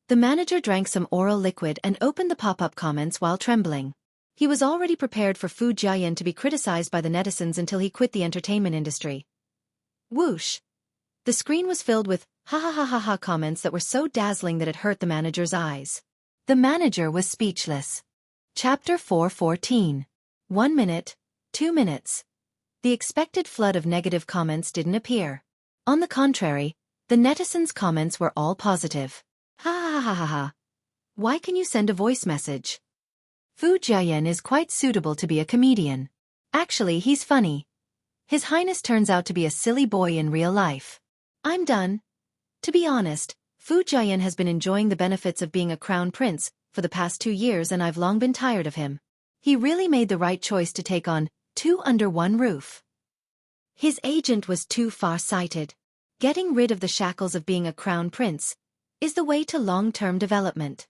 The manager drank some oral liquid and opened the pop-up comments while trembling. He was already prepared for Fu Jiayan to be criticized by the netizens until he quit the entertainment industry. Whoosh! The screen was filled with ha ha ha ha ha comments that were so dazzling that it hurt the manager's eyes. The manager was speechless. Chapter 4:14. 1 minute, 2 minutes. The expected flood of negative comments didn't appear. On the contrary, the netizens' comments were all positive. Ha ha ha ha ha. Why can you send a voice message? Fu Jiayan is quite suitable to be a comedian. Actually, he's funny. His Highness turns out to be a silly boy in real life. I'm done. To be honest, Fu Jiayan has been enjoying the benefits of being a crown prince for the past 2 years and I've long been tired of him. He really made the right choice to take on 2 under 1 roof. His agent was too far-sighted. Getting rid of the shackles of being a crown prince is the way to long-term development.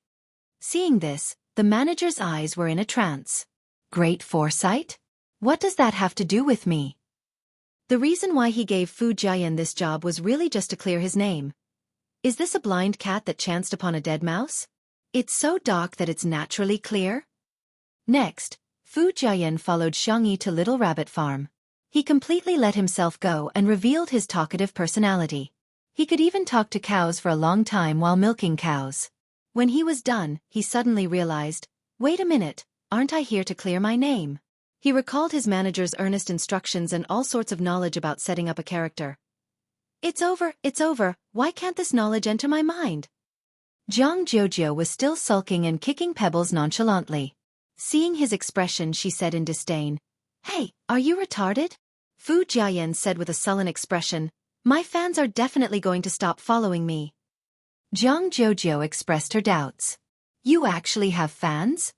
Seeing this, the manager's eyes were in a trance. Great foresight? What does that have to do with me? The reason why he gave Fu Jiayan this job was really just to clear his name. Is this a blind cat that chanced upon a dead mouse? It's so dark that it's naturally clear. Next, Fu Jiayan followed Xiangyi to Little Rabbit Farm. He completely let himself go and revealed his talkative personality. He could even talk to cows for a long time while milking cows. When he was done, he suddenly realized, wait a minute, aren't I here to clear my name? He recalled his manager's earnest instructions and all sorts of knowledge about setting up a character. It's over, why can't this knowledge enter my mind? Jiang Jiujiu was still sulking and kicking pebbles nonchalantly. Seeing his expression, she said in disdain, Hey, are you retarded? Fu Jiayan said with a sullen expression, "My fans are definitely going to stop following me." Zhang Jojo expressed her doubts. "You actually have fans?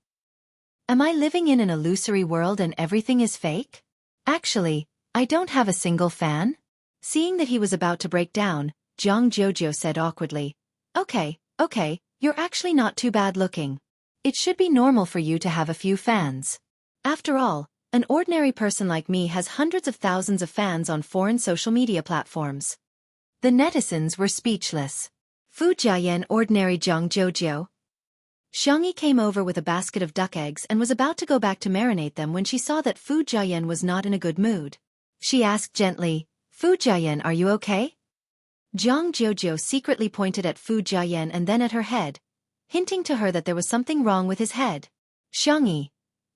Am I living in an illusory world and everything is fake? Actually, I don't have a single fan." Seeing that he was about to break down, Zhang Jojo said awkwardly, Okay, you're actually not too bad looking. It should be normal for you to have a few fans. After all, an ordinary person like me has hundreds of thousands of fans on foreign social media platforms." The netizens were speechless. Fu Jiayan ordinary Zhang Jojo. Xiangyi came over with a basket of duck eggs and was about to go back to marinate them when she saw that Fu Jiayan was not in a good mood. She asked gently, "Fu Jiayan, are you okay?" Zhang Jojo secretly pointed at Fu Jiayan and then at her head, hinting to her that there was something wrong with his head. "Xiangyi."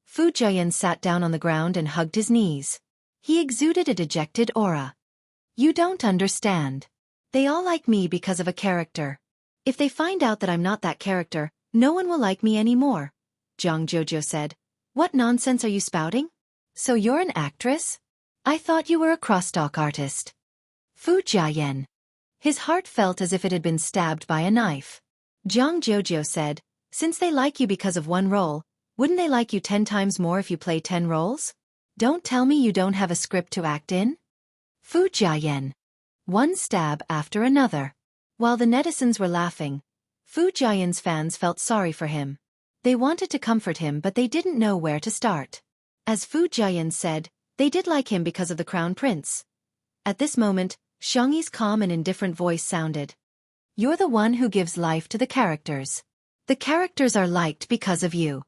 Fu Jiayan sat down on the ground and hugged his knees. He exuded a dejected aura. "You don't understand. They all like me because of a character. If they find out that I'm not that character, no one will like me anymore," Zhang Jojo said. "What nonsense are you spouting? So you're an actress? I thought you were a crosstalk artist." Fu Jiayan. His heart felt as if it had been stabbed by a knife. Zhang Jojo said, "Since they like you because of one role, wouldn't they like you 10 times more if you play 10 roles? Don't tell me you don't have a script to act in?" Fu Jiayan. One stab after another. While the netizens were laughing, Fu Jiayan's fans felt sorry for him. They wanted to comfort him but they didn't know where to start. As Fu Jiayan said, they did like him because of the Crown Prince. At this moment, Xiangyi's calm and indifferent voice sounded. "You're the one who gives life to the characters. The characters are liked because of you.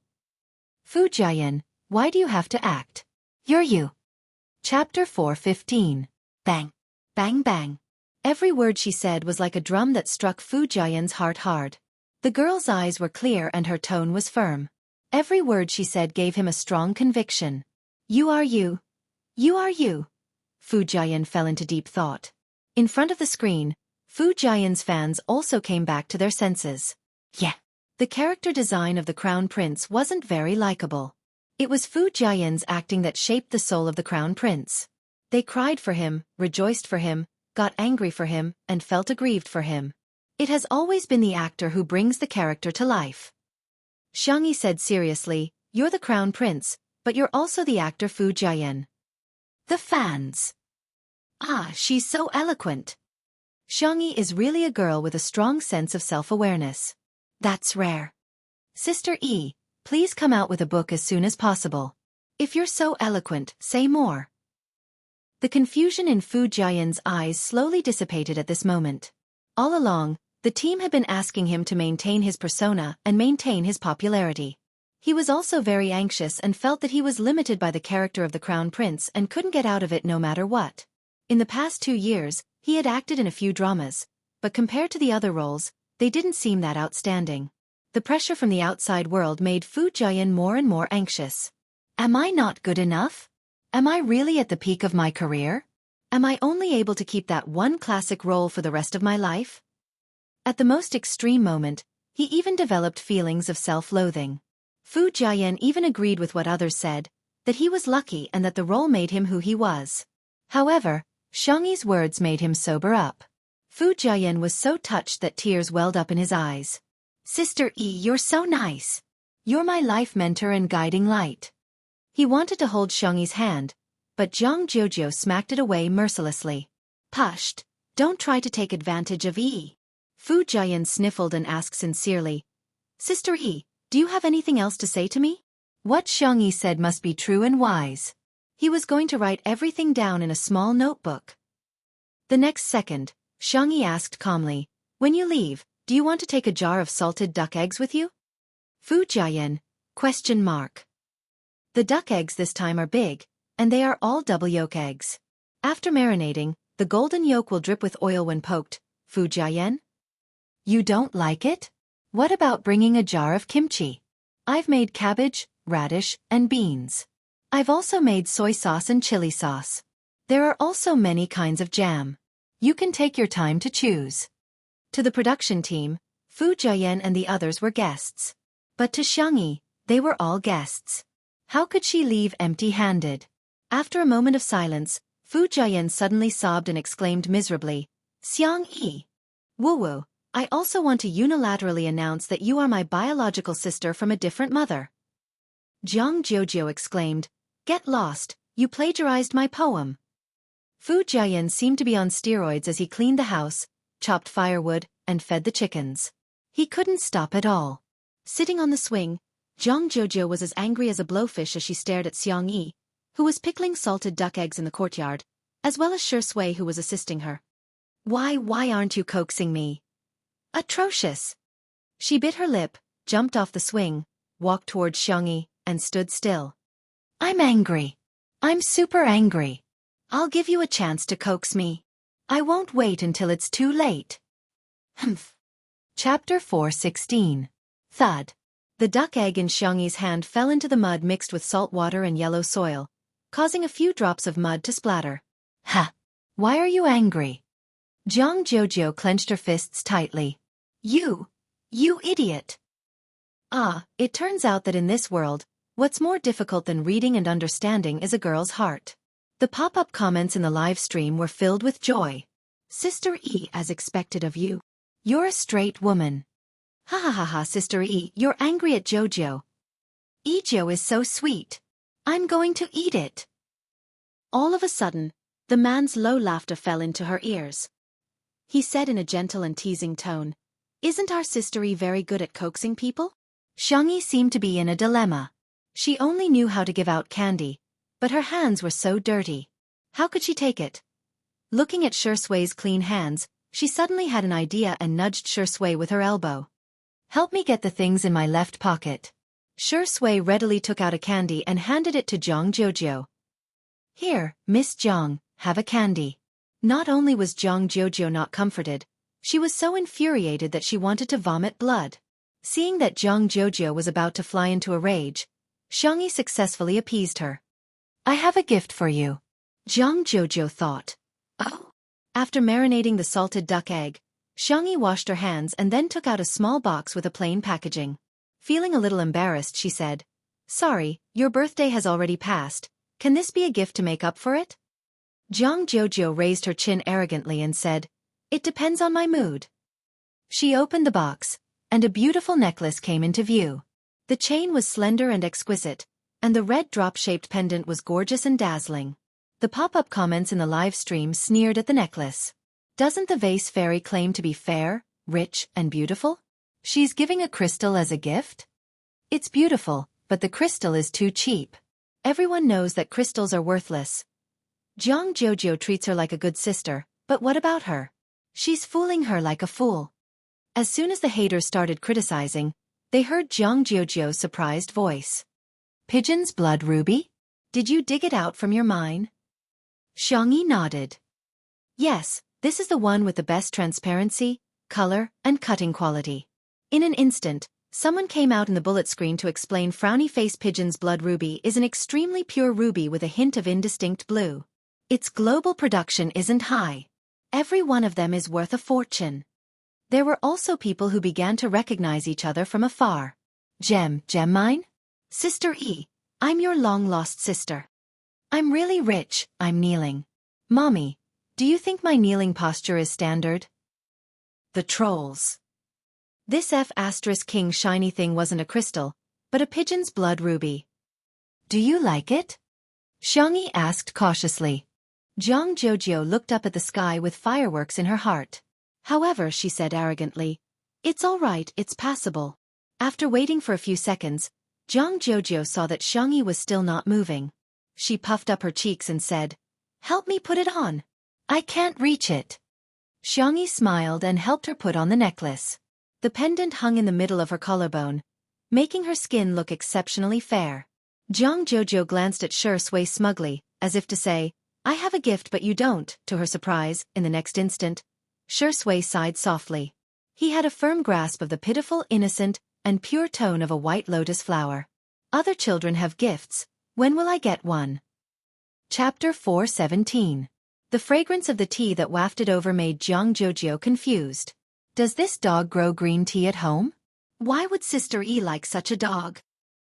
Fu Jiayan, why do you have to act? You're you." Chapter 4:15. Bang. Bang bang. Every word she said was like a drum that struck Fu Jiayan's heart hard. The girl's eyes were clear and her tone was firm. Every word she said gave him a strong conviction. "You are you. You are you." Fu Jiayan fell into deep thought. In front of the screen, Fu Jiayan's fans also came back to their senses. Yeah. The character design of the Crown Prince wasn't very likable. It was Fu Jiayan's acting that shaped the soul of the Crown Prince. They cried for him, rejoiced for him, got angry for him, and felt aggrieved for him. It has always been the actor who brings the character to life. Xiangyi said seriously, "You're the Crown Prince, but you're also the actor Fu Jiayan." The fans. "Ah, she's so eloquent. Xiangyi is really a girl with a strong sense of self-awareness. That's rare. Sister E, please come out with a book as soon as possible. If you're so eloquent, say more." The confusion in Fu Jiayan's eyes slowly dissipated at this moment. All along, the team had been asking him to maintain his persona and maintain his popularity. He was also very anxious and felt that he was limited by the character of the Crown Prince and couldn't get out of it no matter what. In the past 2 years, he had acted in a few dramas, but compared to the other roles, they didn't seem that outstanding. The pressure from the outside world made Fu Jiayan more and more anxious. Am I not good enough? Am I really at the peak of my career? Am I only able to keep that one classic role for the rest of my life? At the most extreme moment, he even developed feelings of self-loathing. Fu Jiayan even agreed with what others said, that he was lucky and that the role made him who he was. However, Xiangyi's words made him sober up. Fu Jiayan was so touched that tears welled up in his eyes. Sister E, you're so nice. You're my life mentor and guiding light. He wanted to hold Xiangyi's hand, but Zhang Jojo smacked it away mercilessly. Pushed. Don't try to take advantage of E. Fu Jiayan sniffled and asked sincerely, Sister E, do you have anything else to say to me? What Xiangyi said must be true and wise. He was going to write everything down in a small notebook. The next second, Xiangyi asked calmly, when you leave, do you want to take a jar of salted duck eggs with you? Fu Jiayan, ? The duck eggs this time are big, and they are all double yolk eggs. After marinating, the golden yolk will drip with oil when poked. Fu Jiayan? You don't like it? What about bringing a jar of kimchi? I've made cabbage, radish, and beans. I've also made soy sauce and chili sauce. There are also many kinds of jam. You can take your time to choose. To the production team, Fu Jiayan and the others were guests. But to Xiangyi, they were all guests. How could she leave empty-handed? After a moment of silence, Fu Jiayan suddenly sobbed and exclaimed miserably, Xiang Yi. Wu, I also want to unilaterally announce that you are my biological sister from a different mother. Jiang Jojo exclaimed, Get lost, you plagiarized my poem. Fu Jiayan seemed to be on steroids as he cleaned the house, chopped firewood, and fed the chickens. He couldn't stop at all. Sitting on the swing, Jiang Jojo was as angry as a blowfish as she stared at Xiang Yi, who was pickling salted duck eggs in the courtyard, as well as Shi Sui who was assisting her. Why aren't you coaxing me? Atrocious. She bit her lip, jumped off the swing, walked towards Xiang Yi, and stood still. I'm angry. I'm super angry. I'll give you a chance to coax me. I won't wait until it's too late. Humph. Chapter 4:16. Thud. The duck egg in Xiang Yi's hand fell into the mud mixed with salt water and yellow soil, causing a few drops of mud to splatter. Ha! Why are you angry? Jiang Jojo clenched her fists tightly. You idiot! It turns out that in this world, what's more difficult than reading and understanding is a girl's heart. The pop-up comments in the live stream were filled with joy. Sister E, as expected of you. You're a straight woman. Ha ha ha ha, Sister E, you're angry at Jojo. Ejo is so sweet. I'm going to eat it. All of a sudden, the man's low laughter fell into her ears. He said in a gentle and teasing tone, Isn't our Sister E very good at coaxing people? Xiang Yi seemed to be in a dilemma. She only knew how to give out candy, but her hands were so dirty. How could she take it? Looking at Shi Sui's clean hands, she suddenly had an idea and nudged Shi Sui with her elbow. Help me get the things in my left pocket. Shi Sui readily took out a candy and handed it to Jiang Jojo. Here, Miss Jiang, have a candy. Not only was Jiang Jojo not comforted, she was so infuriated that she wanted to vomit blood. Seeing that Jiang Jojo was about to fly into a rage, Xiang Yi successfully appeased her. I have a gift for you. Jiang Jojo thought. Oh. After marinating the salted duck egg, Xiang Yi washed her hands and then took out a small box with a plain packaging. Feeling a little embarrassed, she said, Sorry, your birthday has already passed. Can this be a gift to make up for it? Jiang Jojo raised her chin arrogantly and said, It depends on my mood. She opened the box, and a beautiful necklace came into view. The chain was slender and exquisite, and the red drop-shaped pendant was gorgeous and dazzling. The pop-up comments in the live stream sneered at the necklace. Doesn't the vase fairy claim to be fair, rich, and beautiful? She's giving a crystal as a gift? It's beautiful, but the crystal is too cheap. Everyone knows that crystals are worthless. Jiang Jojo treats her like a good sister, but what about her? She's fooling her like a fool. As soon as the haters started criticizing, they heard Jiang Jojo's surprised voice. Pigeon's blood ruby? Did you dig it out from your mine? Xiang Yi nodded. Yes, this is the one with the best transparency, color, and cutting quality. In an instant, someone came out in the bullet screen to explain frowny face Pigeon's blood ruby is an extremely pure ruby with a hint of indistinct blue. Its global production isn't high. Every one of them is worth a fortune. There were also people who began to recognize each other from afar. Gem mine? Sister E, I'm your long-lost sister. I'm really rich, I'm kneeling. Mommy, do you think my kneeling posture is standard? The trolls. This F***king shiny thing wasn't a crystal, but a pigeon's blood ruby. Do you like it? Xiang Yi asked cautiously. Jiang Jojo looked up at the sky with fireworks in her heart. However, she said arrogantly, It's all right, it's passable. After waiting for a few seconds, Jiang Jojo saw that Xiang Yi was still not moving. She puffed up her cheeks and said, Help me put it on. I can't reach it. Xiang Yi smiled and helped her put on the necklace. The pendant hung in the middle of her collarbone, making her skin look exceptionally fair. Jiang Jojo glanced at Shi Sui smugly, as if to say, I have a gift but you don't. To her surprise, in the next instant, Shi Sui sighed softly. He had a firm grasp of the pitiful, innocent, and pure tone of a white lotus flower. Other children have gifts. When will I get one? Chapter 4:17. The fragrance of the tea that wafted over made Jiang Jojo confused. Does this dog grow green tea at home? Why would Sister E like such a dog?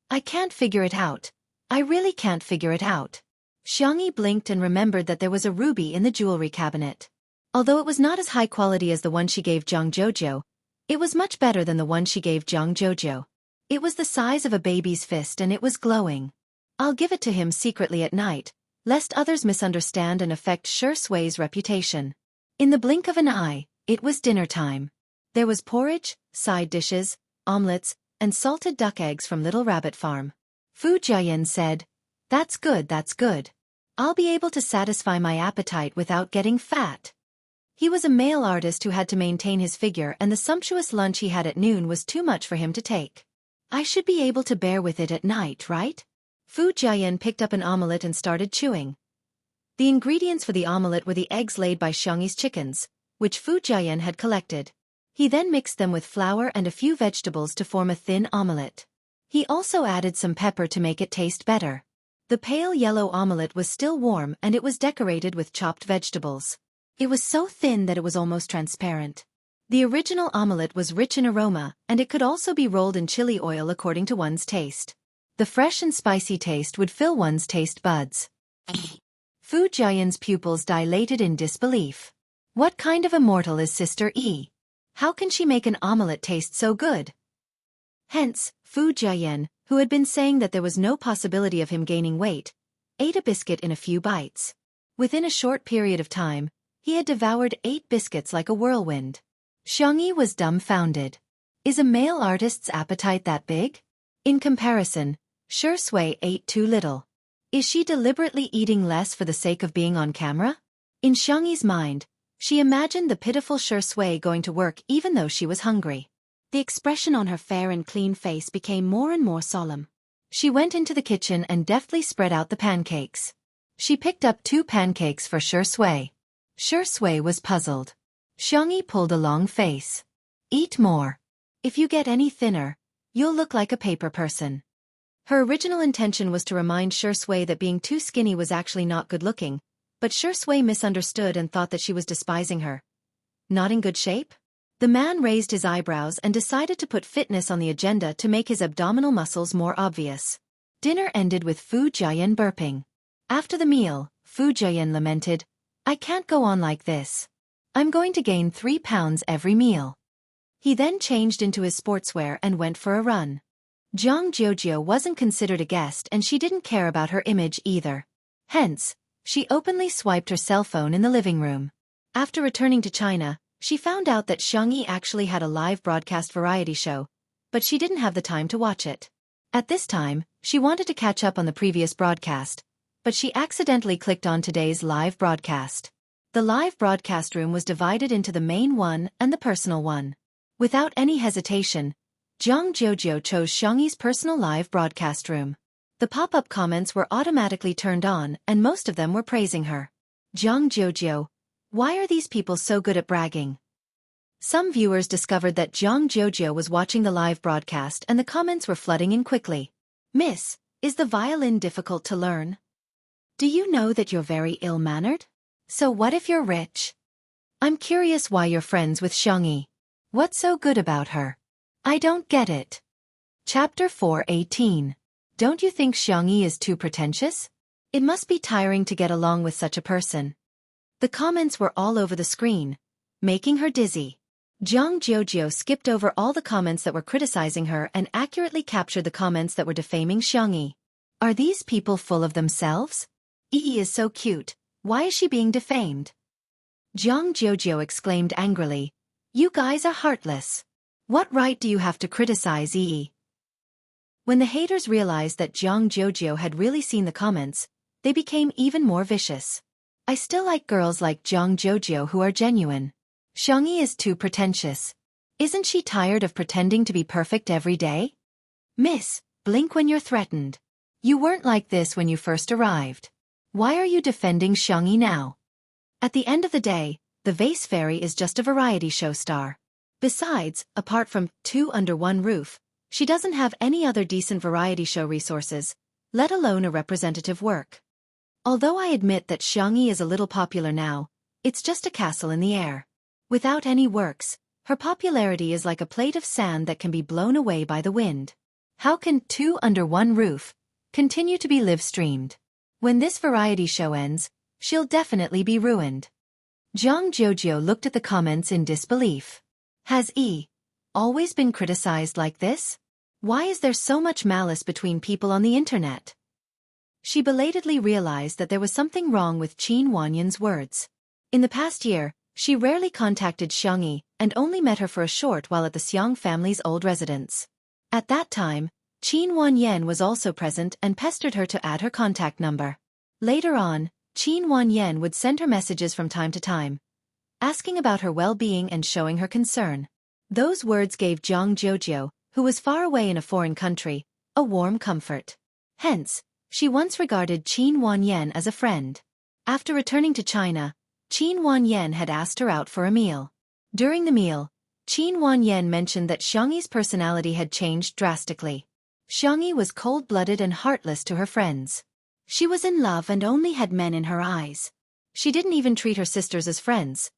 I can't figure it out. I really can't figure it out. Xiangyi blinked and remembered that there was a ruby in the jewelry cabinet. Although it was not as high quality as the one she gave Zhang Jojo, it was much better than the one she gave Zhang Jojo. It was the size of a baby's fist and it was glowing. I'll give it to him secretly at night, lest others misunderstand and affect Shi Sui's reputation. In the blink of an eye, it was dinner time. There was porridge, side dishes, omelets, and salted duck eggs from Little Rabbit Farm. Fu Jiayan said, "That's good, that's good. I'll be able to satisfy my appetite without getting fat." He was a male artist who had to maintain his figure, and the sumptuous lunch he had at noon was too much for him to take. I should be able to bear with it at night, right? Fu Jiayan picked up an omelette and started chewing. The ingredients for the omelette were the eggs laid by Xiangyi's chickens, which Fu Jiayan had collected. He then mixed them with flour and a few vegetables to form a thin omelette. He also added some pepper to make it taste better. The pale yellow omelette was still warm and it was decorated with chopped vegetables. It was so thin that it was almost transparent. The original omelette was rich in aroma, and it could also be rolled in chili oil according to one's taste. The fresh and spicy taste would fill one's taste buds. Fu Jiayan's pupils dilated in disbelief. What kind of a mortal is Sister Yi? How can she make an omelette taste so good? Hence, Fu Jiayan, who had been saying that there was no possibility of him gaining weight, ate a biscuit in a few bites. Within a short period of time, he had devoured 8 biscuits like a whirlwind. Xiangyi was dumbfounded. Is a male artist's appetite that big? In comparison, Shi Sui ate too little. Is she deliberately eating less for the sake of being on camera? In Xiangyi's mind, she imagined the pitiful Shi Sui going to work even though she was hungry. The expression on her fair and clean face became more and more solemn. She went into the kitchen and deftly spread out the pancakes. She picked up 2 pancakes for Shi Sui. Shi Sui was puzzled. Xiangyi pulled a long face. Eat more. If you get any thinner, you'll look like a paper person. Her original intention was to remind Shi Sui that being too skinny was actually not good looking, but Shi Sui misunderstood and thought that she was despising her. Not in good shape? The man raised his eyebrows and decided to put fitness on the agenda to make his abdominal muscles more obvious. Dinner ended with Fu Jiayan burping. After the meal, Fu Jiayan lamented, "I can't go on like this. I'm going to gain 3 pounds every meal." He then changed into his sportswear and went for a run. Zhang Jojo wasn't considered a guest and she didn't care about her image either. Hence, she openly swiped her cell phone in the living room. After returning to China, she found out that Xiangyi actually had a live broadcast variety show, but she didn't have the time to watch it. At this time, she wanted to catch up on the previous broadcast, but she accidentally clicked on today's live broadcast. The live broadcast room was divided into the main one and the personal one. Without any hesitation, Zhang Jojo chose Xiangyi's personal live broadcast room. The pop-up comments were automatically turned on and most of them were praising her. Zhang Jojo, why are these people so good at bragging? Some viewers discovered that Zhang Jojo was watching the live broadcast and the comments were flooding in quickly. "Miss, is the violin difficult to learn? Do you know that you're very ill-mannered? So what if you're rich? I'm curious why you're friends with Xiangyi. What's so good about her? I don't get it." Chapter 4:18. Don't you think Xiangyi is too pretentious? It must be tiring to get along with such a person. The comments were all over the screen, making her dizzy. Zhang Jojo skipped over all the comments that were criticizing her and accurately captured the comments that were defaming Xiangyi. Are these people full of themselves? Yi is so cute, why is she being defamed? Zhang Jojo exclaimed angrily, "You guys are heartless. What right do you have to criticize Yi?" When the haters realized that Zhang Jojo had really seen the comments, they became even more vicious. "I still like girls like Zhang Jojo who are genuine. Xiangyi is too pretentious. Isn't she tired of pretending to be perfect every day? Miss, blink when you're threatened. You weren't like this when you first arrived. Why are you defending Xiangyi now?" At the end of the day, the Vase Fairy is just a variety show star. Besides, apart from 2 Under One Roof, she doesn't have any other decent variety show resources, let alone a representative work. Although I admit that Xiangyi is a little popular now, it's just a castle in the air. Without any works, her popularity is like a plate of sand that can be blown away by the wind. How can 2 Under One Roof continue to be live-streamed? When this variety show ends, she'll definitely be ruined. Zhang Jojo looked at the comments in disbelief. Has E always been criticized like this? Why is there so much malice between people on the internet? She belatedly realized that there was something wrong with Qin Wanyan's words. In the past year, she rarely contacted Xiang Yi and only met her for a short while at the Xiang family's old residence. At that time, Qin Wanyan was also present and pestered her to add her contact number. Later on, Qin Wanyan would send her messages from time to time, asking about her well-being and showing her concern. Those words gave Zhang Jojo, who was far away in a foreign country, a warm comfort. Hence, she once regarded Qin Wanyan as a friend. After returning to China, Qin Wanyan had asked her out for a meal. During the meal, Qin Wanyan mentioned that Xiang Yi's personality had changed drastically. Xiang Yi was cold-blooded and heartless to her friends. She was in love and only had men in her eyes. She didn't even treat her sisters as friends.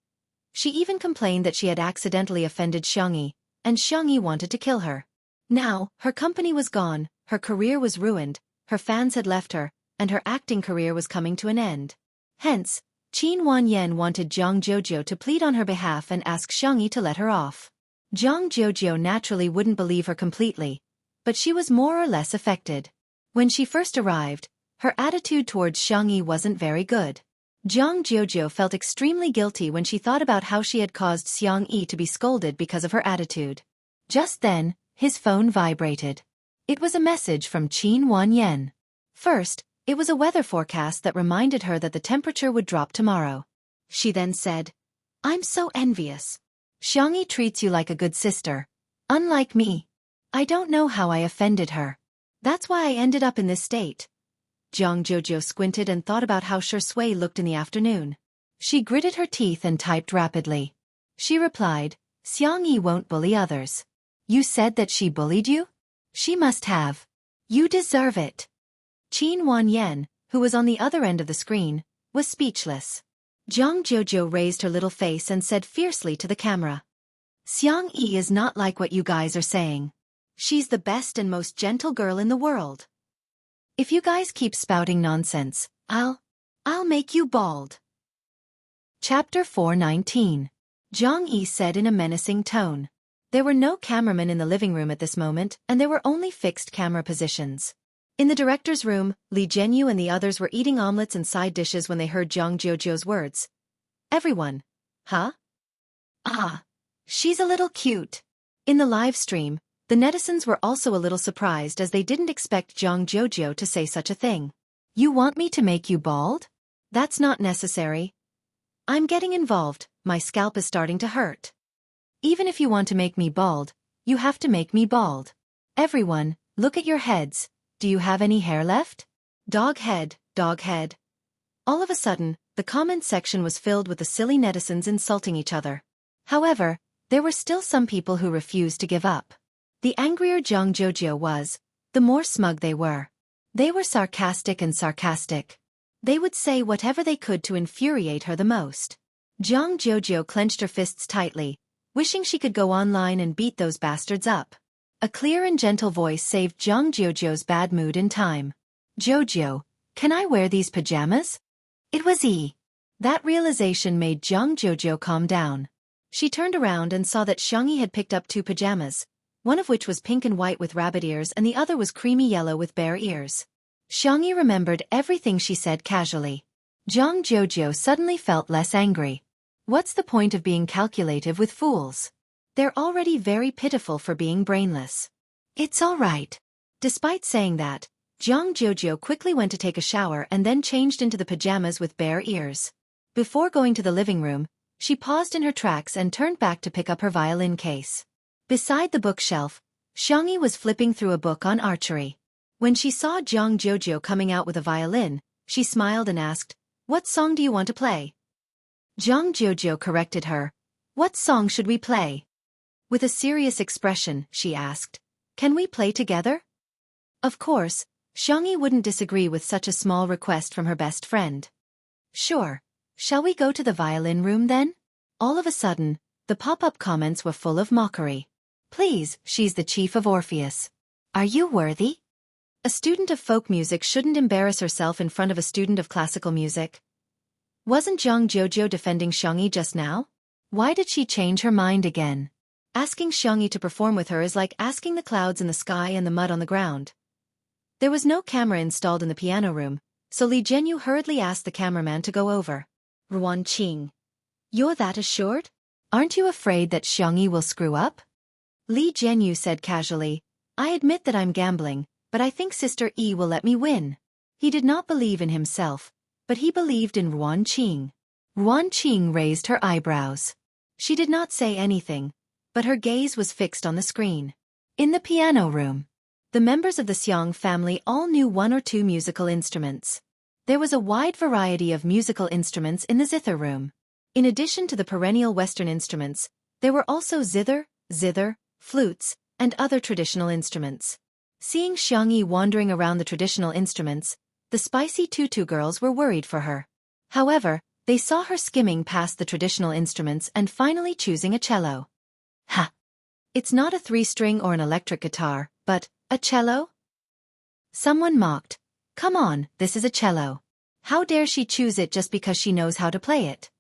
She even complained that she had accidentally offended Xiang Yi, and Xiang Yi wanted to kill her. Now, her company was gone, her career was ruined, her fans had left her, and her acting career was coming to an end. Hence, Qin Wanyan wanted Zhang Jojo to plead on her behalf and ask Xiang Yi to let her off. Zhang Jojo naturally wouldn't believe her completely, but she was more or less affected. When she first arrived, her attitude towards Xiang Yi wasn't very good. Zhang Jojo felt extremely guilty when she thought about how she had caused Xiang Yi to be scolded because of her attitude. Just then, his phone vibrated. It was a message from Qin Wanyan. First, it was a weather forecast that reminded her that the temperature would drop tomorrow. She then said, "I'm so envious. Xiang Yi treats you like a good sister. Unlike me. I don't know how I offended her. That's why I ended up in this state." Zhang Jojo squinted and thought about how Shui looked in the afternoon. She gritted her teeth and typed rapidly. She replied, "Xiang Yi won't bully others. You said that she bullied you? She must have. You deserve it." Qin Wanyan, who was on the other end of the screen, was speechless. Zhang Jojo raised her little face and said fiercely to the camera, "Xiang Yi is not like what you guys are saying. She's the best and most gentle girl in the world. If you guys keep spouting nonsense, I'll make you bald." Chapter 419. Zhang Yi said in a menacing tone. There were no cameramen in the living room at this moment, and there were only fixed camera positions. In the director's room, Li Zhenyu and the others were eating omelets and side dishes when they heard Zhang Jojo's words. Everyone. Huh? Ah. She's a little cute. In the live stream, the netizens were also a little surprised as they didn't expect Zhang Jojo to say such a thing. You want me to make you bald? That's not necessary. I'm getting involved, my scalp is starting to hurt. Even if you want to make me bald, you have to make me bald. Everyone, look at your heads. Do you have any hair left? Dog head, dog head. All of a sudden, the comment section was filled with the silly netizens insulting each other. However, there were still some people who refused to give up. The angrier Zhang Jojo was, the more smug they were. They were sarcastic and sarcastic. They would say whatever they could to infuriate her the most. Zhang Jojo clenched her fists tightly, wishing she could go online and beat those bastards up. A clear and gentle voice saved Zhang Jojo's bad mood in time. "Jojo, can I wear these pajamas?" It was E. That realization made Zhang Jojo calm down. She turned around and saw that Xiang Yi had picked up 2 pajamas, one of which was pink and white with rabbit ears and the other was creamy yellow with bear ears. Xiang Yi remembered everything she said casually. Zhang Jojo suddenly felt less angry. What's the point of being calculative with fools? They're already very pitiful for being brainless. It's all right. Despite saying that, Zhang Jojo quickly went to take a shower and then changed into the pajamas with bare ears. Before going to the living room, she paused in her tracks and turned back to pick up her violin case. Beside the bookshelf, Xiang Yi was flipping through a book on archery. When she saw Zhang Jojo coming out with a violin, she smiled and asked, "What song do you want to play?" Zhang Jojo corrected her. "What song should we play?" With a serious expression, she asked, "Can we play together?" Of course, Xiang Yi wouldn't disagree with such a small request from her best friend. "Sure. Shall we go to the violin room then?" All of a sudden, the pop-up comments were full of mockery. "Please, she's the chief of Orpheus. Are you worthy? A student of folk music shouldn't embarrass herself in front of a student of classical music. Wasn't Zhang Jojo defending Xiangyi just now? Why did she change her mind again? Asking Xiangyi to perform with her is like asking the clouds in the sky and the mud on the ground. There was no camera installed in the piano room, so Li Jianyu hurriedly asked the cameraman to go over. Ruan Qing. You're that assured? Aren't you afraid that Xiangyi will screw up? Li Jianyu said casually, I admit that I'm gambling, but I think Sister Yi will let me win. He did not believe in himself, but he believed in Ruan Qing. Ruan Qing raised her eyebrows. She did not say anything, but her gaze was fixed on the screen. In the piano room, the members of the Xiang family all knew one or two musical instruments. There was a wide variety of musical instruments in the zither room. In addition to the perennial Western instruments, there were also zither, flutes, and other traditional instruments. Seeing Xiangyi wandering around the traditional instruments, the spicy tutu girls were worried for her. However, they saw her skimming past the traditional instruments and finally choosing a cello. Ha! It's not a 3-string or an electric guitar, but a cello? Someone mocked. Come on, this is a cello. How dare she choose it just because she knows how to play it?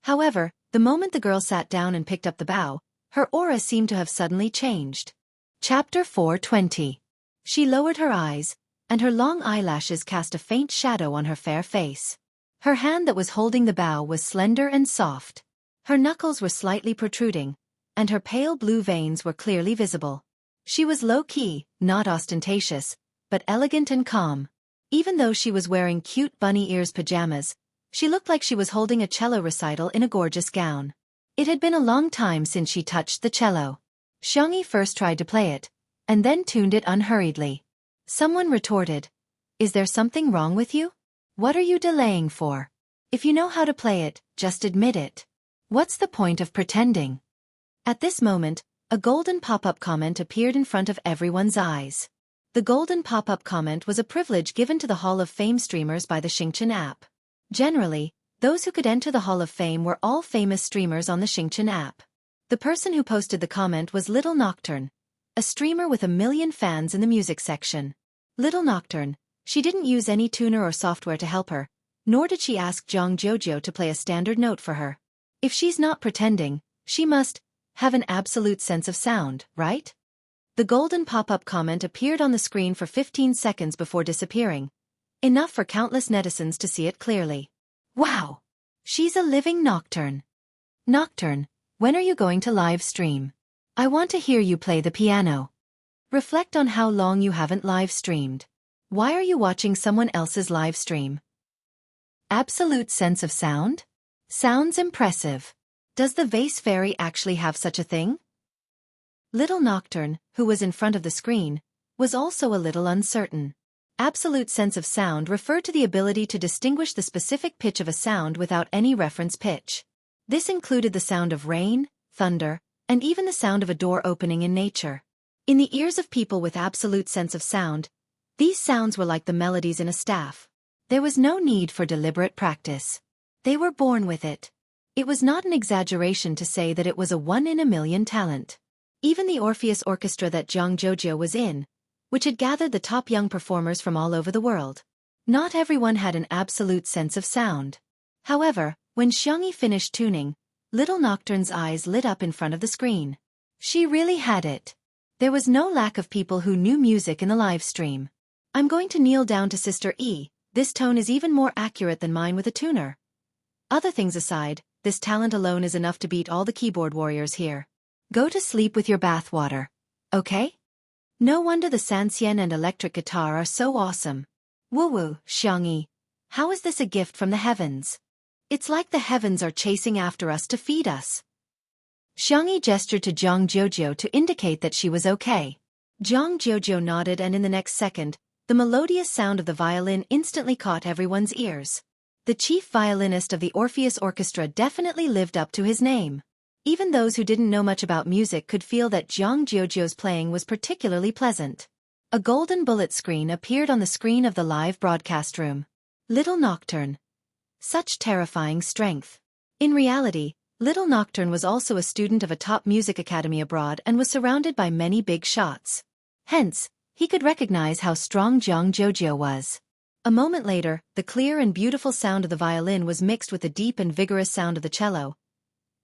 However, the moment the girl sat down and picked up the bow, her aura seemed to have suddenly changed. Chapter 4:20. She lowered her eyes, and her long eyelashes cast a faint shadow on her fair face. Her hand that was holding the bow was slender and soft. Her knuckles were slightly protruding, and her pale blue veins were clearly visible. She was low-key, not ostentatious, but elegant and calm. Even though she was wearing cute bunny ears pajamas, she looked like she was holding a cello recital in a gorgeous gown. It had been a long time since she touched the cello. Xiangyi first tried to play it, and then tuned it unhurriedly. Someone retorted, Is there something wrong with you? What are you delaying for? If you know how to play it, just admit it. What's the point of pretending? At this moment, a golden pop-up comment appeared in front of everyone's eyes. The golden pop-up comment was a privilege given to the Hall of Fame streamers by the Xingchen app. Generally, those who could enter the Hall of Fame were all famous streamers on the Xingchen app. The person who posted the comment was Little Nocturne, a streamer with 1 million fans in the music section. Little Nocturne, she didn't use any tuner or software to help her, nor did she ask Zhang Jojo to play a standard note for her. If she's not pretending, she must have an absolute sense of sound, right? The golden pop-up comment appeared on the screen for 15 seconds before disappearing. Enough for countless netizens to see it clearly. Wow! She's a living Nocturne. Nocturne, when are you going to live stream? I want to hear you play the piano. Reflect on how long you haven't live streamed. Why are you watching someone else's live stream? Absolute sense of sound? Sounds impressive. Does the vase fairy actually have such a thing? Little Nocturne, who was in front of the screen, was also a little uncertain. Absolute sense of sound referred to the ability to distinguish the specific pitch of a sound without any reference pitch. This included the sound of rain, thunder, and even the sound of a door opening in nature. In the ears of people with absolute sense of sound, these sounds were like the melodies in a staff. There was no need for deliberate practice. They were born with it. It was not an exaggeration to say that it was a 1 in a million talent. Even the Orpheus Orchestra that Zhang Jojo was in, which had gathered the top young performers from all over the world. Not everyone had an absolute sense of sound. However, when Xiangyi finished tuning, Little Nocturne's eyes lit up in front of the screen. She really had it. There was no lack of people who knew music in the live stream. I'm going to kneel down to Sister E. This tone is even more accurate than mine with a tuner. Other things aside, this talent alone is enough to beat all the keyboard warriors here. Go to sleep with your bathwater. Okay? No wonder the Sanxian and electric guitar are so awesome. Woo-woo, Xiangyi. How is this a gift from the heavens? It's like the heavens are chasing after us to feed us. Xiangyi gestured to Zhang Jojo to indicate that she was okay. Zhang Jojo nodded, and in the next second, the melodious sound of the violin instantly caught everyone's ears. The chief violinist of the Orpheus Orchestra definitely lived up to his name. Even those who didn't know much about music could feel that Zhang Jojo's playing was particularly pleasant. A golden bullet screen appeared on the screen of the live broadcast room. Little Nocturne. Such terrifying strength. In reality, Little Nocturne was also a student of a top music academy abroad and was surrounded by many big shots. Hence, He could recognize how strong Jiang Jojo was. A moment later, the clear and beautiful sound of the violin was mixed with the deep and vigorous sound of the cello.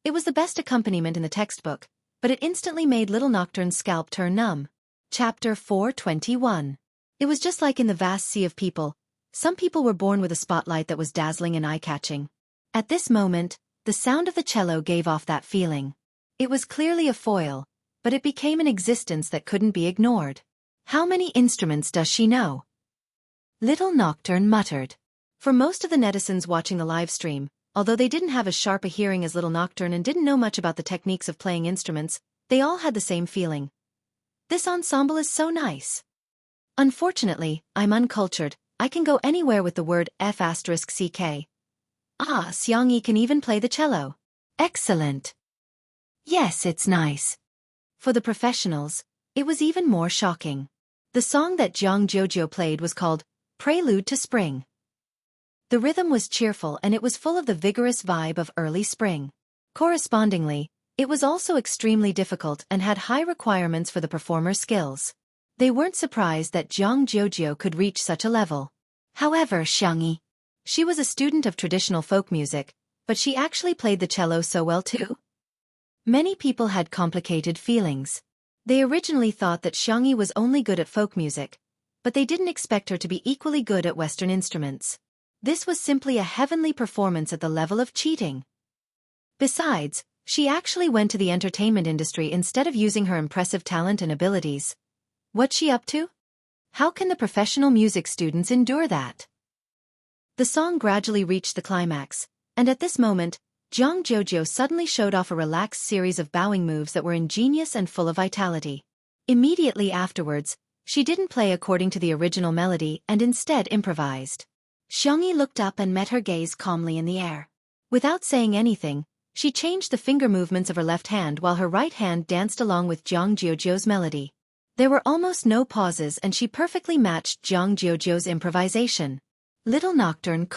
It was the best accompaniment in the textbook, but it instantly made little Nocturne's scalp turn numb. Chapter 421. It was just like in the vast sea of people. Some people were born with a spotlight that was dazzling and eye-catching. At this moment, the sound of the cello gave off that feeling. It was clearly a foil, but it became an existence that couldn't be ignored. How many instruments does she know? Little Nocturne muttered. For most of the netizens watching the live stream, although they didn't have as sharp a hearing as little Nocturne and didn't know much about the techniques of playing instruments, they all had the same feeling. This ensemble is so nice. Unfortunately, I'm uncultured. I can go anywhere with the word F***ck. Ah, Xiangyi can even play the cello. Excellent. Yes, it's nice. For the professionals, it was even more shocking. The song that Jiang Jojo played was called Prelude to Spring. The rhythm was cheerful and it was full of the vigorous vibe of early spring. Correspondingly, it was also extremely difficult and had high requirements for the performer's skills. They weren't surprised that Jiang Jojo could reach such a level. However, Xiangyi, she was a student of traditional folk music, but she actually played the cello so well too. Many people had complicated feelings. They originally thought that Xiangyi was only good at folk music, but they didn't expect her to be equally good at Western instruments. This was simply a heavenly performance at the level of cheating. Besides, she actually went to the entertainment industry instead of using her impressive talent and abilities. What's she up to? How can the professional music students endure that? The song gradually reached the climax, and at this moment, Jiang Jojo suddenly showed off a relaxed series of bowing moves that were ingenious and full of vitality. Immediately afterwards, she didn't play according to the original melody and instead improvised. Xiangyi looked up and met her gaze calmly in the air. Without saying anything, she changed the finger movements of her left hand while her right hand danced along with Jiang Jojo's melody. There were almost no pauses and she perfectly matched Jiang Jojo's improvisation. Little Nocturne :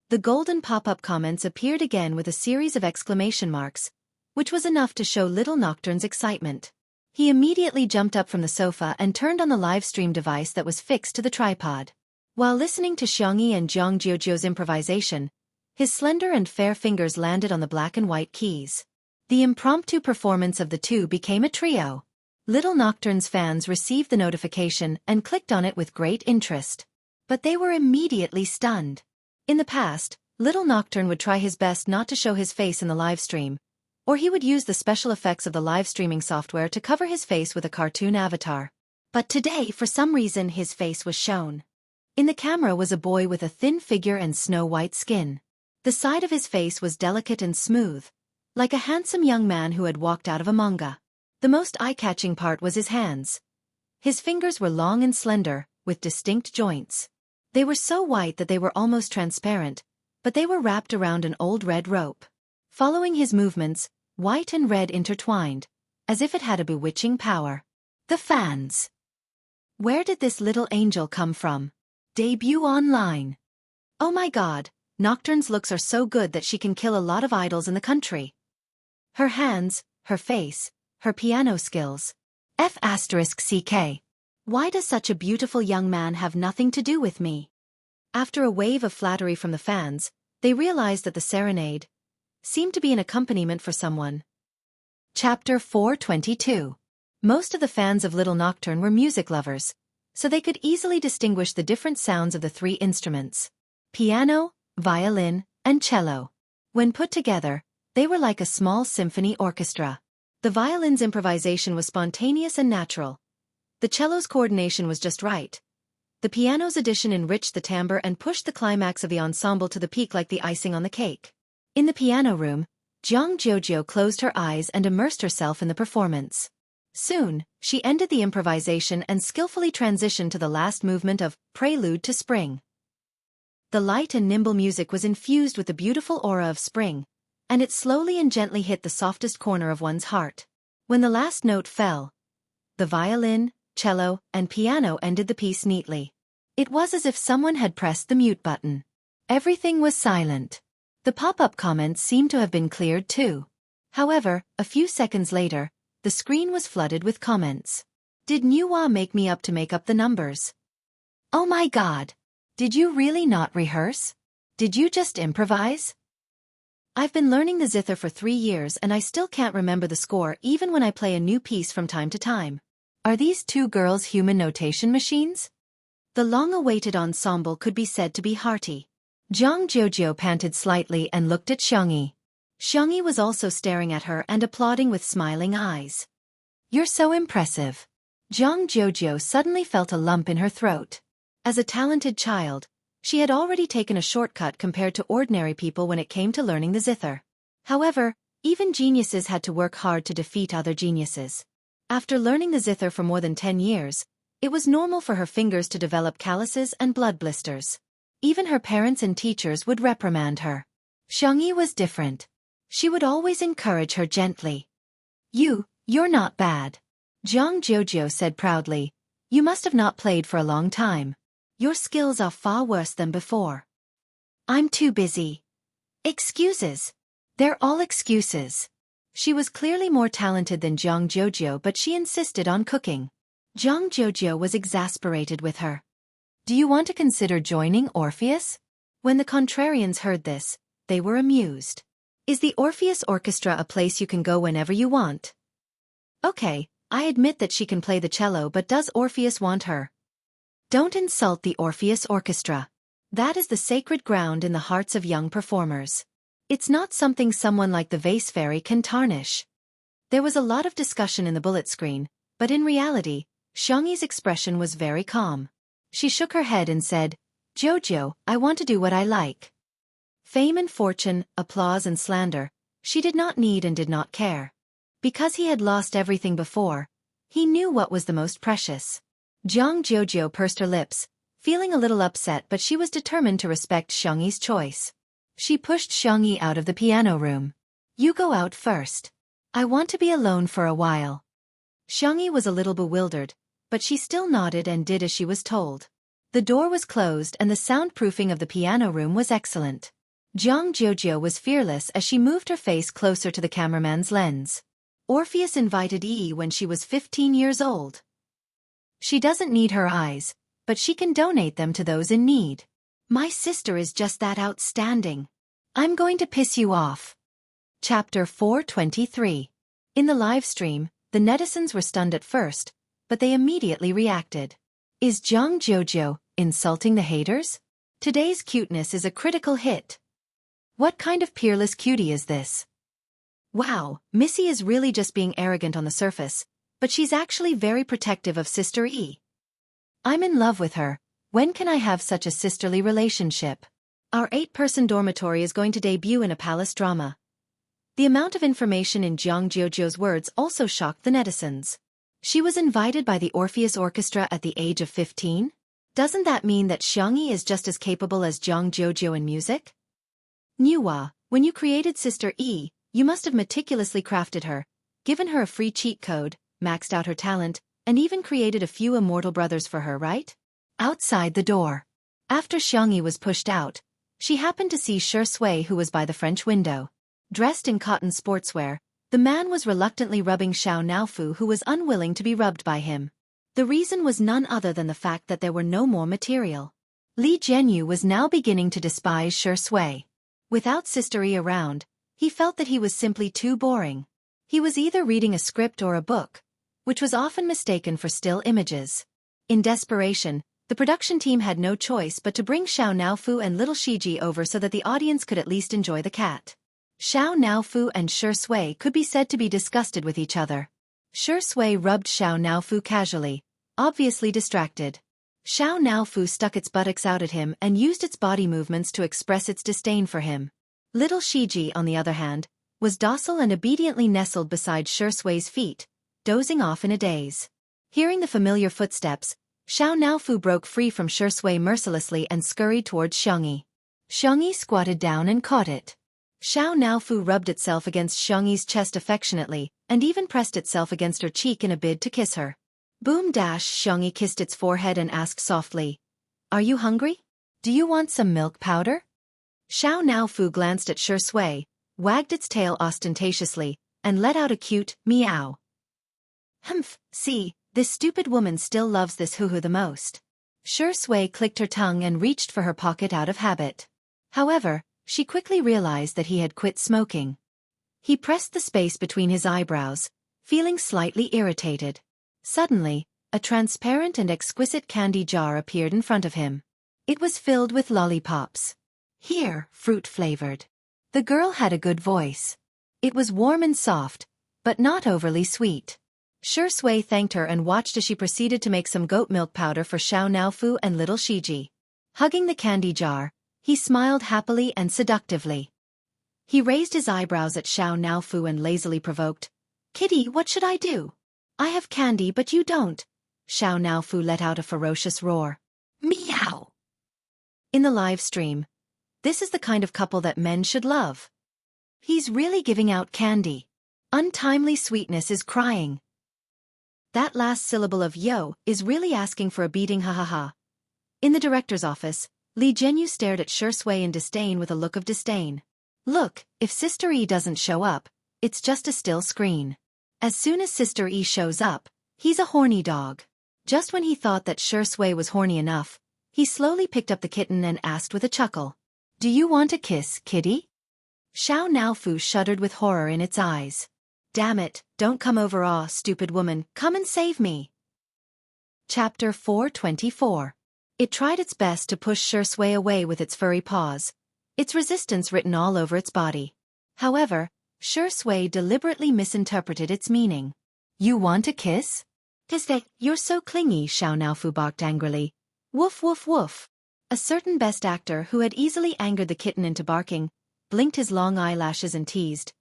The golden pop-up comments appeared again with a series of exclamation marks, which was enough to show Little Nocturne's excitement. He immediately jumped up from the sofa and turned on the live stream device that was fixed to the tripod. While listening to Xiangyi and Jiang Jojo's improvisation, his slender and fair fingers landed on the black and white keys. The impromptu performance of the two became a trio. Little Nocturne's fans received the notification and clicked on it with great interest. But they were immediately stunned. In the past, Little Nocturne would try his best not to show his face in the live stream, or he would use the special effects of the live streaming software to cover his face with a cartoon avatar. But today, for some reason, his face was shown. In the camera was a boy with a thin figure and snow-white skin. The side of his face was delicate and smooth, like a handsome young man who had walked out of a manga. The most eye-catching part was his hands. His fingers were long and slender, with distinct joints. They were so white that they were almost transparent, but they were wrapped around an old red rope. Following his movements, white and red intertwined, as if it had a bewitching power. The fans. Where did this little angel come from? Debut online. Oh my god, Nocturne's looks are so good that she can kill a lot of idols in the country. Her hands, her face, her piano skills. F***ck. Why does such a beautiful young man have nothing to do with me? After a wave of flattery from the fans, they realized that the serenade seemed to be an accompaniment for someone. Chapter 422. Most of the fans of Little Nocturne were music lovers, so they could easily distinguish the different sounds of the three instruments: piano, violin, and cello. When put together, they were like a small symphony orchestra. The violin's improvisation was spontaneous and natural. The cello's coordination was just right. The piano's addition enriched the timbre and pushed the climax of the ensemble to the peak like the icing on the cake. In the piano room, Jiang Jojo closed her eyes and immersed herself in the performance. Soon, she ended the improvisation and skillfully transitioned to the last movement of Prelude to Spring. The light and nimble music was infused with the beautiful aura of spring, and it slowly and gently hit the softest corner of one's heart. When the last note fell, the violin, cello, and piano ended the piece neatly. It was as if someone had pressed the mute button. Everything was silent. The pop-up comments seemed to have been cleared too. However, a few seconds later, the screen was flooded with comments. Did Nuwa make me up to make up the numbers? Oh my god. Did you really not rehearse? Did you just improvise? I've been learning the zither for 3 years and I still can't remember the score even when I play a new piece from time to time. Are these two girls human notation machines? The long-awaited ensemble could be said to be hearty. Zhang Jiujiu panted slightly and looked at Xiangyi. Xiangyi was also staring at her and applauding with smiling eyes. You're so impressive. Zhang Jiujiu suddenly felt a lump in her throat. As a talented child, she had already taken a shortcut compared to ordinary people when it came to learning the zither. However, even geniuses had to work hard to defeat other geniuses. After learning the zither for more than 10 years, it was normal for her fingers to develop calluses and blood blisters. Even her parents and teachers would reprimand her. Xiangyi was different. She would always encourage her gently. You're not bad. Zhang Jiujiu said proudly. You must have not played for a long time. Your skills are far worse than before. I'm too busy. Excuses. They're all excuses. She was clearly more talented than Zhang Jiujiu, but she insisted on cooking. Zhang Jiujiu was exasperated with her. Do you want to consider joining Orpheus? When the contrarians heard this, they were amused. Is the Orpheus Orchestra a place you can go whenever you want? Okay, I admit that she can play the cello, but does Orpheus want her? Don't insult the Orpheus Orchestra. That is the sacred ground in the hearts of young performers. It's not something someone like the vase fairy can tarnish. There was a lot of discussion in the bullet screen, but in reality, Xiangyi's expression was very calm. She shook her head and said, Jojo, I want to do what I like. Fame and fortune, applause and slander, she did not need and did not care. Because he had lost everything before, he knew what was the most precious. Zhang Jiujiu pursed her lips, feeling a little upset, but she was determined to respect Xiangyi's choice. She pushed Xiangyi out of the piano room. You go out first. I want to be alone for a while. Xiangyi was a little bewildered, but she still nodded and did as she was told. The door was closed and the soundproofing of the piano room was excellent. Zhang Jiujiu was fearless as she moved her face closer to the cameraman's lens. Orpheus invited Yi when she was 15 years old. She doesn't need her eyes, but she can donate them to those in need. My sister is just that outstanding. I'm going to piss you off. Chapter 423. In the live stream, the netizens were stunned at first, but they immediately reacted. Is Zhang Jiujiu insulting the haters? Today's cuteness is a critical hit. What kind of peerless cutie is this? Wow, Missy is really just being arrogant on the surface, but she's actually very protective of Sister E. I'm in love with her. When can I have such a sisterly relationship? Our 8-person dormitory is going to debut in a palace drama. The amount of information in Zhang Jiujiu's words also shocked the netizens. She was invited by the Orpheus Orchestra at the age of 15? Doesn't that mean that Xiangyi is just as capable as Zhang Jiujiu in music? Nuwa, when you created Sister E, you must have meticulously crafted her, given her a free cheat code, maxed out her talent, and even created a few immortal brothers for her, right? Outside the door. After Xiangyi was pushed out, she happened to see Shi Sui, who was by the French window. Dressed in cotton sportswear, the man was reluctantly rubbing Xiao Naofu, who was unwilling to be rubbed by him. The reason was none other than the fact that there were no more material. Li Zhenyu was now beginning to despise Shi Sui. Without Sister E around, he felt that he was simply too boring. He was either reading a script or a book, which was often mistaken for still images. In desperation, the production team had no choice but to bring Xiao Naofu and little Shiji over so that the audience could at least enjoy the cat. Xiao Naofu and Shi Sui could be said to be disgusted with each other. Shi Sui rubbed Xiao Naofu casually, obviously distracted. Xiao Naofu stuck its buttocks out at him and used its body movements to express its disdain for him. Little Shiji, on the other hand, was docile and obediently nestled beside Shi Sui's feet, dozing off in a daze. Hearing the familiar footsteps, Xiao Naofu broke free from Shi Sui mercilessly and scurried towards Xiangyi. Xiangyi squatted down and caught it. Xiao Naofu rubbed itself against Xiangyi's chest affectionately, and even pressed itself against her cheek in a bid to kiss her. Boom dash! Xiangyi kissed its forehead and asked softly, Are you hungry? Do you want some milk powder? Xiao Naofu glanced at Shi Sui, wagged its tail ostentatiously, and let out a cute meow. Humph, see, This stupid woman still loves this hoo-hoo the most. Shui clicked her tongue and reached for her pocket out of habit. However, she quickly realized that he had quit smoking. He pressed the space between his eyebrows, feeling slightly irritated. Suddenly, a transparent and exquisite candy jar appeared in front of him. It was filled with lollipops. Here, fruit-flavored. The girl had a good voice. It was warm and soft, but not overly sweet. Shui thanked her and watched as she proceeded to make some goat milk powder for Xiao Naofu and little Shiji. Hugging the candy jar, he smiled happily and seductively. He raised his eyebrows at Xiao Naofu and lazily provoked, "Kitty, what should I do? I have candy but you don't." Xiao Naofu let out a ferocious roar. Meow! In the live stream, this is the kind of couple that men should love. He's really giving out candy. Untimely sweetness is crying. That last syllable of yo is really asking for a beating, ha ha ha. In the director's office, Li Jianyu stared at Shui in disdain with a look of disdain. Look, if Sister E doesn't show up, it's just a still screen. As soon as Sister E shows up, he's a horny dog. Just when he thought that Shui was horny enough, he slowly picked up the kitten and asked with a chuckle, "Do you want a kiss, kitty?" Xiao Naofu shuddered with horror in its eyes. "Damn it, don't come over, stupid woman, come and save me." Chapter 424. It tried its best to push Shui away with its furry paws, its resistance written all over its body. However, Shui deliberately misinterpreted its meaning. "You want a kiss?" "You're so clingy," Xiao Naofu barked angrily. "Woof woof woof." A certain best actor who had easily angered the kitten into barking, blinked his long eyelashes and teased,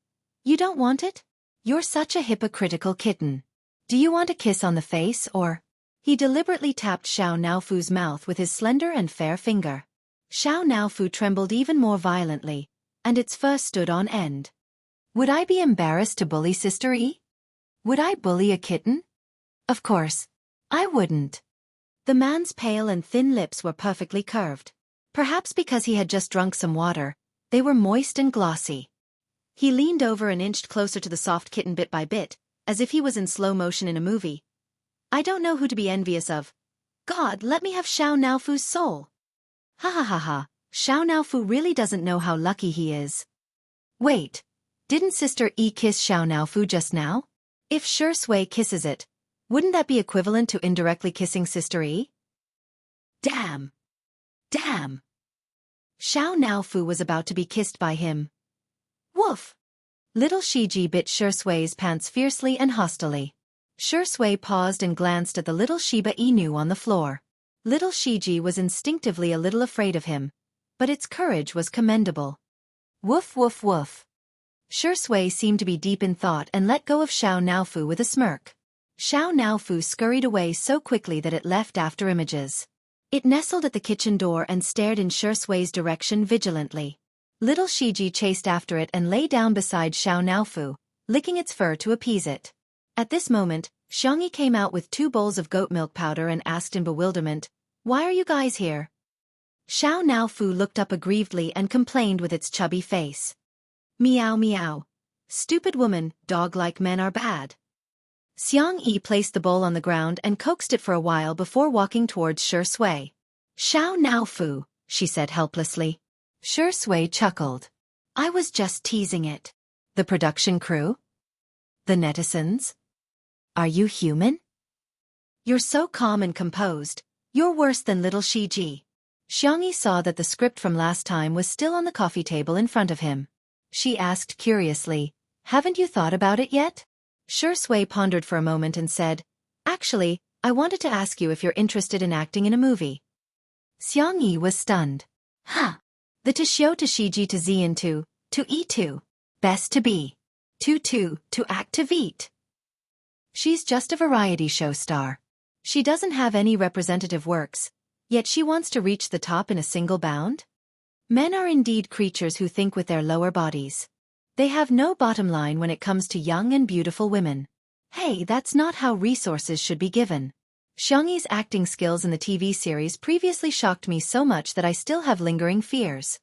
"You don't want it? You're such a hypocritical kitten. Do you want a kiss on the face or—" He deliberately tapped Xiao Naofu's mouth with his slender and fair finger. Xiao Naofu trembled even more violently, and its fur stood on end. Would I be embarrassed to bully Sister E? Would I bully a kitten? Of course, I wouldn't. The man's pale and thin lips were perfectly curved. Perhaps because he had just drunk some water, they were moist and glossy. He leaned over and inched closer to the soft kitten bit by bit, as if he was in slow motion in a movie. "I don't know who to be envious of. God, let me have Xiao Naofu's soul." Ha ha ha ha, Xiao Naofu really doesn't know how lucky he is. Wait, didn't Sister E kiss Xiao Naofu just now? If Shui kisses it, wouldn't that be equivalent to indirectly kissing Sister E? Damn! Damn! Xiao Naofu was about to be kissed by him. Woof! Little Shiji bit Shui's pants fiercely and hostilely. Shui paused and glanced at the little Shiba Inu on the floor. Little Shiji was instinctively a little afraid of him, but its courage was commendable. Woof woof woof. Shui seemed to be deep in thought and let go of Xiao Naofu with a smirk. Xiao Naofu scurried away so quickly that it left after images. It nestled at the kitchen door and stared in Shui's direction vigilantly. Little Shiji chased after it and lay down beside Xiao Naofu, licking its fur to appease it. At this moment, Xiangyi came out with 2 bowls of goat milk powder and asked in bewilderment, "Why are you guys here?" Xiao Naofu looked up aggrievedly and complained with its chubby face. "Meow meow. Stupid woman, dog-like men are bad." Xiangyi placed the bowl on the ground and coaxed it for a while before walking towards Shui. "Xiao Naofu," she said helplessly. Shui chuckled. "I was just teasing it. The production crew? The netizens? Are you human? You're so calm and composed, you're worse than little Shiji." Xiangyi saw that the script from last time was still on the coffee table in front of him. She asked curiously, "Haven't you thought about it yet?" Shui pondered for a moment and said, "Actually, I wanted to ask you if you're interested in acting in a movie." Xiangyi was stunned. "Huh. The to show to Shiji to Z into, to E to. Best to be. To activate. She's just a variety show star. She doesn't have any representative works, yet she wants to reach the top in a single bound? Men are indeed creatures who think with their lower bodies. They have no bottom line when it comes to young and beautiful women. Hey, that's not how resources should be given. Xiangyi's acting skills in the TV series previously shocked me so much that I still have lingering fears.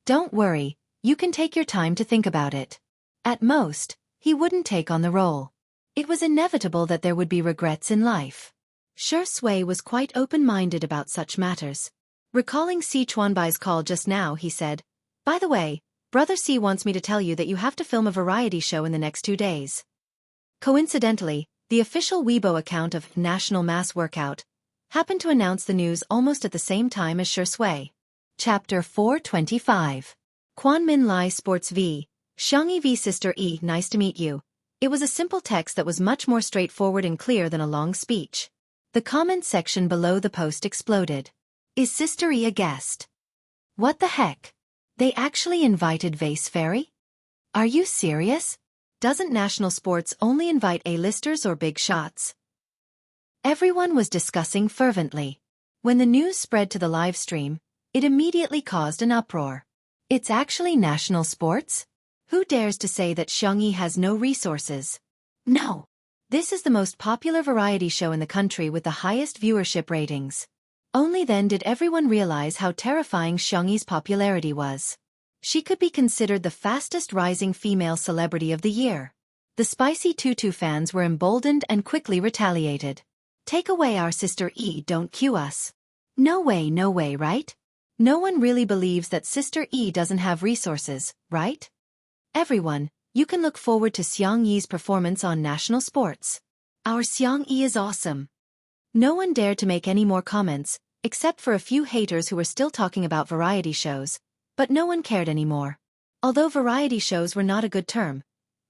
Don't worry, you can take your time to think about it. At most, he wouldn't take on the role. It was inevitable that there would be regrets in life. Shui was quite open-minded about such matters. Recalling Si Chuanbai's call just now, he said, "By the way, Brother Si wants me to tell you that you have to film a variety show in the next 2 days." Coincidentally, the official Weibo account of National Mass Workout happened to announce the news almost at the same time as Shui. Chapter 425. Quanmin Lai Sports v. Xiangyi v. Sister E. Nice to meet you. It was a simple text that was much more straightforward and clear than a long speech. The comment section below the post exploded. Is Sister E a guest? What the heck? They actually invited Vase Fairy? Are you serious? Doesn't National Sports only invite A-listers or big shots? Everyone was discussing fervently. When the news spread to the live stream, it immediately caused an uproar. It's actually National Sports? Who dares to say that Xiangyi has no resources? No. This is the most popular variety show in the country with the highest viewership ratings. Only then did everyone realize how terrifying Xiangyi's popularity was. She could be considered the fastest rising female celebrity of the year. The spicy tutu fans were emboldened and quickly retaliated. Take away our Sister E, don't cue us. No way, right? No one really believes that Sister E doesn't have resources, right? Everyone, you can look forward to Xiangyi's performance on National Sports. Our Xiangyi is awesome. No one dared to make any more comments, except for a few haters who were still talking about variety shows, but no one cared anymore. Although variety shows were not a good term,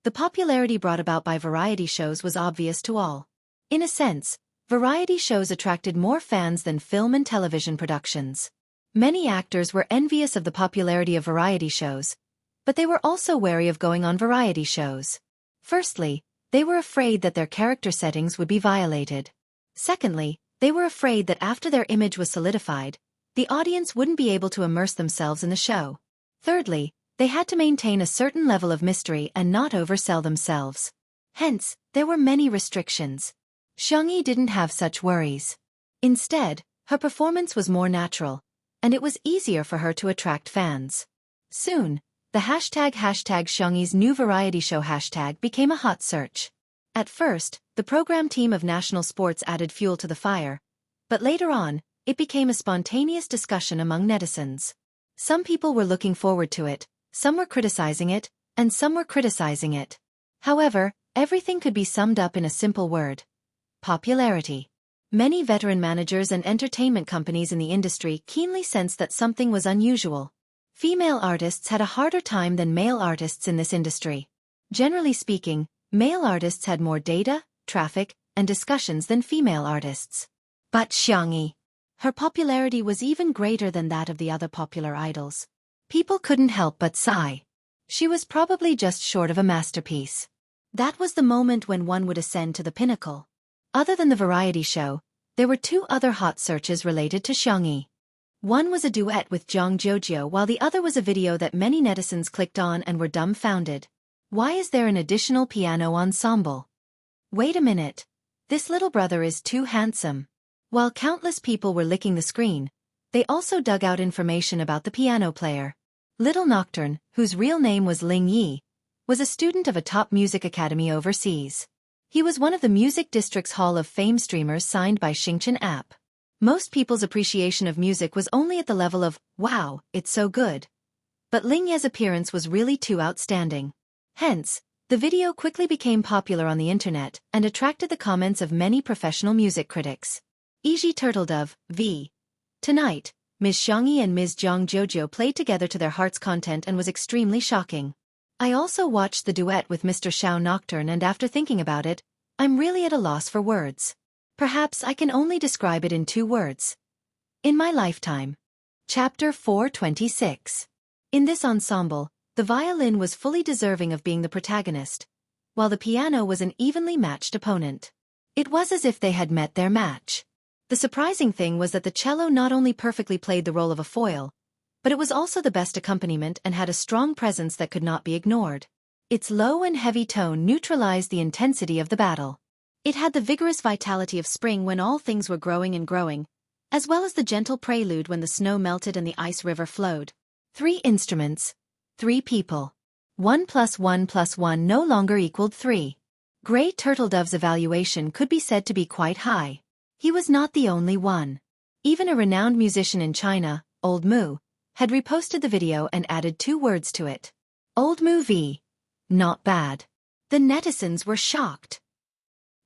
the popularity brought about by variety shows was obvious to all. In a sense, variety shows attracted more fans than film and television productions. Many actors were envious of the popularity of variety shows, but they were also wary of going on variety shows. Firstly, they were afraid that their character settings would be violated. Secondly, they were afraid that after their image was solidified, the audience wouldn't be able to immerse themselves in the show. Thirdly, they had to maintain a certain level of mystery and not oversell themselves. Hence, there were many restrictions. Xiangyi didn't have such worries. Instead, her performance was more natural, and it was easier for her to attract fans. Soon, the hashtag Xiangyi's new variety show hashtag became a hot search. At first, the program team of National Sports added fuel to the fire, but later on, it became a spontaneous discussion among netizens. Some people were looking forward to it, some were criticizing it, and some were criticizing it. However, everything could be summed up in a simple word: popularity. Many veteran managers and entertainment companies in the industry keenly sensed that something was unusual. Female artists had a harder time than male artists in this industry. Generally speaking, male artists had more data, traffic, and discussions than female artists. But Xiangyi, her popularity was even greater than that of the other popular idols. People couldn't help but sigh. She was probably just short of a masterpiece. That was the moment when one would ascend to the pinnacle. Other than the variety show, there were 2 other hot searches related to Xiangyi. One was a duet with Zhang Jojo, while the other was a video that many netizens clicked on and were dumbfounded. Why is there an additional piano ensemble? Wait a minute. This little brother is too handsome. While countless people were licking the screen, they also dug out information about the piano player. Little Nocturne, whose real name was Ling Yi, was a student of a top music academy overseas. He was one of the Music District's Hall of Fame streamers signed by Xingchen app. Most people's appreciation of music was only at the level of, wow, it's so good. But Ling Ye's appearance was really too outstanding. Hence, the video quickly became popular on the internet and attracted the comments of many professional music critics. E.g. Turtledove, v. Tonight, Ms. Xiangyi and Ms. Zhang Jojo played together to their heart's content and was extremely shocking. I also watched the duet with Mr. Xiao Nocturne, and after thinking about it, I'm really at a loss for words. Perhaps I can only describe it in 2 words. In my lifetime. Chapter 426. In this ensemble, the violin was fully deserving of being the protagonist, while the piano was an evenly matched opponent. It was as if they had met their match. The surprising thing was that the cello not only perfectly played the role of a foil, but it was also the best accompaniment and had a strong presence that could not be ignored. Its low and heavy tone neutralized the intensity of the battle. It had the vigorous vitality of spring when all things were growing and growing, as well as the gentle prelude when the snow melted and the ice river flowed. 3 instruments, 3 people. 1 + 1 + 1 no longer equaled 3. Grey Turtledove's evaluation could be said to be quite high. He was not the only one. Even a renowned musician in China, Old Moo, had reposted the video and added 2 words to it. Old Moo V. Not bad. The netizens were shocked.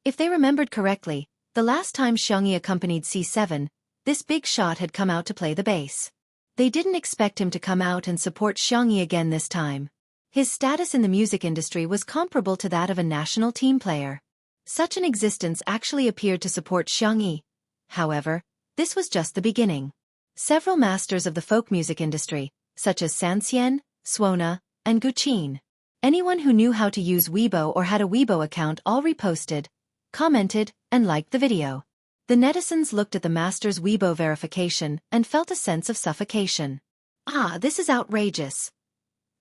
If they remembered correctly, the last time Xiangyi accompanied C7, this big shot had come out to play the bass. They didn't expect him to come out and support Xiangyi again this time. His status in the music industry was comparable to that of a national team player. Such an existence actually appeared to support Xiangyi. However, this was just the beginning. Several masters of the folk music industry, such as Sanxian, Suona, and Guqin, anyone who knew how to use Weibo or had a Weibo account, all reposted, commented, and liked the video. The netizens looked at the master's Weibo verification and felt a sense of suffocation. Ah, this is outrageous.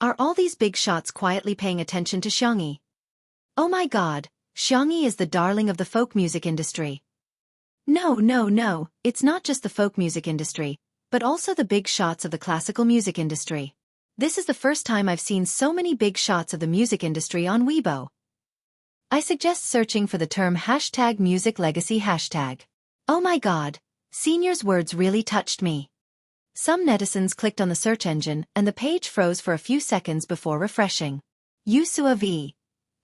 Are all these big shots quietly paying attention to Xiangyi? Oh my god, Xiangyi is the darling of the folk music industry. No, it's not just the folk music industry, but also the big shots of the classical music industry. This is the first time I've seen so many big shots of the music industry on Weibo. I suggest searching for the term #MusicLegacy#. Oh my god, senior's words really touched me. Some netizens clicked on the search engine and the page froze for a few seconds before refreshing. Yusua V.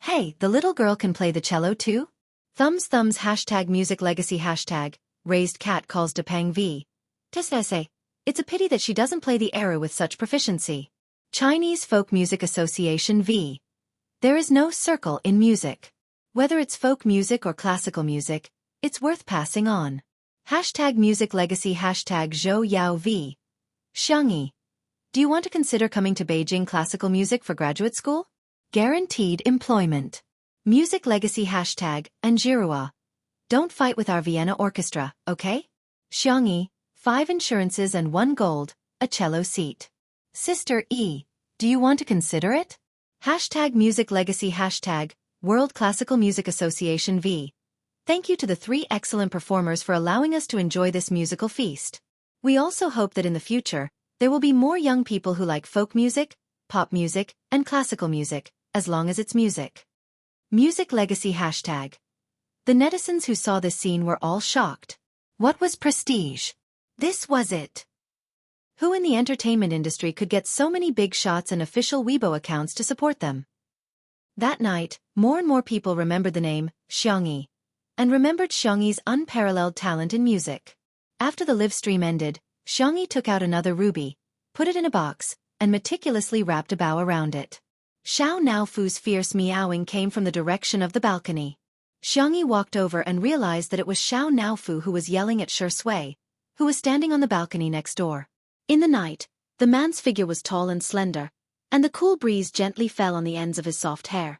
Hey, the little girl can play the cello too? Thumbs #MusicLegacy#, raised cat calls Depang V. Tessese. It's a pity that she doesn't play the era with such proficiency. Chinese Folk Music Association V. There is no circle in music. Whether it's folk music or classical music, it's worth passing on. #MusicLegacy #Zhou Yao V. Xiangyi. Do you want to consider coming to Beijing Classical Music for graduate school? Guaranteed employment. Music Legacy and Jirua. Don't fight with our Vienna orchestra, okay? Xiangyi, 5 insurances and 1 gold, a cello seat. Sister E. Do you want to consider it? #Music Legacy World Classical Music Association V. Thank you to the 3 excellent performers for allowing us to enjoy this musical feast. We also hope that in the future, there will be more young people who like folk music, pop music, and classical music, as long as it's music. Music Legacy #. The netizens who saw this scene were all shocked. What was prestige? This was it. Who in the entertainment industry could get so many big shots and official Weibo accounts to support them? That night, more and more people remembered the name, Xiangyi, and remembered Xiangyi's unparalleled talent in music. After the live stream ended, Xiangyi took out another ruby, put it in a box, and meticulously wrapped a bow around it. Xiao Naofu's fierce meowing came from the direction of the balcony. Xiangyi walked over and realized that it was Xiao Naofu who was yelling at Shi Sui, who was standing on the balcony next door. In the night, the man's figure was tall and slender, and the cool breeze gently fell on the ends of his soft hair.